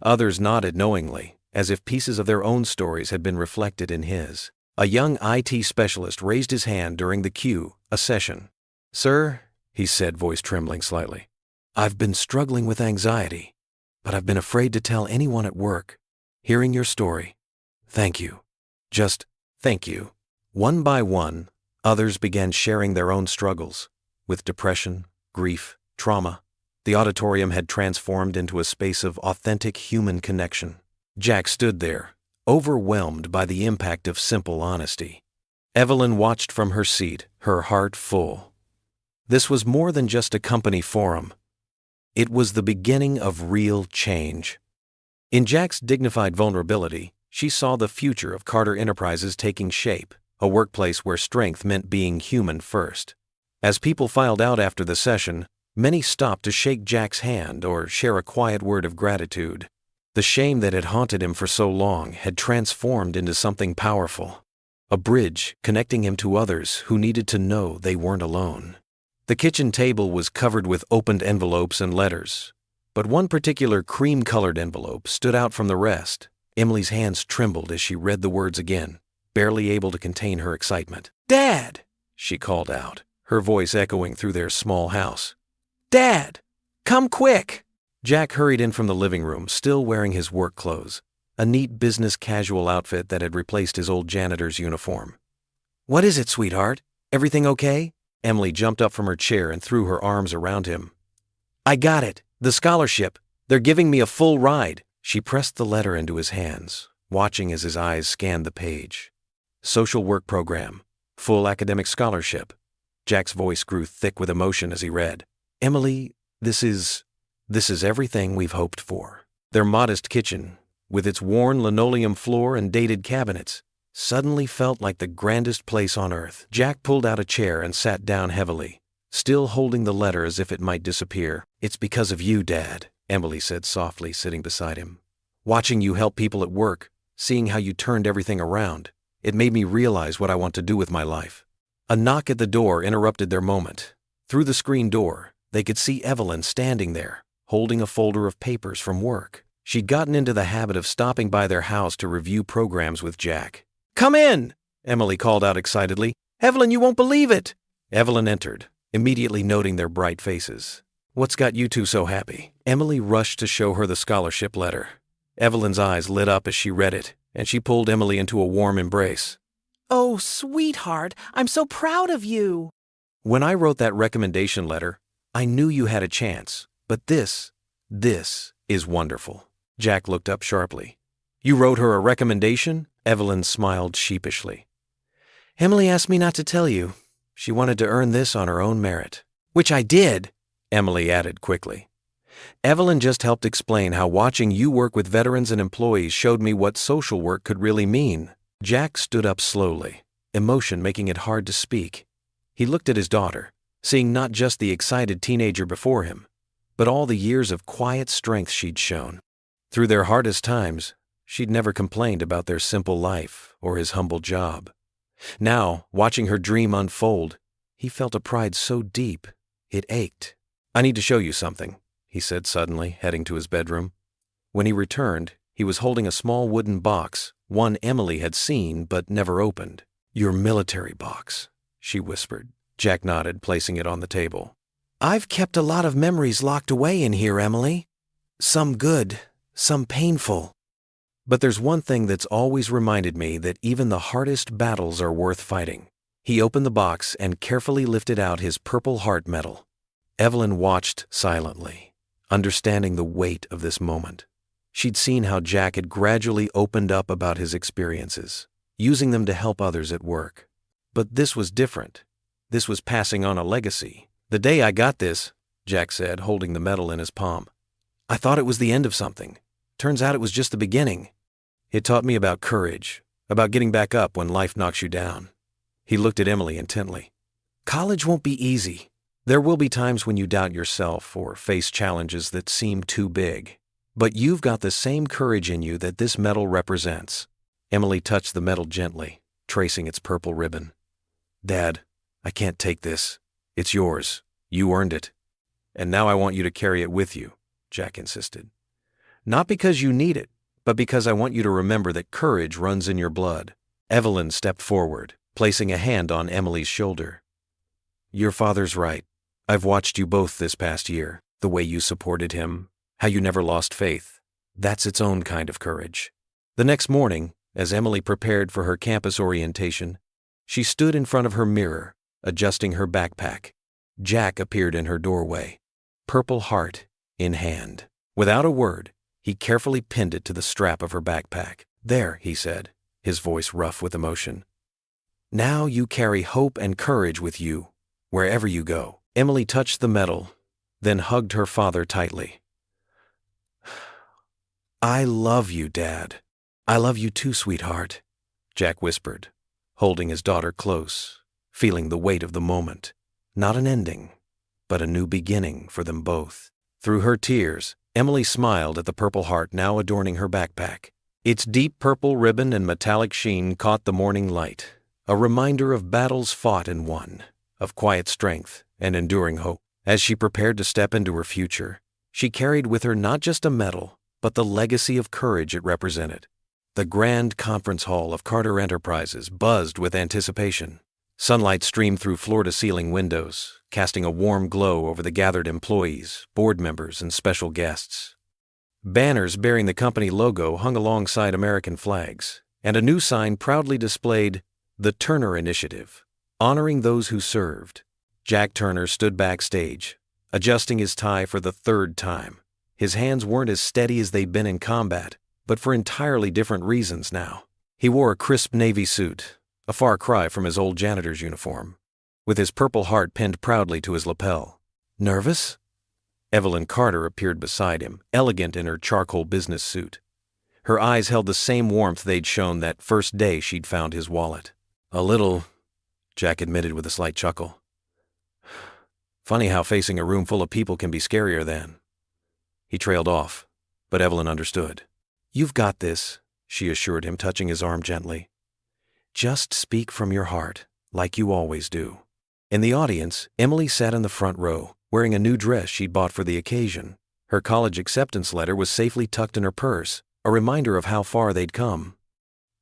Others nodded knowingly, as if pieces of their own stories had been reflected in his. A young IT specialist raised his hand during the Q&A session. "Sir," he said, voice trembling slightly, "I've been struggling with anxiety, but I've been afraid to tell anyone at work. hearing your story. Thank you. Just thank you." One by one, others began sharing their own struggles. With depression, grief, trauma, the auditorium had transformed into a space of authentic human connection. Jack stood there, overwhelmed by the impact of simple honesty. Evelyn watched from her seat, her heart full. This was more than just a company forum. It was the beginning of real change. In Jack's dignified vulnerability, she saw the future of Carter Enterprises taking shape, a workplace where strength meant being human first. As people filed out after the session, many stopped to shake Jack's hand or share a quiet word of gratitude. The shame that had haunted him for so long had transformed into something powerful, a bridge connecting him to others who needed to know they weren't alone. The kitchen table was covered with opened envelopes and letters, but one particular cream-colored envelope stood out from the rest. Emily's hands trembled as she read the words again, barely able to contain her excitement. "Dad!" she called out, her voice echoing through their small house. "Dad! Come quick!" Jack hurried in from the living room, still wearing his work clothes, a neat business casual outfit that had replaced his old janitor's uniform. "What is it, sweetheart? Everything okay?" Emily jumped up from her chair and threw her arms around him. "I got it! The scholarship! They're giving me a full ride!" She pressed the letter into his hands, watching as his eyes scanned the page. Social work program. Full academic scholarship. Jack's voice grew thick with emotion as he read. "Emily, this is everything we've hoped for." Their modest kitchen, with its worn linoleum floor and dated cabinets, suddenly felt like the grandest place on earth. Jack pulled out a chair and sat down heavily, still holding the letter as if it might disappear. "It's because of you, Dad," Emily said softly, sitting beside him. "Watching you help people at work, seeing how you turned everything around, it made me realize what I want to do with my life." A knock at the door interrupted their moment. Through the screen door, they could see Evelyn standing there, holding a folder of papers from work. She'd gotten into the habit of stopping by their house to review programs with Jack. "Come in!" Emily called out excitedly. "Evelyn, you won't believe it!" Evelyn entered, immediately noting their bright faces. "What's got you two so happy?" Emily rushed to show her the scholarship letter. Evelyn's eyes lit up as she read it, and she pulled Emily into a warm embrace. "Oh, sweetheart, I'm so proud of you." "When I wrote that recommendation letter, I knew you had a chance, but this is wonderful." Jack looked up sharply. "You wrote her a recommendation?" Evelyn smiled sheepishly. "Emily asked me not to tell you. She wanted to earn this on her own merit." "Which I did," Emily added quickly. "Evelyn just helped explain how watching you work with veterans and employees showed me what social work could really mean." Jack stood up slowly, emotion making it hard to speak. He looked at his daughter, seeing not just the excited teenager before him, but all the years of quiet strength she'd shown. Through their hardest times, she'd never complained about their simple life or his humble job. Now, watching her dream unfold, he felt a pride so deep, it ached. "I need to show you something," he said suddenly, heading to his bedroom. When he returned, he was holding a small wooden box, one Emily had seen but never opened. "Your military box," she whispered. Jack nodded, placing it on the table. "I've kept a lot of memories locked away in here, Emily. Some good, some painful. But there's one thing that's always reminded me that even the hardest battles are worth fighting." He opened the box and carefully lifted out his Purple Heart medal. Evelyn watched silently, understanding the weight of this moment. She'd seen how Jack had gradually opened up about his experiences, using them to help others at work. But this was different. This was passing on a legacy. "The day I got this," Jack said, holding the medal in his palm, "I thought it was the end of something. Turns out it was just the beginning. It taught me about courage, about getting back up when life knocks you down." He looked at Emily intently. "College won't be easy. There will be times when you doubt yourself or face challenges that seem too big. But you've got the same courage in you that this medal represents." Emily touched the medal gently, tracing its purple ribbon. "Dad, I can't take this. It's yours. You earned it. And now I want you to carry it with you," Jack insisted. "Not because you need it, but because I want you to remember that courage runs in your blood." Evelyn stepped forward, placing a hand on Emily's shoulder. "Your father's right. I've watched you both this past year, the way you supported him, how you never lost faith. That's its own kind of courage." The next morning, as Emily prepared for her campus orientation, she stood in front of her mirror, adjusting her backpack. Jack appeared in her doorway, Purple Heart in hand. Without a word, he carefully pinned it to the strap of her backpack. "There," he said, his voice rough with emotion. "Now you carry hope and courage with you, wherever you go." Emily touched the medal, then hugged her father tightly. "I love you, Dad." "I love you too, sweetheart," Jack whispered, holding his daughter close, feeling the weight of the moment. Not an ending, but a new beginning for them both. Through her tears, Emily smiled at the Purple Heart now adorning her backpack. Its deep purple ribbon and metallic sheen caught the morning light, a reminder of battles fought and won, of quiet strength and enduring hope. As she prepared to step into her future, she carried with her not just a medal, but the legacy of courage it represented. The grand conference hall of Carter Enterprises buzzed with anticipation. Sunlight streamed through floor-to-ceiling windows, casting a warm glow over the gathered employees, board members, and special guests. Banners bearing the company logo hung alongside American flags, and a new sign proudly displayed the Turner Initiative, honoring those who served. Jack Turner stood backstage, adjusting his tie for the third time. His hands weren't as steady as they'd been in combat, but for entirely different reasons now. He wore a crisp navy suit, a far cry from his old janitor's uniform, with his Purple Heart pinned proudly to his lapel. "Nervous?" Evelyn Carter appeared beside him, elegant in her charcoal business suit. Her eyes held the same warmth they'd shown that first day she'd found his wallet. "A little," Jack admitted with a slight chuckle. "Funny how facing a room full of people can be scarier than." He trailed off, but Evelyn understood. "You've got this," she assured him, touching his arm gently. "Just speak from your heart, like you always do." In the audience, Emily sat in the front row, wearing a new dress she'd bought for the occasion. Her college acceptance letter was safely tucked in her purse, a reminder of how far they'd come.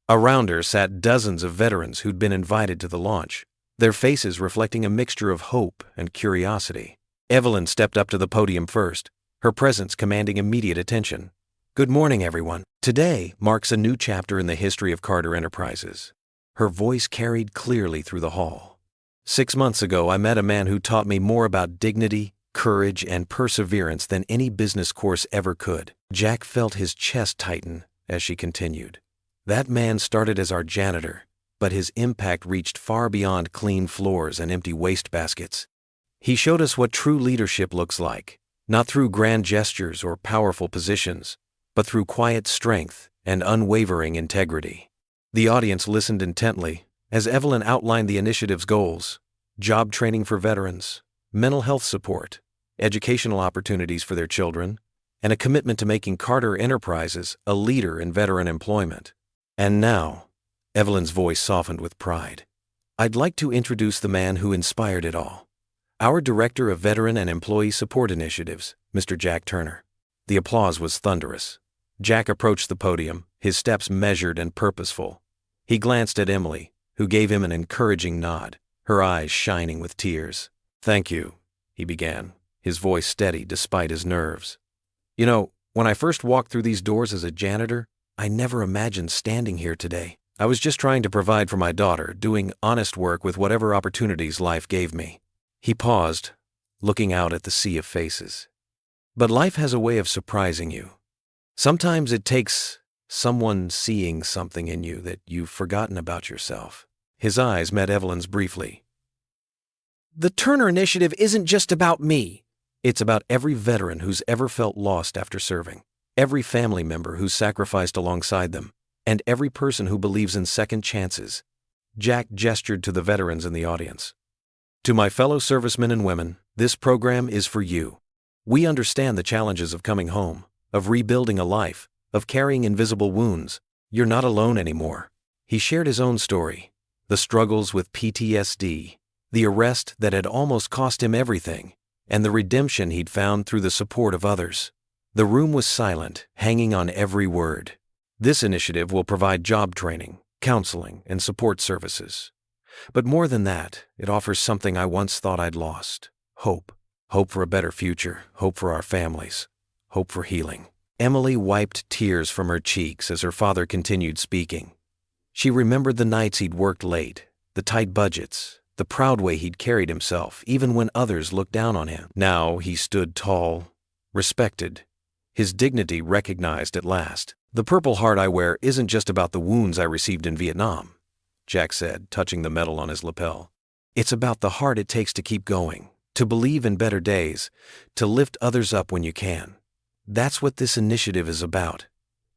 Around her sat dozens of veterans who'd been invited to the launch, their faces reflecting a mixture of hope and curiosity. Evelyn stepped up to the podium first, her presence commanding immediate attention. "Good morning, everyone. Today marks a new chapter in the history of Carter Enterprises." Her voice carried clearly through the hall. "6 months ago, I met a man who taught me more about dignity, courage, and perseverance than any business course ever could." Jack felt his chest tighten as she continued. "That man started as our janitor, but his impact reached far beyond clean floors and empty waste baskets. He showed us what true leadership looks like, not through grand gestures or powerful positions, but through quiet strength and unwavering integrity." The audience listened intently as Evelyn outlined the initiative's goals: job training for veterans, mental health support, educational opportunities for their children, and a commitment to making Carter Enterprises a leader in veteran employment. "And now," Evelyn's voice softened with pride, "I'd like to introduce the man who inspired it all. Our Director of Veteran and Employee Support Initiatives, Mr. Jack Turner." The applause was thunderous. Jack approached the podium, his steps measured and purposeful. He glanced at Emily, who gave him an encouraging nod, her eyes shining with tears. "Thank you," he began, his voice steady despite his nerves. "You know, when I first walked through these doors as a janitor, I never imagined standing here today. I was just trying to provide for my daughter, doing honest work with whatever opportunities life gave me." He paused, looking out at the sea of faces. "But life has a way of surprising you. Sometimes it takes someone seeing something in you that you've forgotten about yourself." His eyes met Evelyn's briefly. The Turner Initiative isn't just about me. "It's about every veteran who's ever felt lost after serving, every family member who's sacrificed alongside them, and every person who believes in second chances." Jack gestured to the veterans in the audience. "To my fellow servicemen and women, this program is for you. We understand the challenges of coming home, of rebuilding a life, of carrying invisible wounds. You're not alone anymore." He shared his own story, the struggles with PTSD, the arrest that had almost cost him everything, and the redemption he'd found through the support of others. The room was silent, hanging on every word. This initiative will provide job training, counseling, and support services. But more than that, it offers something I once thought I'd lost: hope. Hope for a better future, hope for our families, hope for healing. Emily wiped tears from her cheeks as her father continued speaking. She remembered the nights he'd worked late, the tight budgets, the proud way he'd carried himself, even when others looked down on him. Now he stood tall, respected, his dignity recognized at last. "The Purple Heart I wear isn't just about the wounds I received in Vietnam," Jack said, touching the medal on his lapel. "It's about the heart it takes to keep going, to believe in better days, to lift others up when you can. That's what this initiative is about,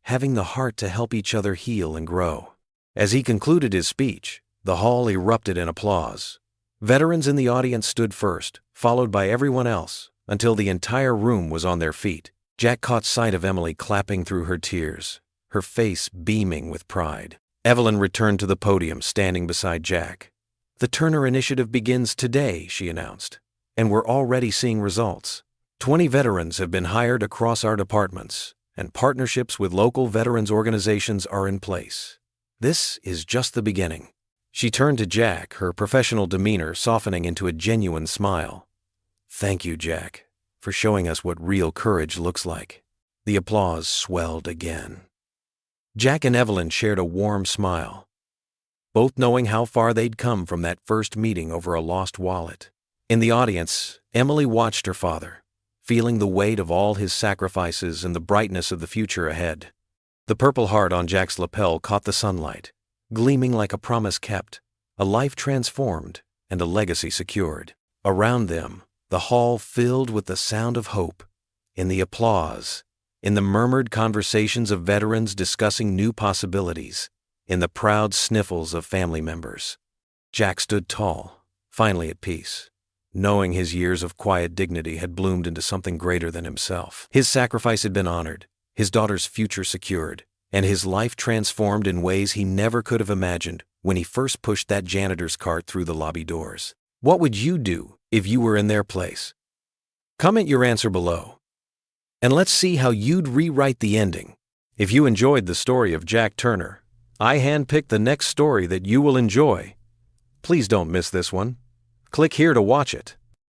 having the heart to help each other heal and grow." As he concluded his speech, the hall erupted in applause. Veterans in the audience stood first, followed by everyone else, until the entire room was on their feet. Jack caught sight of Emily clapping through her tears, her face beaming with pride. Evelyn returned to the podium, standing beside Jack. "The Turner Initiative begins today," she announced, "and we're already seeing results. 20 veterans have been hired across our departments, and partnerships with local veterans organizations are in place. This is just the beginning." She turned to Jack, her professional demeanor softening into a genuine smile. "Thank you, Jack, for showing us what real courage looks like." The applause swelled again. Jack and Evelyn shared a warm smile, both knowing how far they'd come from that first meeting over a lost wallet. In the audience, Emily watched her father, feeling the weight of all his sacrifices and the brightness of the future ahead. The Purple Heart on Jack's lapel caught the sunlight, gleaming like a promise kept, a life transformed, and a legacy secured. Around them, the hall filled with the sound of hope, in the applause, in the murmured conversations of veterans discussing new possibilities, in the proud sniffles of family members. Jack stood tall, finally at peace, knowing his years of quiet dignity had bloomed into something greater than himself. His sacrifice had been honored, his daughter's future secured, and his life transformed in ways he never could have imagined when he first pushed that janitor's cart through the lobby doors. What would you do if you were in their place? Comment your answer below, and let's see how you'd rewrite the ending. If you enjoyed the story of Jack Turner, I handpicked the next story that you will enjoy. Please don't miss this one. Click here to watch it.